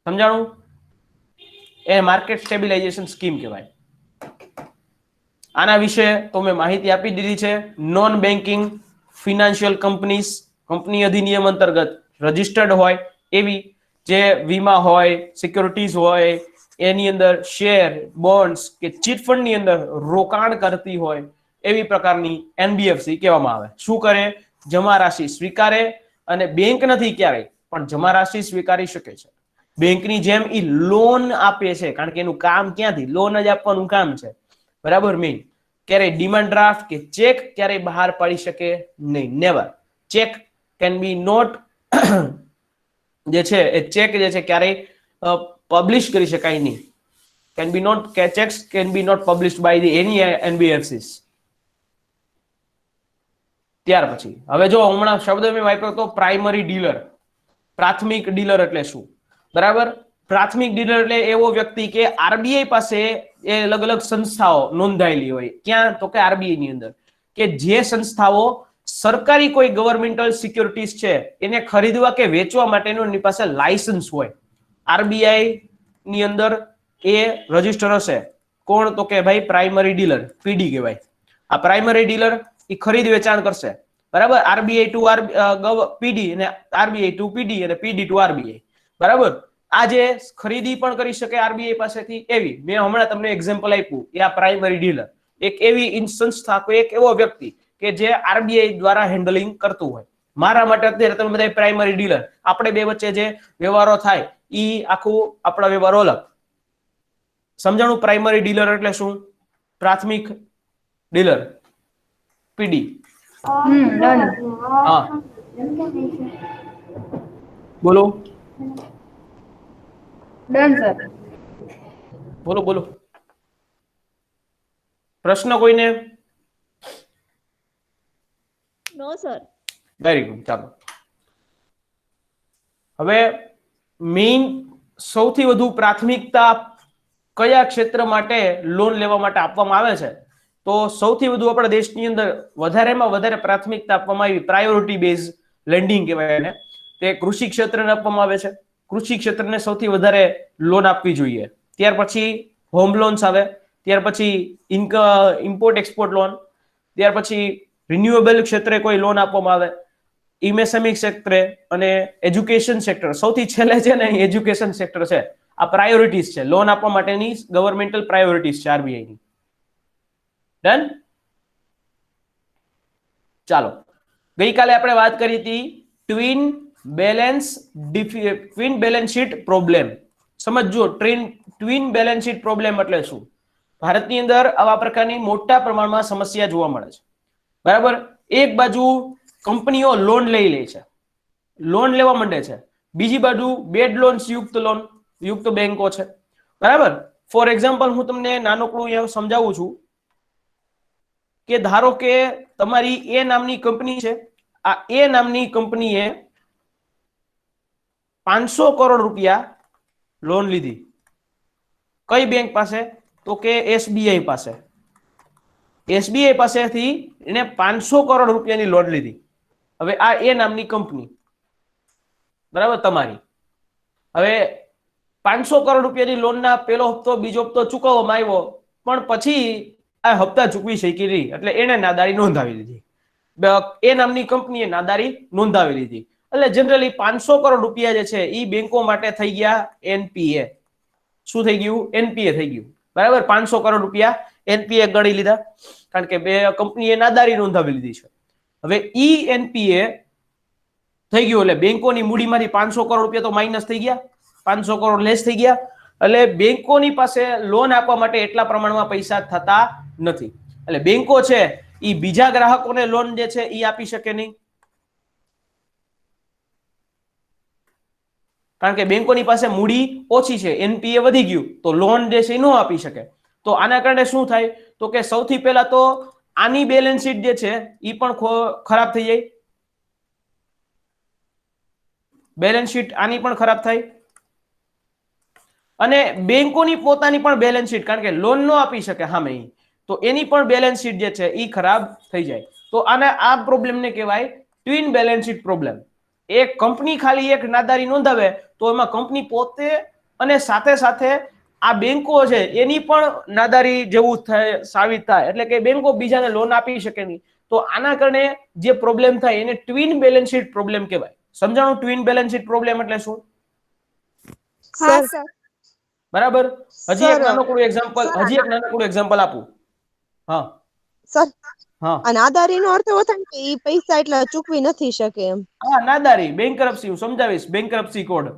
સમજાણું? એ માર્કેટ સ્ટેબિલાઇઝેશન સ્કીમ કહેવાય. આના વિશે તો મેં માહિતી આપી દીધી છે. નોન બેન્કિંગ ફિનાન્શિયલ કંપની અધિનિયમ અંતર્ગત રજિસ્ટર્ડ હોય એવી જે વીમા હોય, સિક્યોરિટીઝ હોય, એની અંદર શેર, બોન્ડ્સ કે ચીટ ફંડ ની અંદર રોકાણ કરતી હોય એવી પ્રકારની એનબીએફસી કહેવામાં આવે. શું કરે? જમા રાશિ સ્વીકારે અને બેંક નથી ક્યારેય પણ જમા રાશિ સ્વીકારી શકે છે. બેંકની જેમ એ લોન આપે છે, કારણ કે એનું કામ ક્યાંથી લોન જ આપવાનું કામ છે. બરાબર? મેઇન ક્યારેય ડિમાન્ડ ડ્રાફ્ટ કે ચેક ક્યારેય બહાર પાડી શકે નહીં, never. Check can be not જે છે એ ચેક જે છે ક્યારેય પબ્લિશ કરી શકાય નહીં. Can be not checks can be not published by the any NBFCs. ત્યાર પછી હવે જો હમણાં શબ્દ મેં વાપર્યો તો પ્રાઇમરી ડીલર. પ્રાથમિક ડીલર એટલે શું? બરાબર, પ્રાથમિક ડીલર એટલે એવો વ્યક્તિ કે આરબીઆઈ પાસે એ અલગ અલગ સંસ્થાઓ નોંધાયેલી હોય. ક્યાં? તો કે આરબીઆઈ ની અંદર, કે જે સંસ્થાઓ સરકારી કોઈ ગવર્મેન્ટલ સિક્યોરિટીઝ છે એને ખરીદવા કે વેચવા માટેનું એની પાસે લાયસન્સ હોય. આરબીઆઈ ની અંદર એ રજીસ્ટર હશે. કોણ? તો કે ભાઈ પ્રાઇમરી ડીલર, પીડી કહેવાય. આ પ્રાઇમરી ડીલર એ ખરીદ વેચાણ કરશે. બરાબર, આરબીઆઈ ટુ પીડી અને આરબીઆઈ ટુ પીડી અને પીડી ટુ આરબીઆઈ. બરાબર, આ જે ખરીદી પણ કરી શકે આરબીઆઈ પાસેથી એવી, મેં હમણાં તમને એક્ઝામ્પલ આપ્યું એ આ પ્રાઇમરી ડીલર, એક એવી સંસ્થા, કોઈ એક એવો વ્યક્તિ કે જે આરબીઆઈ દ્વારા હેન્ડલિંગ કરતું હોય. મારા માટે અત્યારે તમે બધા પ્રાઇમરી ડીલર, આપણે બે વચ્ચે જે વ્યવહારો થાય એ આખું આપણા વ્યવહારો અલગ. સમજાણું? પ્રાઇમરી ડીલર એટલે શું? પ્રાથમિક ડીલર, પીડી. હા બોલો
ડન સર.
બોલો બોલો, પ્રશ્ન કોઈને?
નો સર.
Very good. ચાલો, હવે મેઇન સૌથી વધુ પ્રાથમિકતા કયા ક્ષેત્ર માટે લોન લેવા માટે આપવામાં આવે છે? તો સૌથી વધુ આપણા દેશની અંદર વધારેમાં વધારે પ્રાથમિકતા આપવામાં આવી પ્રાયોરિટી બેઝ લેન્ડિંગ કહેવાય એને, તે કૃષિ ક્ષેત્રને આપવામાં આવે છે. કૃષિ ક્ષેત્રને સૌથી વધારે લોન આપવી જોઈએ. ત્યાર પછી હોમ લોન્સ આવે, ત્યાર પછી ઇમ્પોર્ટ એક્સપોર્ટ લોન, ત્યાર પછી રિન્યુએબલ ક્ષેત્રે કોઈ લોન આપવામાં આવે, એમએસએમઈ ક્ષેત્રે અને એજ્યુકેશન સેક્ટર. સૌથી છેલ્લે છે ને એજ્યુકેશન સેક્ટર છે. આ પ્રાયોરિટીઝ છે, લોન આપવા માટેની ગવર્મેન્ટલ પ્રાયોરિટીઝ છે આરબીઆઈ ની. ડન? ચાલો, ગઈકાલે આપણે વાત કરી હતી ટ્વિન બેલેન્સ શીટ પ્રોબ્લેમ. સમજો, ટ્વિન બેલેન્સ શીટ પ્રોબ્લેમ એટલે શું? ભારતની અંદર આવા પ્રકારની મોટા પ્રમાણમાં સમસ્યા જોવા મળે છે. બરાબર, એક બાજુ કંપનીઓ લોન લઈ લે છે, લોન લેવા માંડે છે, બીજી બાજુ બેડ લોન્સ યુક્ત બેંકો છે. બરાબર, ફોર એક્ઝામ્પલ હું તમને નાનકડું સમજાવું છું કે ધારો કે તમારી એ નામની કંપની છે. આ એ નામની કંપનીએ 500 કરોડ રૂપિયા લોન લીધી. કઈ બેંક પાસે? તો કે એસબીઆઈ પાસે. એસબીઆઈ પાસેથી એને 500 કરોડ રૂપિયાની લોન લીધી. હવે આ એ નામની કંપની, બરાબર, તમારી. હવે 500 કરોડ રૂપિયાની લોનના પેલો હપ્તો બીજો હપ્તો ચૂકવવામાં આવ્યો, પણ પછી આ હપ્તા ચૂકવી શકી નહીં, એટલે એને નાદારી નોંધાવી લીધી. એ નામની કંપનીએ નાદારી નોંધાવી લીધી. એટલે જનરલી 500 કરોડ રૂપિયા જે છે એ બેંકો માટે થઈ ગયા એનપીએ. શું થઈ ગયું? એનપીએ થઈ ગયું. બરાબર, 500 કરોડ રૂપિયા એનપીએ ગણી લીધા, કારણ કે બે કંપનીએ નાદારી નોંધાવી લીધી છે. હવે ઈ એનપીએ થઈ ગયું એટલે બેંકોની મૂડીમાંથી 500 કરોડ રૂપિયા તો માઇનસ થઈ ગયા, 500 કરોડ લેસ થઈ ગયા. એટલે બેંકોની પાસે લોન આપવા માટે એટલા પ્રમાણમાં પૈસા થતા નથી. એટલે બેંકો છે એ બીજા ગ્રાહકોને લોન જે છે એ આપી શકે નહીં, કારણ કે બેંકોની પાસે મૂડી ઓછી છે, એનપીએ વધી ગયું તો લોન જે છે એ ન આપી શકે. તો આના કારણે શું થાય? તો કે સૌથી પહેલા તો આની બેલેન્સ શીટ જે છે એ પણ ખરાબ થઈ જાય. બેલેન્સ શીટ આની પણ ખરાબ થાય, અને બેંકોની પોતાની પણ બેલેન્સ શીટ, કારણ કે લોન ન આપી શકે સામે, તો એની પણ બેલેન્સ શીટ જે છે એ ખરાબ થઈ જાય. તો આ પ્રોબ્લેમને કહેવાય ટ્વિન બેલેન્સ શીટ પ્રોબ્લેમ. એક કંપની ખાલી એક નાદારી નોંધાવે તો એમાં કંપની પોતે અને સાથે સાથે આ બેંકો છે એની પણ નાદારી જેવું સાબિત થાય, એટલે કે બેંકો બીજાને લોન આપી શકે નહીં. તો આના કારણે જે પ્રોબ્લેમ થાય એને ટ્વિન બેલેન્સ શીટ પ્રોબ્લેમ કહેવાય. સમજાણું? ટ્વિન બેલેન્સ શીટ પ્રોબ્લેમ એટલે શું?
હા સર.
બરાબર, હજી એક નાનકડું એક્ઝામ્પલ આપું. હા
સર,
હા,
આ નાદારીનો અર્થ એવો થાય કે ઈ પૈસા એટલા ચૂકવી નથી શકે એમ.
હા, નાદારી, બેંકરપ્સી. હું સમજાવીશ. Bankruptcy code,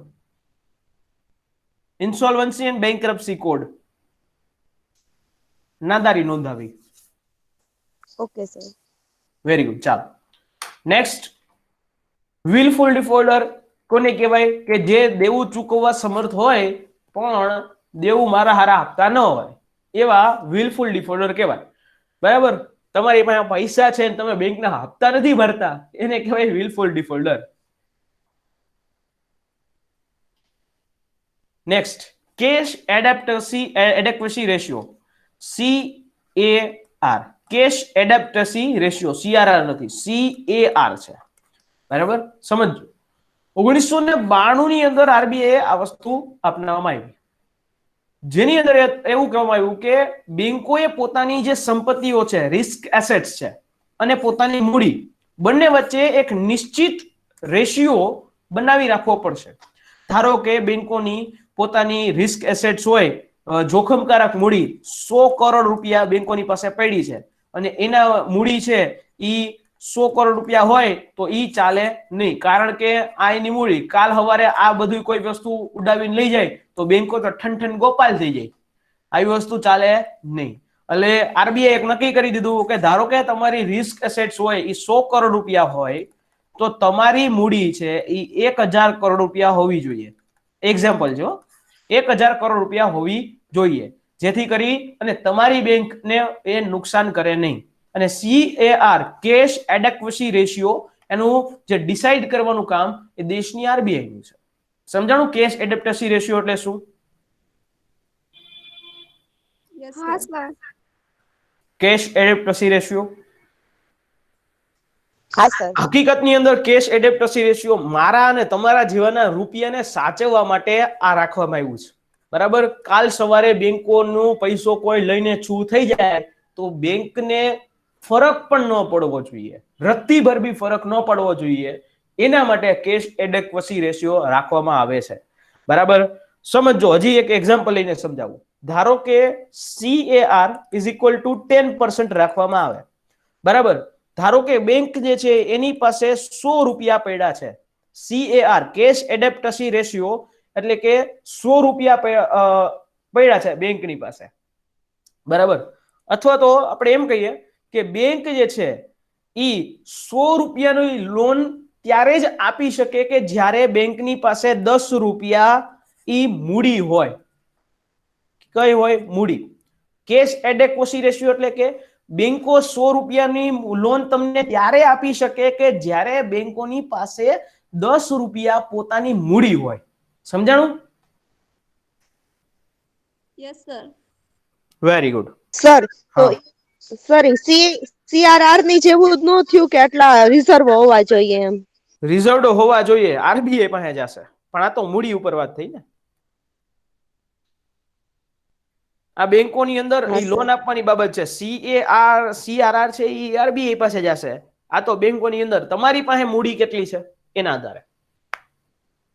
insolvency and bankruptcy code. નાદારી નોંધાવી.
Okay sir.
Very good. ચાલો નેક્સ્ટ, વિલફુલ ડિફોલ્ટર કોને કહેવાય? કે જે દેવું ચૂકવવા સમર્થ હોય પણ દેવું મારા હારા આપતા ન હોય, એવા વિલફુલ ડિફોલ્ટર કહેવાય. બરાબર? તમારી પાસે પૈસા છે ને તમે બેંકના હપ્તા નથી ભરતા, એને કહેવાય wilful defaulter. Next, cash adequacy ratio, CAR. Cash adequacy ratio, CRR નથી, CAR છે. બરાબર? સમજો. 1992 ની અંદર આરબીઆઈ આ વસ્તુ અપનાવવામાં આવી, જેની અંદર એવું કહેવામાં આવ્યું કે બેંકોએ પોતાની જે સંપત્તિઓ છે, રિસ્ક એસેટ્સ છે, અને પોતાની મૂડી બંને વચ્ચે એક નિશ્ચિત રેશિયો બનાવી રાખવો પડશે. ધારો કે બેંકોની પોતાની રિસ્ક એસેટ્સ હોય, જોખમકારક મૂડી 100 કરોડ રૂપિયા બેંકોની પાસે પડી છે, અને એના મૂડી છે ઈ 100 કરોડ રૂપિયા હોય તો ઈ ચાલે નહીં, કારણ કે આ એની મૂડી, કાલ સવારે આ બધું કોઈ વસ્તુ ઉડાવીને લઈ જાય તો બેંકો તો ઠન ગોપાલ થઈ જાય. આવી વસ્તુ ચાલે નહીં. એટલે આરબીઆઈ એક નક્કી કરી દીધું કે ધારો કે તમારી રિસ્ક એસેટ્સ હોય એ 100 કરોડ રૂપિયા હોય તો તમારી મૂડી છે એ 1000 કરોડ રૂપિયા હોવી જોઈએ. એક્ઝામ્પલ છે, 1000 કરોડ રૂપિયા હોવી જોઈએ, જેથી કરી અને તમારી બેંકને એ નુકસાન કરે નહીં. અને CAR, કેશ એડેક્વસી રેશિયો, એનું જે ડિસાઈડ કરવાનું કામ એ દેશની આરબીઆઈ નું છે. સમજાણું કેશ એડેપ્ટસી રેશિયો એટલે શું?
હા સર.
કેશ એડેપ્ટસી રેશિયો
હા સર.
હકીકતની અંદર કેશ એડેપ્ટસી રેશિયો મારા અને તમારા જીવનના રૂપિયાને સાચવવા માટે આ રાખવામાં આવ્યું છે. બરાબર? કાલ સવારે બેંકોનો પૈસો કોઈ લઈને છૂ થઈ જાય તો બેંકને ફરક પણ ન પડવો જોઈએ, રત્તીભર બી ફરક ન પડવો જોઈએ, એના માટે કેશ એડેક્વસી રેશિયો રાખવામાં આવે છે. બરાબર? સમજો, હજી એક એક્ઝામ્પલ લઈને સમજાવું. ધારો કે CAR ઇઝ ઇક્વલ ટુ 10% રાખવામાં આવે. બરાબર? ધારો કે બેંક જે છે એની પાસે 100 રૂપિયા પડ્યા છે. CAR, કેશ એડેપ્ટસી રેશિયો, એટલે કે 100 રૂપિયા પડ્યા છે બેંકની પાસે. બરાબર? અથવા તો આપણે એમ કહીએ કે બેંક જે છે ઈ 100 રૂપિયાની લોન ત્યારે જ આપી શકે કે જ્યારે બેંકની પાસે 10 રૂપિયા ઈ મૂડી હોય. કઈ હોય? મૂડી. કેશ એડેક્વસી રેશિયો એટલે કે બેંકો 100 રૂપિયાની લોન તમને ત્યારે આપી શકે કે જ્યારે બેંકોની પાસે 10 રૂપિયા પોતાની મૂડી હોય. સમજાણું?
Yes sir.
Very good.
Sir, તો સર CRR ની જેવું જ ન થયું કે આટલા રિઝર્વ હોવા જોઈએ એમ?
રિઝર્વડ હોવા જોઈએ, આરબીઆઈ પાસે જશે, પણ આ તો મૂડી ઉપર વાત થઈ ને. આ બેંકોની અંદર લોન આપવાની બાબત છે. CRR છે એ આરબીઆઈ પાસે જશે. આ તો બેંકોની અંદર તમારી પાસે મૂડી કેટલી છે એના આધારે.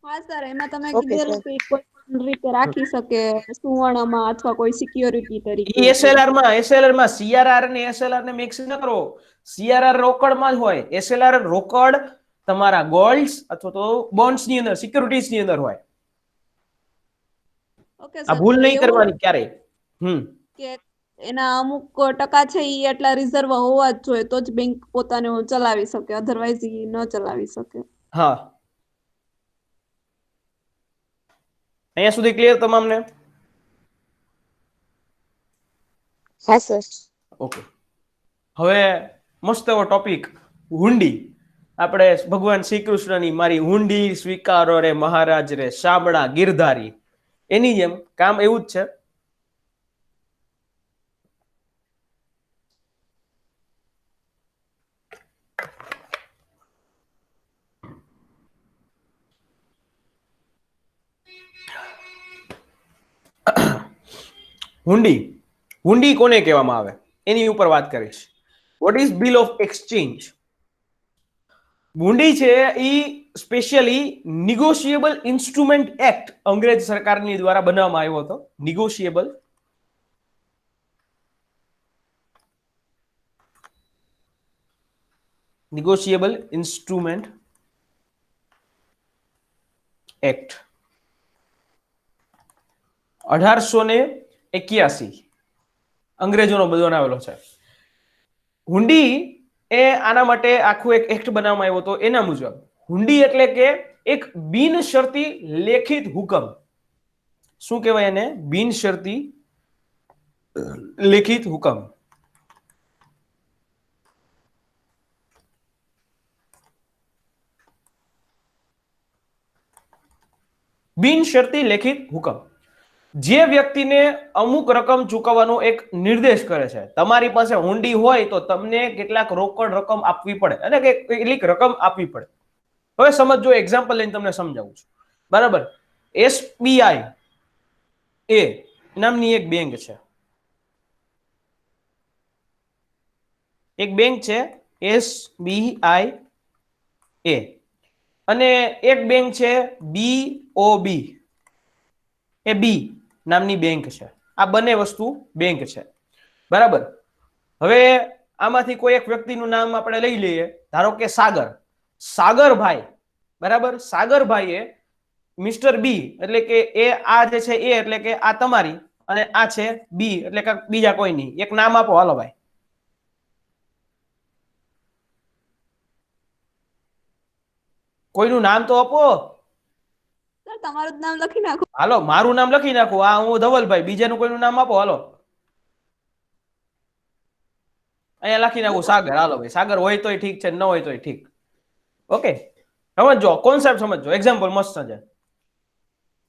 હા સર, એમાં તમે કીધેલું કે કોઈ પણ રીતે રાખી શકે, સુવર્ણમાં અથવા કોઈ સિક્યોરિટી તરીકે.
SLR માં CRR અને SLR ને મિક્સ ન કરો. CRR રોકડમાં જ હોય, SLR રોકડ તમારા ગોલ્ડ્સ અથવા તો બોન્ડ્સ ની અંદર, સિક્યોરિટીઝ ની અંદર હોય.
ઓકે
આ
સર,
ભૂલ
તો
નહીં
એવું
કરવાની ક્યારેય.
કે એના અમુક ટકા છે એ એટલા રિઝર્વ હોવા જ જોઈએ તો જ બેંક પોતાને ચલાવી શકે, અધરવાઇઝ એ ન ચલાવી શકે.
હા, અહીંયા સુધી ક્લિયર તમામને?
હા સર.
ઓકે. હવે મસ્ત એવો ટોપિક, હુંડી. આપણે ભગવાન શ્રી કૃષ્ણની મારી હુંડી સ્વીકારો રે મહારાજ રે શામળા ગિરધારી, એની જેમ કામ એવું જ છે. હુંડી કોને કહેવામાં આવે એની ઉપર વાત કરીશ. What is bill of exchange? Hundi છે એ સ્પેશિયલી નિગોશિયેબલ ઇન્સ્ટ્રુમેન્ટ એક્ટ અંગ્રેજ સરકારની દ્વારા બનાવવામાં આવ્યો હતો. નિગોશિયેબલ ઇન્સ્ટ્રુમેન્ટ એક્ટ 1881 અંગ્રેજોનો બનાવેલો છે. હુંડી એ આના માટે આખું એક એક્ટ બનાવવામાં આવ્યો હતો. એના મુજબ હુંડી એટલે કે એક બિનશરતી લેખિત હુકમ. શું કહેવાય એને? બિનશરતી લેખિત હુકમ. બિનશરતી લેખિત હુકમ જે વ્યક્તિને અમુક રકમ ચૂકવવાનો એક નિર્દેશ કરે છે. તમારી પાસે હુંડી હોય તો તમને કેટલાક રોકડ રકમ આપવી પડે અને કેટલીક રકમ આપવી પડે. હવે સમજો, એક્ઝામ્પલ લઈને તમને સમજાવું છું. બરાબર, SBI એ નામની એક બેંક છે. એક બેંક છે SBI એ, અને એક બેંક છે BOB એ બી નામની બેંક છે. આ બંને વસ્તુ બેંક છે. બરાબર, હવે આમાંથી કોઈ એક વ્યક્તિનું નામ આપણે લઈ લઈએ, ધારો કે સાગરભાઈ. બરાબર, સાગરભાઈએ મિસ્ટર બી એટલે કે એ આ જે છે એ એટલે કે આ તમારી, અને આ છે બી એટલે કે બીજા કોઈ નહીં, એક નામ આપો હાલો ભાઈ. કોઈનું નામ તો આપો.
સર તમારું જ નામ લખી નાખો.
હાલો મારું નામ લખી નાખું, આ હું ધવલભાઈ. બીજાનું કોઈનું નામ આપો હાલો. અહીંયા લખી નાખું સાગર. હાલો ભાઈ, સાગર હોય તોય ઠીક છે, ન હોય તોય ઠીક. ઓકે, સમજો, કોન્સેપ્ટ સમજો. એક્ઝામ્પલ મસ્ત છે.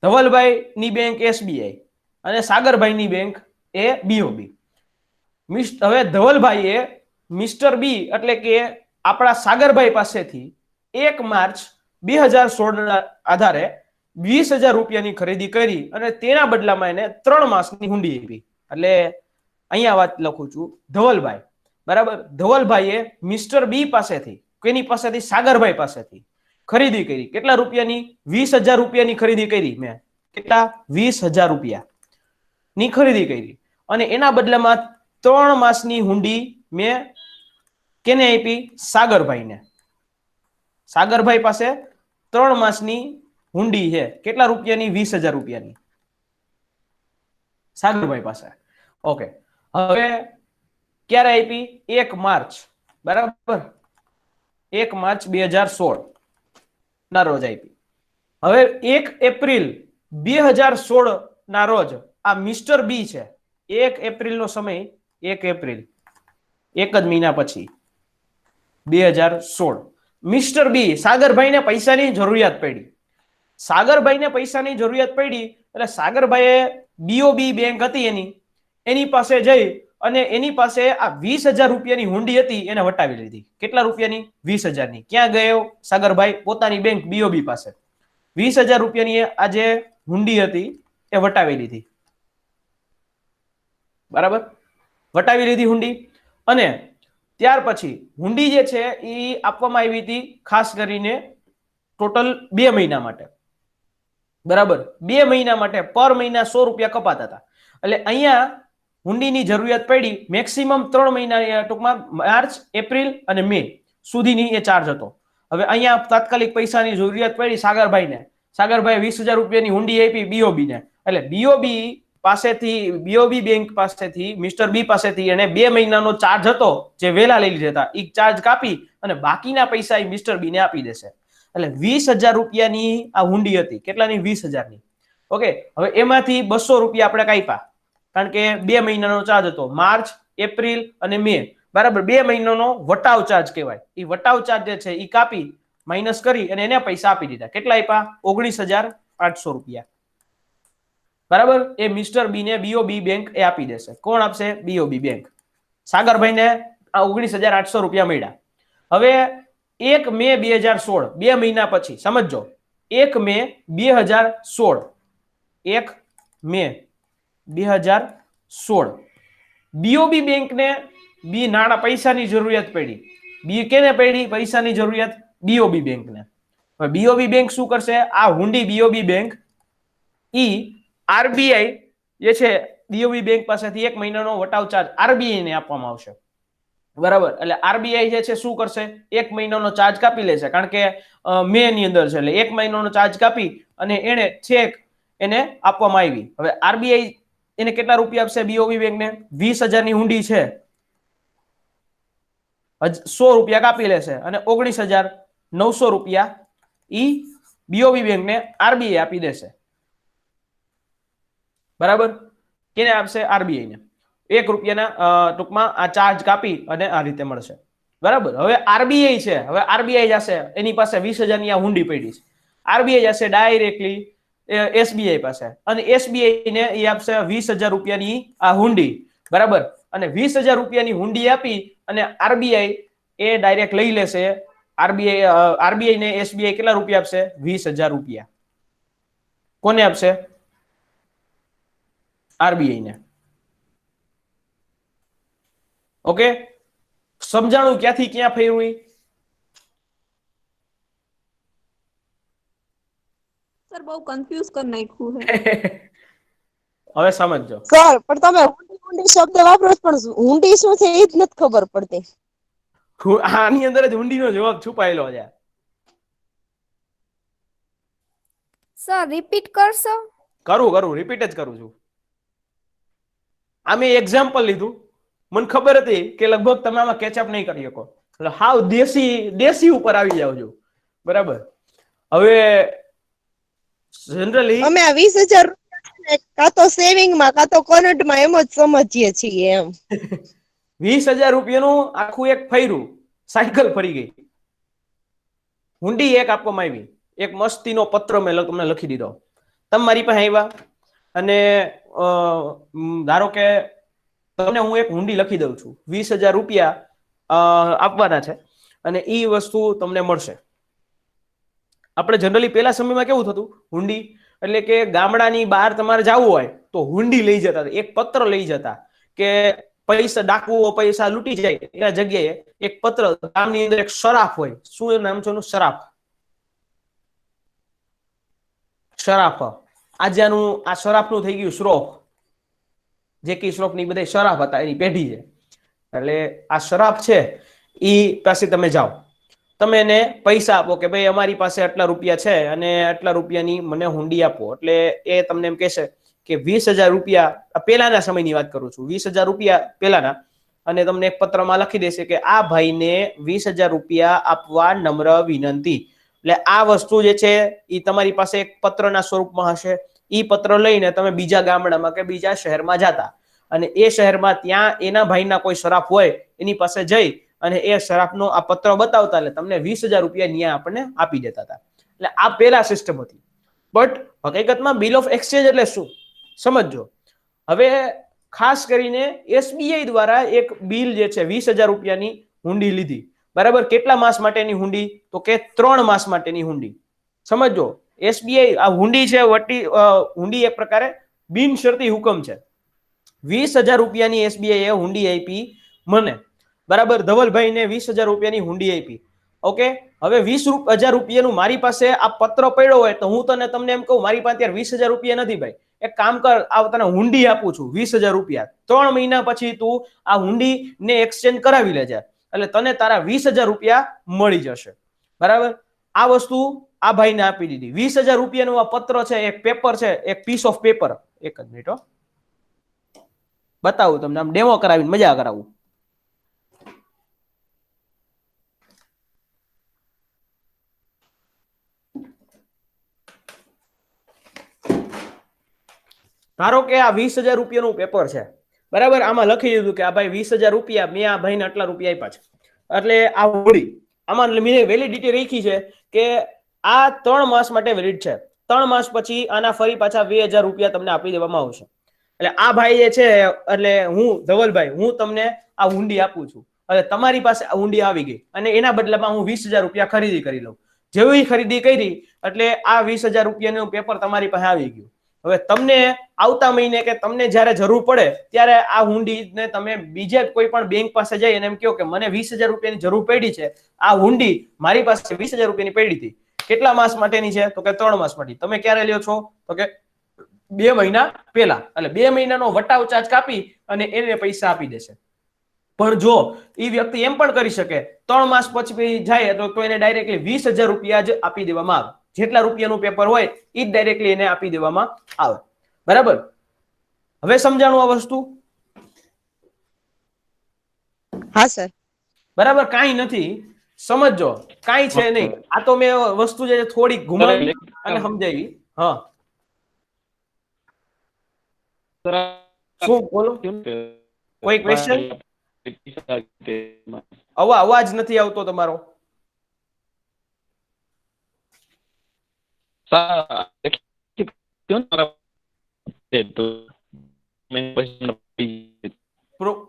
ધવલભાઈ ની બેંક SBI અને સાગરભાઈ ની બેંક એ BOB. હવે ધવલભાઈએ મિસ્ટર બી એટલે કે આપણા સાગરભાઈ પાસેથી 1 માર્ચ 2016 ના આધારે 20,000 રૂપિયાની ખરીદી કરી અને તેના બદલામાં એને 3 માસની હુંડી આપી. એટલે અહીંયા વાત લખું છું, ધવલભાઈ. બરાબર, ધવલભાઈએ મિસ્ટર બી પાસેથી, કોઈની પાસેથી? સાગરભાઈ પાસેથી ખરીદી કરી. કેટલા રૂપિયાની? 20,000 રૂપિયાની ખરીદી કરી મેં. કેટલા? 20,000 રૂપિયાની ખરીદી કરી અને એના બદલામાં 3 માસની હુંડી મેં કેને આપી? સાગરભાઈને. સાગરભાઈ પાસે 3 માસની હુંડી છે. કેટલા રૂપિયાની? 20,000 રૂપિયાની સાગરભાઈ પાસે. ઓકે, હવે ક્યારે આપી? 1 માર્ચ. બરાબર, 1 માર્ચ 2016 ના રોજ આપી. હવે 1 એપ્રિલ 2016 ના રોજ આ મિસ્ટર બી છે. 1 એપ્રિલ નો સમય, 1 એપ્રિલ, એક જ મહિના પછી 2016 મિસ્ટર બી સાગરભાઈને પૈસાની જરૂરિયાત પડી. સાગરભાઈને પૈસાની જરૂરિયાત પડી એટલે સાગરભાઈએ BOB બેંક હતી એની પાસે જઈ અને એની પાસે આ 20,000 રૂપિયાની હુંડી હતી એને વટાવી લીધી. કેટલા રૂપિયાની? 20,000 ની. ક્યાં ગયો સાગરભાઈ? પોતાની બેંક BOB પાસે 20,000 રૂપિયાની આ જે હુંડી હતી એ વટાવી લીધી. બરાબર, વટાવી લીધી હુંડી. અને ત્યાર પછી હુંડી જે છે એ આપવામાં આવી હતી ખાસ કરીને ટોટલ 2 મહિના માટે. બરાબર, 2 મહિના માટે પર મહિના 100 રૂપિયા કપાતા હતા. એટલે અહીંયા હુંડીની જરૂરિયાત પડી મેક્સિમમ 3 મહિના, ટૂંકમાં માર્ચ, એપ્રિલ અને મે સુધીની એ ચાર્જ હતો. હવે અહીંયા તાત્કાલિક પૈસાની જરૂરિયાત પડી સાગરભાઈને. સાગરભાઈ 20,000 રૂપિયાની હુંડી આપી BOB ને. એટલે BOB પાસેથી, BOB બેંક પાસેથી મિસ્ટર બી પાસેથી એને 2 મહિનાનો ચાર્જ હતો જે વેલા લઈ લીધા હતા, એ ચાર્જ કાપી અને બાકીના પૈસા એ મિસ્ટર બી ને આપી દેશે. એટલે 20,000 રૂપિયાની આ હુંડી હતી. કેટલાની? 20,000 ની. ઓકે, હવે એમાંથી 200 રૂપિયા આપણે કાપ્યા કારણ કે 2 મહિનાનો ચાર્જ હતો, માર્ચ, એપ્રિલ અને મે. બરાબર, 2 મહિનાનો વટાવ ચાર્જ કહેવાય. એ વટાવ ચાર્જ જે છે એ કાપી માઇનસ કરી અને એને પૈસા આપી દીધા. કેટલા આપ્યા? 19,800 રૂપિયા. બરાબર, એ મિસ્ટર બી ને BOB બેંક એ આપી દેશે. કોણ આપશે? BOB bank. સાગરભાઈને આ 19,800 રૂપિયા મળ્યા. હવે 1 મે 2016, 2 મહિના પછી, સમજો, 1 મે 2016, 1 મે 2016 BOB બેંકને બી નાણાં પૈસાની જરૂરિયાત પડી. બી કેને પડી પૈસાની જરૂરિયાત? BOB બેંકને. હવે BOB બેંક શું કરશે? આ હુંડી BOB બેંક RBI જે છે BOB બેંક પાસેથી 1 મહિનાનો વટાવ ચાર્જ RBI ને આપવામાં આવશે. બરાબર, એટલે RBI જે છે શું કરશે? 1 મહિનાનો ચાર્જ કાપી લેશે કારણ કે મે ની અંદર છે એટલે 1 મહિનાનો ચાર્જ કાપી અને એને ચેક એને આપવામાં આવી. હવે RBI એને કેટલા રૂપિયા આપશે? BOB બેંકને 20,000 ની હુંડી છે 100 રૂપિયા કાપી લેશે અને 19,900 રૂપિયા ઈ બીઓબી બેંક ને આરબીઆઈ આપી દેશે. બરાબર? કેને આપશે? આરબીઆઈ ને. 1 રૂપિયાના ટૂંકમાં આ ચાર્જ કાપી અને આ રીતે મળશે. બરાબર? હવે આરબીઆઈ છે, હવે આરબીઆઈ જશે, એની પાસે 20,000 ની આ હુંડી પડી છે. આરબીઆઈ જશે ડાયરેક્ટલી એસબીઆઈ પાસે અને એસબીઆઈ ને એ આપશે 20,000 રૂપિયાની આ હુંડી. બરાબર? અને 20,000 રૂપિયાની હુંડી આપી અને આરબીઆઈ એ ડાયરેક્ટ લઈ લેશે. આરબીઆઈ ને એસબીઆઈ કેટલા રૂપિયા આપશે? 20,000 રૂપિયા. કોને આપશે? આરબીઆઈ ને. ઓકે, સમજાણું ક્યાંથી ક્યાં ફેરવું?
સર બહુ કન્ફ્યુઝ કરી નાખ્યું છે.
હવે સમજજો.
સર પણ તમે હુંડી શબ્દ વાપરો છો, પણ હુંડી શું છે એ જ નથી ખબર પડતી.
આની અંદર જ હુંડીનો જવાબ છુપાયેલો છે.
સર રિપીટ કરશો?
કરું રિપીટ જ કરું છું. આ મેં એક્ઝામ્પલ લીધું, મને ખબર હતી કે લગભગ તમે આમાં કેચઅપ નહીં કરી શકો, એટલે હાવ દેશી ઉપર આવી જાવ છો. બરાબર? હવે જનરલી
અમે આ 20,000 રૂપિયા છે ને કાં તો સેવિંગ માં કાં તો કરંટમાં એમ જ સમજીએ છીએ એમ.
20,000 રૂપિયાનું આખું એક ફર્યું, સાયકલ ફરી ગઈ. હુંડી એક આપવામાં આવી, એક મસ્તીનો પત્ર મેં તમને લખી દીધો. તમે મારી પાસે આવ્યા અને ધારો કે તમને હું એક હુંડી લખી દઉં છું, 20,000 રૂપિયા આપવાના છે અને એ વસ્તુ તમને મળશે. આપણે જનરલી પેલા સમયમાં કેવું થતું, હુંડી એટલે કે ગામડાની બહાર તમારે જવું હોય તો હુંડી લઈ જતા, એક પત્ર લઈ જતા કે પૈસા ડાકુઓ પૈસા લૂંટી જાય એના જગ્યાએ એક પત્ર, ગામની અંદર એક સરાફ હોય. શું નામ છે એનું? સરાફ. શરાફ. આજે આ સરાફનું થઈ ગયું શ્રોફ. જે કે શ્રોફની બધા શરાફ હતા એની પેઢી છે. એટલે આ શરાફ છે એ પાસે તમે જાઓ, તમે એને પૈસા આપો કે ભાઈ અમારી પાસે આટલા રૂપિયા છે અને આટલા રૂપિયાની મને હુંડી આપો. એટલે એ તમને એમ કહેશે કે 20,000 રૂપિયા, પેલાના સમયની વાત કરું છું, 20,000 રૂપિયા પેલાના, અને તમને એક પત્રમાં લખી દેશે કે આ ભાઈને 20,000 રૂપિયા આપવા નમ્ર વિનંતી. એટલે આ વસ્તુ જે છે એ તમારી પાસે એક પત્રના સ્વરૂપમાં હશે. એ પત્ર લઈને તમે બીજા ગામડામાં કે બીજા શહેરમાં જતા અને એ શહેરમાં ત્યાં એના ભાઈના કોઈ શરાફ હોય એની પાસે જઈ અને એ શરાફનો આ પત્ર બતાવતા એટલે તમને 20,000 રૂપિયા ન્યાય આપણને આપી દેતા હતા. એટલે આ પેલા સિસ્ટમ હતી. બટ હકીકતમાં બિલ ઓફ એક્સચેન્જ એટલે શું સમજો. હવે ખાસ કરીને એસબીઆઈ દ્વારા એક બિલ જે છે 20,000 રૂપિયાની હુંડી લીધી. બરાબર? કેટલા માસ માટેની હુંડી? તો કે 3 માસ માટેની હુંડી. સમજો, એસબીઆઈ આ હુંડી છે, હુંડી એક પ્રકારે બિનશરતી હુકમ છે. 20,000 રૂપિયાની એસબીઆઈ એ હુંડી આપી મને. બરાબર? ધવલભાઈને 20,000 રૂપિયાની હુંડી આપી. ઓકે, હવે 20,000 રૂપિયાનું મારી પાસે આ પત્ર પડ્યો હોય તો હું તમને એમ કહું મારી પાસે અત્યારે 20,000 રૂપિયા નથી ભાઈ, એક કામ કર, આ તને હુંડી આપું છું 20,000 રૂપિયા, 3 મહિના પછી તું આ હુંડી ને એક્સચેન્જ કરાવી લેજે, એટલે તને તારા 20,000 રૂપિયા મળી જશે. બરાબર? આ વસ્તુ આ ભાઈને આપી દીધી. 20,000 રૂપિયાનું આ પત્ર છે, એક પેપર છે, એક પીસ ઓફ પેપર. એક જ મિનિટ બતાવું તમને, આમ ડેમો કરાવીને મજા કરાવું. ધારો કે આ 20,000 રૂપિયાનું પેપર છે. બરાબર? આમાં લખી દીધું કે આ ભાઈ 20,000 રૂપિયા, મેં આ ભાઈને આટલા રૂપિયા આપ્યા છે. એટલે આ હુંડી આમાં મેં વેલિડિટી રાખી છે કે આ 3 માસ માટે વેલિડ છે. 3 માસ પછી આના ફરી પાછા 2,000 રૂપિયા તમને આપી દેવામાં આવશે. એટલે આ ભાઈ જે છે, એટલે હું ધવલભાઈ, હું તમને આ હુંડી આપું છું. એટલે તમારી પાસે આ હુંડી આવી ગઈ અને એના બદલામાં હું 20,000 રૂપિયા ખરીદી કરી લઉં. જેવી ખરીદી કરી એટલે આ 20,000 રૂપિયાનું પેપર તમારી પાસે આવી ગયું. હવે તમને આવતા મહિને કે તમને જ્યારે જરૂર પડે ત્યારે આ હુંડીને તમે બીજે કોઈ પણ બેંક પાસે જઈ અને એમ કહો કે મને 20,000 રૂપિયાની જરૂર પડી છે, આ હુંડી મારી પાસે 20,000 રૂપિયાની પડી હતી, કેટલા માસ માટેની છે? તો કે 3 માસ માટે. તમે ક્યારે લ્યો છો? તો કે 2 મહિના પહેલા. એટલે 2 મહિનાનો વટાવ ચાર્જ કાપી અને એને પૈસા આપી દેશે. પણ જો એ વ્યક્તિ એમ પણ કરી શકે 3 માસ પછી જાય તો એને ડાયરેક્ટલી 20,000 રૂપિયા જ આપી દેવામાં આવે. જેટલા રૂપિયાનું પેપર હોય એ જ ડાયરેક્ટલી એને આપી દેવામાં આવે. બરાબર? હવે સમજાણું આ વસ્તુ?
હા સર.
બરાબર, કાંઈ નથી, સમજો, કાંઈ છે નહીં. આ તો મેં વસ્તુ જે છે થોડી ઘુમાવી અને સમજાવી. હા, શું બોલો, કોઈ ક્વેશ્ચન? અવાજ નથી આવતો તમારો.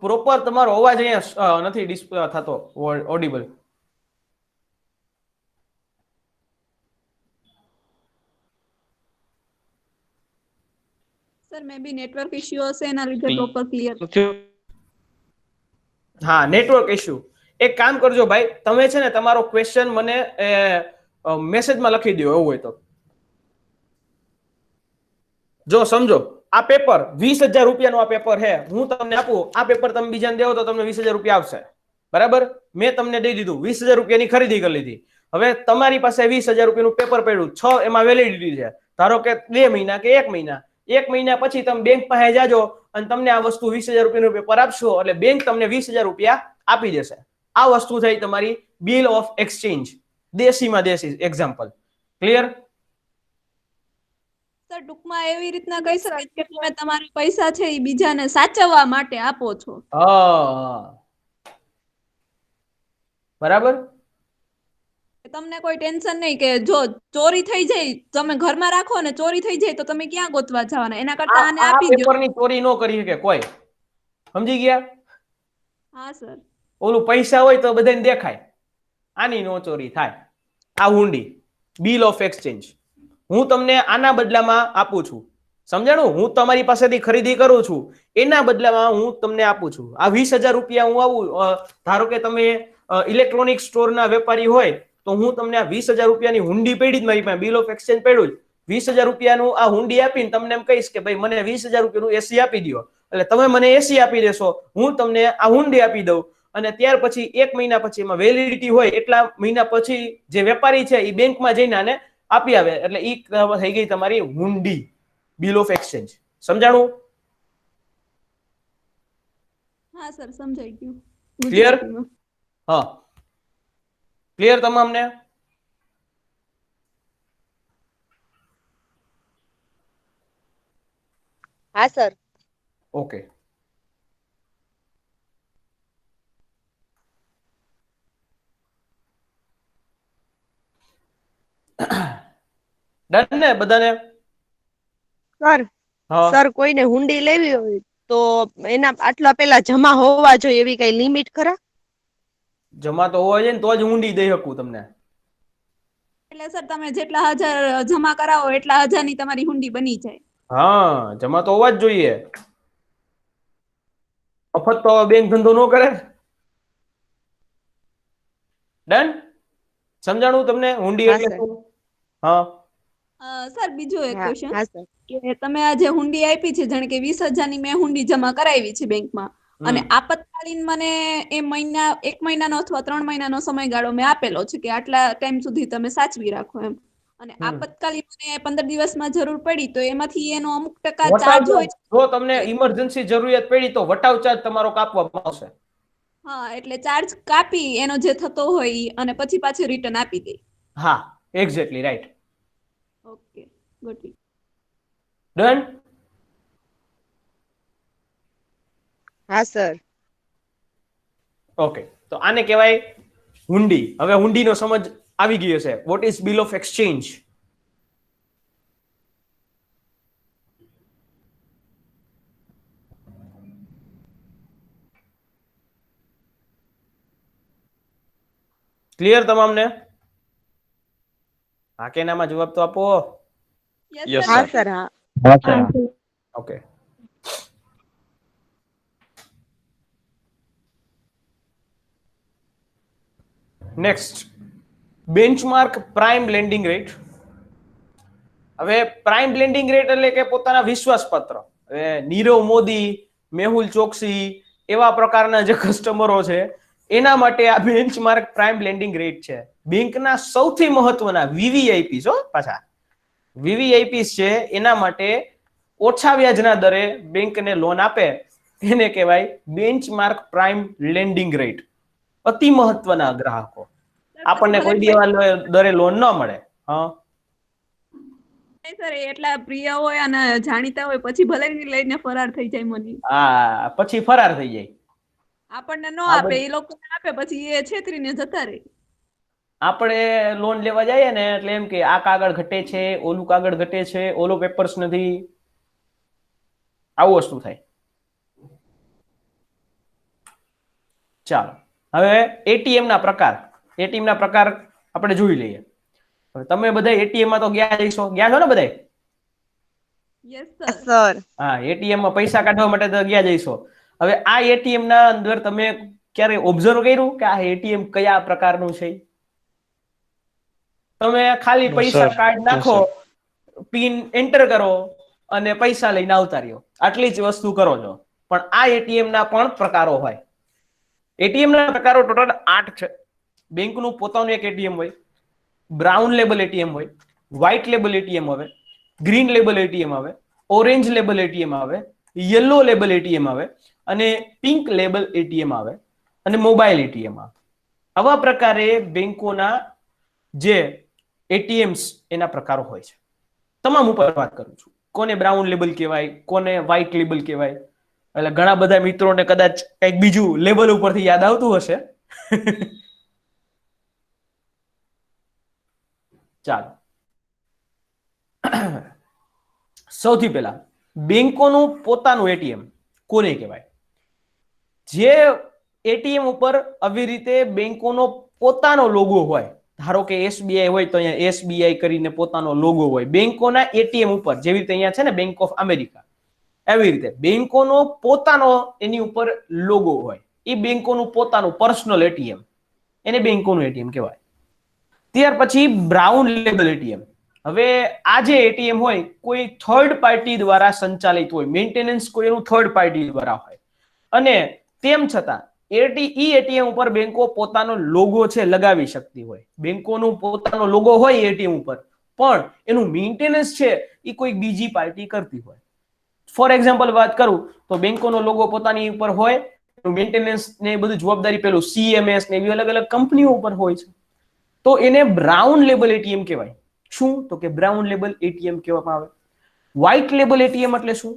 પ્રોપર તમારો અવાજ અહીંયા નથી ડિસ્પ્લે થતો, ઓડિબલ.
સર મે બી નેટવર્ક ઇશ્યુ હશે, એના લીધે પ્રોપર ક્લિયર.
હા, નેટવર્ક ઇશ્યુ. એક કામ કરજો ભાઈ, તમે છે ને તમારો ક્વેશ્ચન મને મેસેજમાં લખી દો એવું હોય તો. જો સમજો, આ પેપર 20,000 રૂપિયાનું આ પેપર છે, હું તમને આપું, આ પેપર તમે બીજાને દેવો તો તમને 20,000 રૂપિયા આવશે. બરાબર, મેં તમને દઈ દીધું, 20,000 રૂપિયાની ખરીદી કરી લીધી. હવે તમારી પાસે 20,000 રૂપિયાનું પેપર પડ્યું, 6 એમાં વેલિડિટી છે. ધારો કે 2 મહિના કે 1 મહિના. 1 મહિના પછી તમે બેંક પાસે જાજો અને તમને આ વસ્તુ 20,000 રૂપિયાનું પેપર આપશો એટલે બેંક તમને 20,000 રૂપિયા આપી દેશે. આ વસ્તુ થઈ તમારી બિલ ઓફ એક્સચેન્જ, દેશીમાં દેશી એક્ઝામ્પલ. ક્લિયર?
સર ટૂંકમાં એવી રીતના કહી શકાય કે તમે તમારા પૈસા છે એ બીજાને સાચવવા માટે આપો છો.
હા, બરાબર.
તમને કોઈ ટેન્શન નહીં કે જો ચોરી થઈ જાય, તમે ઘરમાં રાખો ને ચોરી થઈ જાય તો તમે ક્યાં ગોતવા જવાના, એના કરતા આને
આ
આપી દો.
પેપરની ચોરી ન કરી શકે કોઈ. સમજી ગયા?
હા સર.
ઓલું પૈસા હોય તો બધાને દેખાય, આની નો ચોરી થાય. આ હુંડી, બિલ ઓફ એક્સચેન્જ, હું તમને આના બદલામાં આપું છું. સમજાણું? હું તમારી પાસેથી ખરીદી કરું છું, એના બદલામાં હું તમને આપું છું. આ 20,000 રૂપિયા હું આવું, ધારો કે તમે ઇલેક્ટ્રોનિક સ્ટોરના વેપારી હોય તો હું તમને આ 20,000 રૂપિયાની હુંડી પડી જ મારી પાસે, બિલ ઓફ એક્સચેન્જ પડ્યું, 20,000 રૂપિયાનું આ હુંડી આપીને તમને એમ કહીશ કે ભાઈ મને 20,000 રૂપિયાનું એસી આપી દો. એટલે તમે મને એસી આપી દેશો, હું તમને આ હુંડી આપી દઉં, અને ત્યાર પછી 1 મહિના પછી એમાં વેલિડિટી હોય, એટલા મહિના પછી જે વેપારી છે એ બેંકમાં જઈને આને આપી આવે, એટલે ઈ થઈ ગઈ તમારી હુંડી, બિલ ઓફ એક્સચેન્જ. સમજાણું?
હા સર, સમજાઈ ગયું.
ક્લિયર? હા, ક્લિયર તમામને?
હા સર.
ઓકે. ડન ને બધાને?
સર,
હા,
સર કોઈને હુંડી લેવી હોય તો એના આટલા પેલા જમા હોવા જોઈએ એવી કઈ લિમિટ ખરા?
જમા તો હોવા જોઈએ ને તો જ હુંડી દઈ શકું તમને.
એટલે સર તમે જેટલા હજાર જમા કરાવો એટલા હજારની તમારી હુંડી બની જાય.
હા, જમા તો હોવા જ જોઈએ. મફત તો બેંક ધંધો ન કરે. ડન? સમજાણું તમને હુંડી
હા
એટલે
સર.
શું? હા.
સર બીજો એક
હા
ક્વેશ્ચન
હા સર.
કે તમે આ જે હુંડી આપી છે, જાણે કે 20,000ની મેં હુંડી જમા કરાવી છે બેંકમાં, અને આપતકાલીન મને એ 1 મહિનાનો અથવા 3 મહિનાનો સમયગાળો મેં આપેલો છે કે આટલા ટાઈમ સુધી તમે સાચવી રાખો એમ, અને આપતકાલીન મને 15 દિવસમાં જરૂર પડી તો એમાંથી એનો અમુક ટકા ચાર્જ હોય છે.
જો તમને ઇમરજન્સી જરૂરિયાત પડી તો વટાવ ચાર્જ તમારો કાપવામાં આવશે.
હા, એટલે ચાર્જ કાપી એનો જે થતો હોય ઈ, અને પછી પાછી રિટર્ન આપી દે.
હા, exactly right.
Okay, got it.
Done?
હા સર.
ઓકે, તો આને કહેવાય હુંડી. હવે હુંડીનો સમજ આવી ગયો છે. Vote is bill of exchange? Clear તમામને? હા કે નામાં જવાબ તો આપો.
યસ હા સર. હા.
હા sir.
Okay. Next, benchmark prime lending rate. હવે પ્રાઇમ લેન્ડિંગ રેટ એટલે કે પોતાના વિશ્વાસપત્ર. હવે નીરવ મોદી, મેહુલ ચોકસી એવા પ્રકારના જે કસ્ટમરો છે એના માટે આ બેન્ચમાર્ક પ્રાઇમ લેન્ડિંગ રેટ છે. બેંકના સૌથી મહત્વના વીવીઆઈપી છો પાછા વીવીઆઈપી છે, એના માટે ઓછા વ્યાજના દરે બેંકને લોન આપે એને કહેવાય બેન્ચમાર્ક પ્રાઇમ લેન્ડિંગ રેટ. અતિ મહત્વના ગ્રાહકો. આપણને કોઈ
ભલે
દેવા દરે લોન ન મળે. હા
સર એટલા પ્રિય હોય અને જાણીતા હોય પછી ભલે લઈને ફરાર થઈ જાય મની.
હા પછી ફરાર થઈ જાય.
આપણને ન
આ
આપે,
બધું
એ લોકોને આપે, પછી એ છેતરીને જતા રહે.
આપણે લોન લેવા જઈએ ને એટલે એમ કે આ કાગળ ઘટે છે, ઓલું કાગળ ઘટે છે, ઓલો પેપર્સ નથી, આવું વસ્તુ થાય. ચાલો હવે એટીએમ ના પ્રકાર. એટીએમ ના પ્રકાર આપણે જોઈ લઈએ. તમે બધા એટીએમ માં તો ગયા છો ને બધા?
Yes sir.
સર
હા, એટીએમ માં પૈસા કાઢવા માટે તો ગયા જઈશો. હવે આ એટીએમ ના અંદર તમે ક્યારે ઓબ્ઝર્વ કર્યું કે આ એટીએમ કયા પ્રકારનું છે? તમે ખાલી પૈસા કાર્ડ નાખો, પિન એન્ટર કરો અને પૈસા લઈને આવતા રહ્યો, આટલી જ વસ્તુ કરો છો. પણ આ એટીએમ ના પણ પ્રકારો હોય. એટીએમ ના પ્રકારો ટોટલ 8 છે. બેંકનું પોતાનું એક એટીએમ હોય, બ્રાઉન લેબલ એટીએમ હોય, વ્હાઇટ લેબલ એટીએમ આવે, ગ્રીન લેબલ એટીએમ આવે, ઓરેન્જ લેબલ એટીએમ આવે, યલો લેબલ એટીએમ આવે અને પિંક લેબલ એટીએમ આવે અને મોબાઈલ એટીએમ આવે. આવા પ્રકારે બેંકોના જે એટીએમ્સ એના પ્રકારો હોય છે. તમામ ઉપર વાત કરું છું. કોને બ્રાઉન લેબલ કહેવાય, કોને વ્હાઇટ લેબલ કહેવાય. એટલે ઘણા બધા મિત્રોને કદાચ કંઈક બીજું લેબલ ઉપરથી યાદ આવતું હશે. ચાલો સૌથી પહેલા બેંકોનું પોતાનું એટીએમ કોને કહેવાય? જે એટીએમ ઉપર આવી રીતે બેંકોનો પોતાનો લોગો હોય. ધારો કે એસબીઆઈ હોય તો અહીંયા એસબીઆઈ કરીને પોતાનો લોગો હોય. બેંકોના એટીએમ ઉપર જેવી રીતે અહીંયા છે ને બેંક ઓફ અમેરિકા, એવી રીતે બેંકોનો પોતાનો એની ઉપર લોગો હોય. એ બેંકોનું પોતાનું પર્સનલ એટીએમ, એને બેંકોનું એટીએમ કહેવાય. ત્યાર પછી બ્રાઉન લેબલ એટીએમ. હવે આ જે એટીએમ હોય કોઈ થર્ડ પાર્ટી દ્વારા સંચાલિત હોય, મેન્ટેનન્સ કોઈ એનું થર્ડ પાર્ટી દ્વારા હોય અને તેમ છતાં એટીએમ ઉપર બેંકો પોતાનો લોગો છે લગાવી શકતી હોય. બેંકોનું પોતાનો લોગો હોય એટીએમ ઉપર, પણ એનું મેન્ટેનન્સ છે એ કોઈ બીજી પાર્ટી કરતી હોય. ફોર એક્ઝામ્પલ વાત કરું તો બેંકોનો લોગો પોતાની ઉપર હોય, મેન્ટેનન્સ ને બધું જવાબદારી પેલું સીએમએસ ને એવી અલગ અલગ કંપનીઓ ઉપર હોય છે. તો એને બ્રાઉન લેબલ એટીએમ કહેવાય. શું? તો કે બ્રાઉન લેબલ એટીએમ કહેવામાં આવે. વ્હાઇટ લેબલ એટીએમ એટલે શું?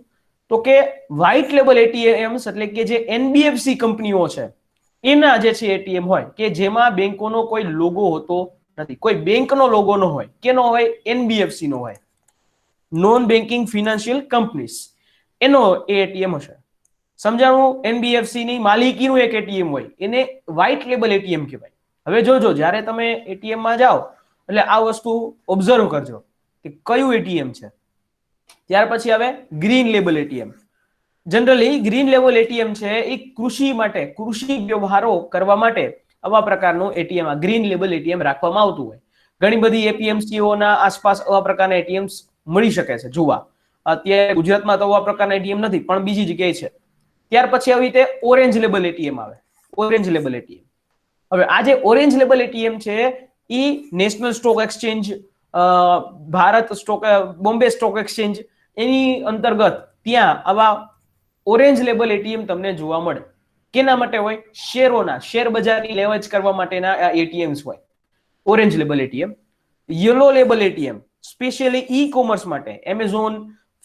તો કે વ્હાઇટ લેબલ એટીએમ્સ એટલે કે જે એનબીએફસી કંપનીઓ છે એના જે છે એટીએમ હોય કે જેમાં બેંકોનો કોઈ લોગો હોતો નથી, કોઈ બેંકનો લોગો ન હોય. કેનો હોય? એનબીએફસી નો હોય, નોન બેન્કિંગ ફિનાન્શિયલ કંપનીઝ, એનો એટીએમ હશે. સમજાણું? એનબીએફસી ની માલિકીનું એક એટીએમ હોય, એને વ્હાઇટ લેબલ એટીએમ કહેવાય. હવે જોજો જ્યારે તમે એટીએમ માં જાઓ એટલે આ વસ્તુ ઓબ્ઝર્વ કરજો કે કયું એટીએમ છે. ત્યાર પછી આવે green label ATM. Generally green label ATM છે એ કૃષિ માટે, કૃષિ વ્યવહારો કરવા માટે આવા પ્રકારનું એટીએમ, ગ્રીન લેબલ એટીએમ રાખવામાં આવતું હોય. ઘણી બધી એપીએમસીઓના આસપાસ આવા પ્રકારના એટીએમ્સ મળી શકે છે જોવા. અત્યારે ગુજરાતમાં તો આવા પ્રકારના એટીએમ નથી, પણ બીજી જગ્યાએ છે. ત્યાર પછી આવી રીતે ઓરેન્જ લેબલ એટીએમ આવે. Orange label ATM. હવે આ જે ઓરેન્જ લેબલ એટીએમ છે એ national stock exchange, Bharat stock, Bombay stock exchange એની અંતર્ગત ત્યાં આવા ઓરેન્જ લેબલ એટીએમ તમને જોવા મળે. કેના માટે હોય? શેરોના, શેર બજારની લેવજ કરવા માટેના આ એટીએમ્સ હોય. Orange label ATM. Yellow label ATM specially e commerce માટે, એમેઝોન,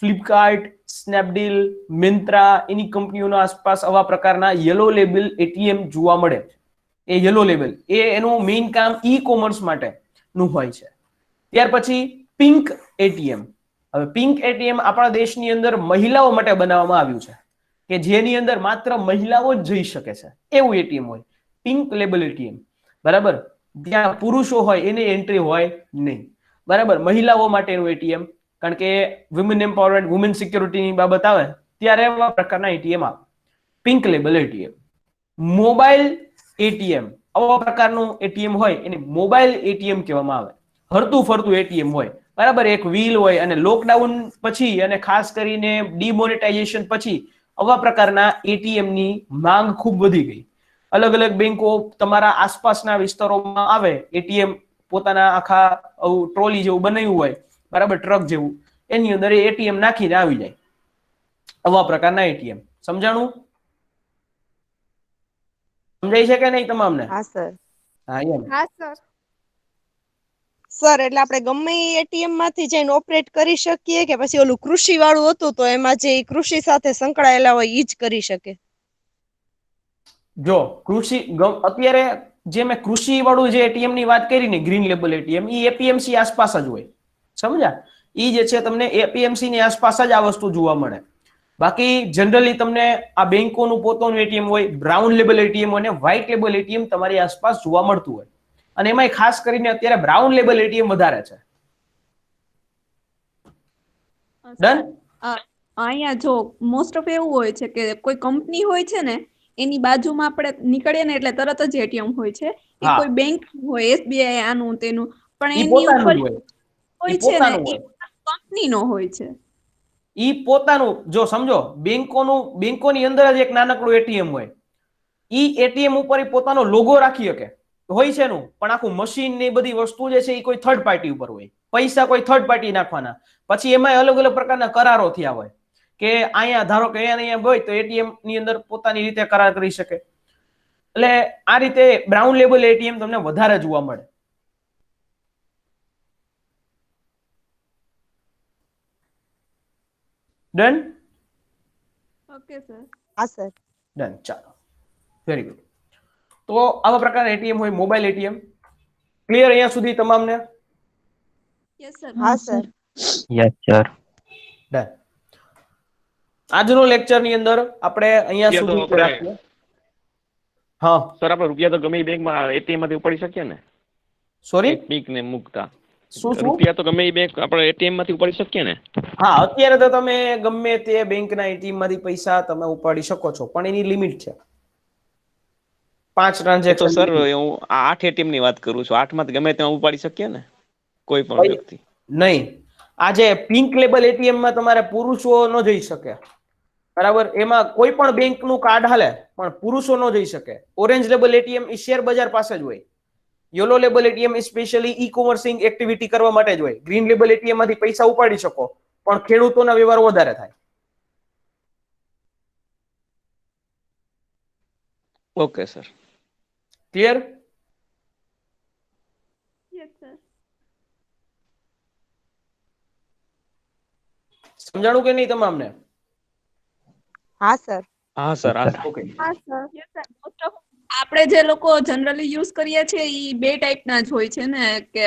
ફ્લિપકાર્ટ, સ્નેપડીલ, મિન્ત્રા એની કંપનીઓના આસપાસ આવા પ્રકારના યલો લેબલ એટીએમ જોવા મળે. એ યલો લેબલ એ એનું મેઇન કામ ઈ કોમર્સ માટેનું હોય છે. ત્યાર પછી પિંક એટીએમ. હવે પિંક એટીએમ આપણા દેશની અંદર મહિલાઓ માટે બનાવવામાં આવ્યું છે કે જેની અંદર માત્ર મહિલાઓ જ જઈ શકે છે, એવું એટીએમ હોય. Pink label ATM. બરાબર? ત્યાં પુરુષો હોય એને એન્ટ્રી હોય નહીં. બરાબર? મહિલાઓ માટેનું એટીએમ, કારણ કે વુમેન એમ્પાવરમેન્ટ, વુમેન સિક્યોરિટીની બાબત આવે ત્યારે એવા પ્રકારના એટીએમ આવે. Pink label ATM. Mobile ATM, આવા પ્રકારનું એટીએમ હોય એને મોબાઈલ એટીએમ કહેવામાં આવે. હરતું ફરતું એટીએમ હોય. બરાબર? એક વ્હીલ હોય અને લોકડાઉન પછી અને ખાસ કરીને ડિમોનેટાઇઝેશન પછી આવા પ્રકારના એટીએમ ની માંગ ખૂબ વધી ગઈ. અલગ અલગ બેંકો તમારા આસપાસના વિસ્તારોમાં આવે, એટીએમ પોતાના આખા ટ્રોલી જેવું બનાવ્યું હોય, બરાબર, ટ્રક જેવું, એની અંદર એટીએમ નાખીને આવી જાય. આવા પ્રકારના એટીએમ. સમજાણું? સમજાય છે કે નહીં તમામને?
હા સર.
હા એમ.
હા સર.
સર એટલે આપણે ગમે એટીએમ માંથી જઈને ઓપરેટ કરી શકીએ કે પછી ઓલું કૃષિ વાળું હતું તો એમાં જે કૃષિ સાથે સંકળાયેલા હોય ઈ જ કરી શકે?
જો અત્યારે જે મેં કૃષિ વાળું જે એટીએમ ની વાત કરી ને, ગ્રીન લેબલ એટીએમ, ઈ એપીએમસી આસપાસ જ હોય, સમજ્યા? ઈ જે છે તમને એપીએમસી ની આસપાસ જ આ વસ્તુ જોવા મળે. બાકી જનરલી તમને આ બેંકોનું પોતાનું એટીએમ હોય, બ્રાઉન લેબલ એટીએમ અને વ્હાઇટ લેબલ એટીએમ તમારી આસપાસ જોવા મળતું હોય. અને એમાંય ખાસ કરીને અત્યારે બ્રાઉન લેબલ એટીએમ વધારે છે. ડન?
અહીંયા જો મોસ્ટ ઓફ એવું હોય છે કે કોઈ કંપની હોય છે ને એની બાજુમાં આપણે નીકળીએ ને એટલે તરત જ એટીએમ હોય છે. એ
હા.
કોઈ બેંક હોય, એસબીઆઈ આનું તેનું, પણ
ઈ
એની
પોતાનું
ઉપર
જ હોય.
હોય
ઈ
છે ને
પોતાનું
એ
હોય.
કંપનીનો હોય છે.
ઈ પોતાનું, જો સમજો, બેંકોની અંદર જ એક નાનકડું એટીએમ હોય. ઈ એટીએમ ઉપર ઈ પોતાનો લોગો રાખી શકે, હોય છે એનું, પણ આખું મશીન ને બધી વસ્તુ જે છે એ કોઈ થર્ડ પાર્ટી ઉપર હોય. પૈસા કોઈ થર્ડ પાર્ટી નાખવાના. પછી એમાં અલગ અલગ પ્રકારના કરારો થયા હોય કે અહીંયા ધારો કે અહીંયા હોય તો એટીએમ ની અંદર પોતાની રીતે કરાર કરી શકે. એટલે આ રીતે બ્રાઉન લેબલ એટીએમ તમને વધારે જોવા મળે. ડન?
Okay sir.
હા સર.
ડન, ચાલો, વેરી ગુડ. તો આવા પ્રકારના એટીએમ હોય, મોબાઈલ એટીએમ. ક્લિયર અહીંયા સુધી તમામને?
Yes sir.
હા સર.
Yes sir.
ડન. આજનો લેક્ચર ની અંદર આપણે અહીંયા
તો
સુધી
આપણે-
રાખીએ. હા,
સર આપણે રૂપિયા તો ગમે એ બેંકમાં એટીએમ માંથી ઉપાડી શકીએ ને?
સોરી,
એક પીક ને મૂકતા
શું?
રૂપિયા તો ગમે એ બેંક આપણે એટીએમ માંથી ઉપાડી શકીએ ને?
હા, અત્યારે તો તમે ગમે તે બેંકના એટીએમ માંથી પૈસા તમે ઉપાડી શકો છો, પણ એની લિમિટ છે. 5
તો
ટ્રાન્ઝેક્શન.
સર હું આ 8 એટીએમ ની વાત કરું છું. 8 માંથી ગમે તેમાં ઉપાડી શકીએ ને કોઈ પણ વ્યક્તિ?
નહીં. આજે પિંક લેબલ એટીએમ માં તમારે પુરુષો ન જઈ શકે, બરાબર? એમાં કોઈ પણ બેંક નું કાર્ડ હાલે, પણ પુરુષો ન જઈ શકે. ઓરેન્જ લેબલ એટીએમ એ શેર બજાર પાસે જ હોય. યલો લેબલ એટીએમ એ સ્પેશિયલી ઈ કોમર્સિંગ એક્ટિવિટી કરવા માટે જ હોય. ગ્રીન લેબલ એટીએમ માંથી પૈસા ઉપાડી શકો, પણ ખેડૂતોના વ્યવહાર વધારે થાય.
Okay sir.
Clear?
Yes sir.
સમજાણું કે નહીં તમામને?
હા સર.
હા સર.
ઓકે.
હા sir. Yes sir. Most of આપણે જે લોકો જનરલી યુઝ કરીએ છીએ ઈ બે ટાઈપના જ હોય છે ને, કે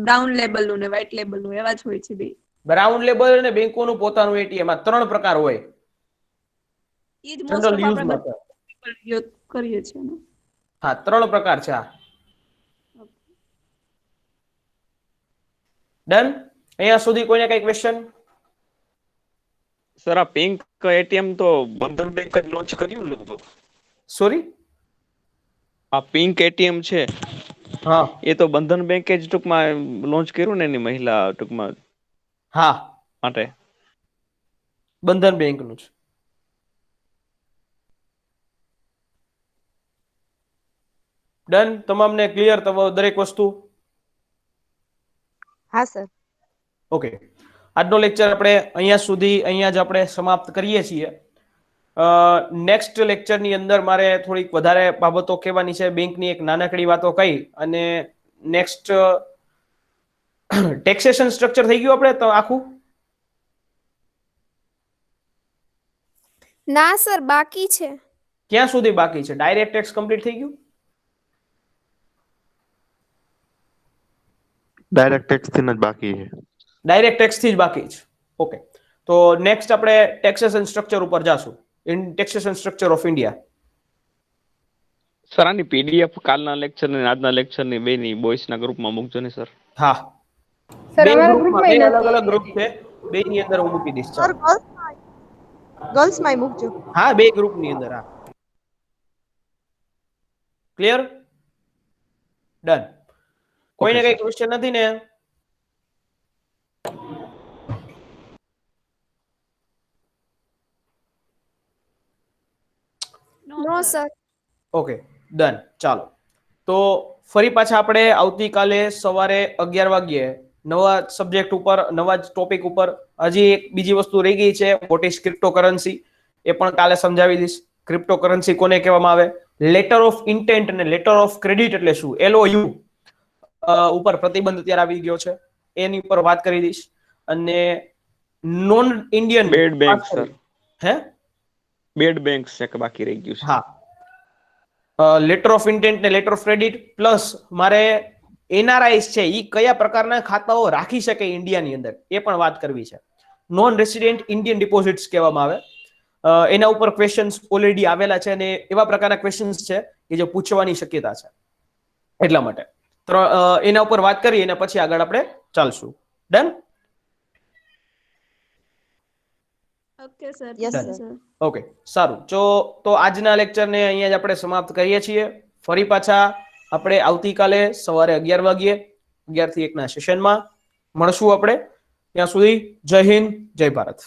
બ્રાઉન લેબલનું ને વ્હાઇટ લેબલનું, એવા જ હોય છે બે.
બ્રાઉન લેબલ અને બેંકોનું પોતાનું એટીએમ, આ 3 પ્રકાર હોય
ઈ જ મોસ્ટ
જનરલ
ઓફ
યુઝ
આપણે
માટે.
યુઝ કરીએ છીએ ને.
હા, 3 પ્રકાર છે આ. ડન? અહીંયા સુધી કોઈને કઈ ક્વેશ્ચન?
સર આ પિંક એટીએમ તો બંધન બેંક જ લોન્ચ કર્યું ને લગભગ?
સોરી?
આ પિંક એટીએમ છે
હા,
એ તો બંધન બેંકે જ ટૂંકમાં લોન્ચ કર્યું ને એની મહિલા ટૂંકમાં
હા,
માટે.
બંધન બેંકનું છે. ડન? તમામને ક્લિયર દરેક વસ્તુ?
હા સર.
ઓકે. આજનો લેક્ચર આપણે અહીંયા જ આપણે સમાપ્ત કરીએ છીએ. નેક્સ્ટ લેક્ચરની અંદર મારે થોડીક વધારે બાબતો કહેવાની છે. બેંકની એક નાનકડી વાતો કહી અને નેક્સ્ટ ટેક્સેશન સ્ટ્રક્ચર થઈ ગયું આપણે તો આખું?
ના સર, બાકી છે.
ક્યાં સુધી બાકી છે? ડાયરેક્ટ ટેક્સ કમ્પ્લીટ થઈ ગયું?
ડાયરેક્ટ ટેક્સ થી જ બાકી છે.
ડાયરેક્ટ ટેક્સ થી જ બાકી છે. ઓકે. તો નેક્સ્ટ આપણે ટેક્સેશન સ્ટ્રક્ચર ઉપર જાશું. In taxation structure of India.
Sir આની પીડીએફ કાલના લેક્ચર ને આજના લેક્ચર ની બેની બોಯ್સ ના ગ્રુપમાં મૂકજો ને સર.
હા,
સર
બે
અમારા
ગ્રુપમાં
ગ્રુપમાં
બે
નથી.
અલગ અલગ ગ્રુપ છે. બે ની અંદર હું મૂકી દઈશ.
સર
ચાલો.
ગર્લ્સમાંય મૂકજો.
હા, બે ગ્રુપની અંદર. હા, ક્લિયર? ડન. કોઈને કઈ ક્વેશ્ચન નથી ને?
નો સર.
Okay, done. ચાલો, તો ફરી પાછા આપણે આવતીકાલે સવારે 11 વાગ્યે નવા સબ્જેક્ટ ઉપર, નવા જ ટોપિક ઉપર. હજી એક બીજી વસ્તુ રહી ગઈ છે, વોટ ઇઝ ક્રિપ્ટોકરન્સી, એ પણ કાલે સમજાવી દઈશ. ક્રિપ્ટોકરન્સી કોને કહેવામાં આવે, લેટર ઓફ ઇન્ટેન્ટ અને લેટર ઓફ ક્રેડિટ એટલે શું, LOU ઉપર પ્રતિબંધ અત્યારે આવી ગયો છે, એની ઉપર વાત કરી દઈશ. અને non Indian
bad bank sir,
હે
બેડ બેંક છે કે બાકી રહી ગયું છે.
હા, લેટર ઓફ ઇન્ટેન્ટ ને લેટર ઓફ ક્રેડિટ પ્લસ મારે NRIs છે ઈ કયા પ્રકારના ખાતાઓ રાખી શકે ઇન્ડિયાની અંદર એ પણ વાત કરવી છે. નોન રેસિડેન્ટ ઇન્ડિયન ડિપોઝિટ્સ કહેવામાં આવે, એના ઉપર ક્વેશ્ચન્સ ઓલરેડી આવેલા છે અને એવા પ્રકારના ક્વેશ્ચન્સ છે કે જે પૂછવાની શક્યતા છે. એટલા માટે એના ઉપર વાત કરી અને પછી આગળ આપણે ચાલશું. Done?
Okay sir.
Yes,
done
sir.
Sir.
Okay, સારું. તો આજના લેક્ચરને અહીંયા જ આપણે સમાપ્ત કરીએ છીએ. ફરી પાછા આપણે આવતીકાલે સવારે 11 વાગ્યે 11 થી 1 ના સેશનમાં મળશું આપણે. ત્યાં સુધી જય હિન્દ, જય ભારત.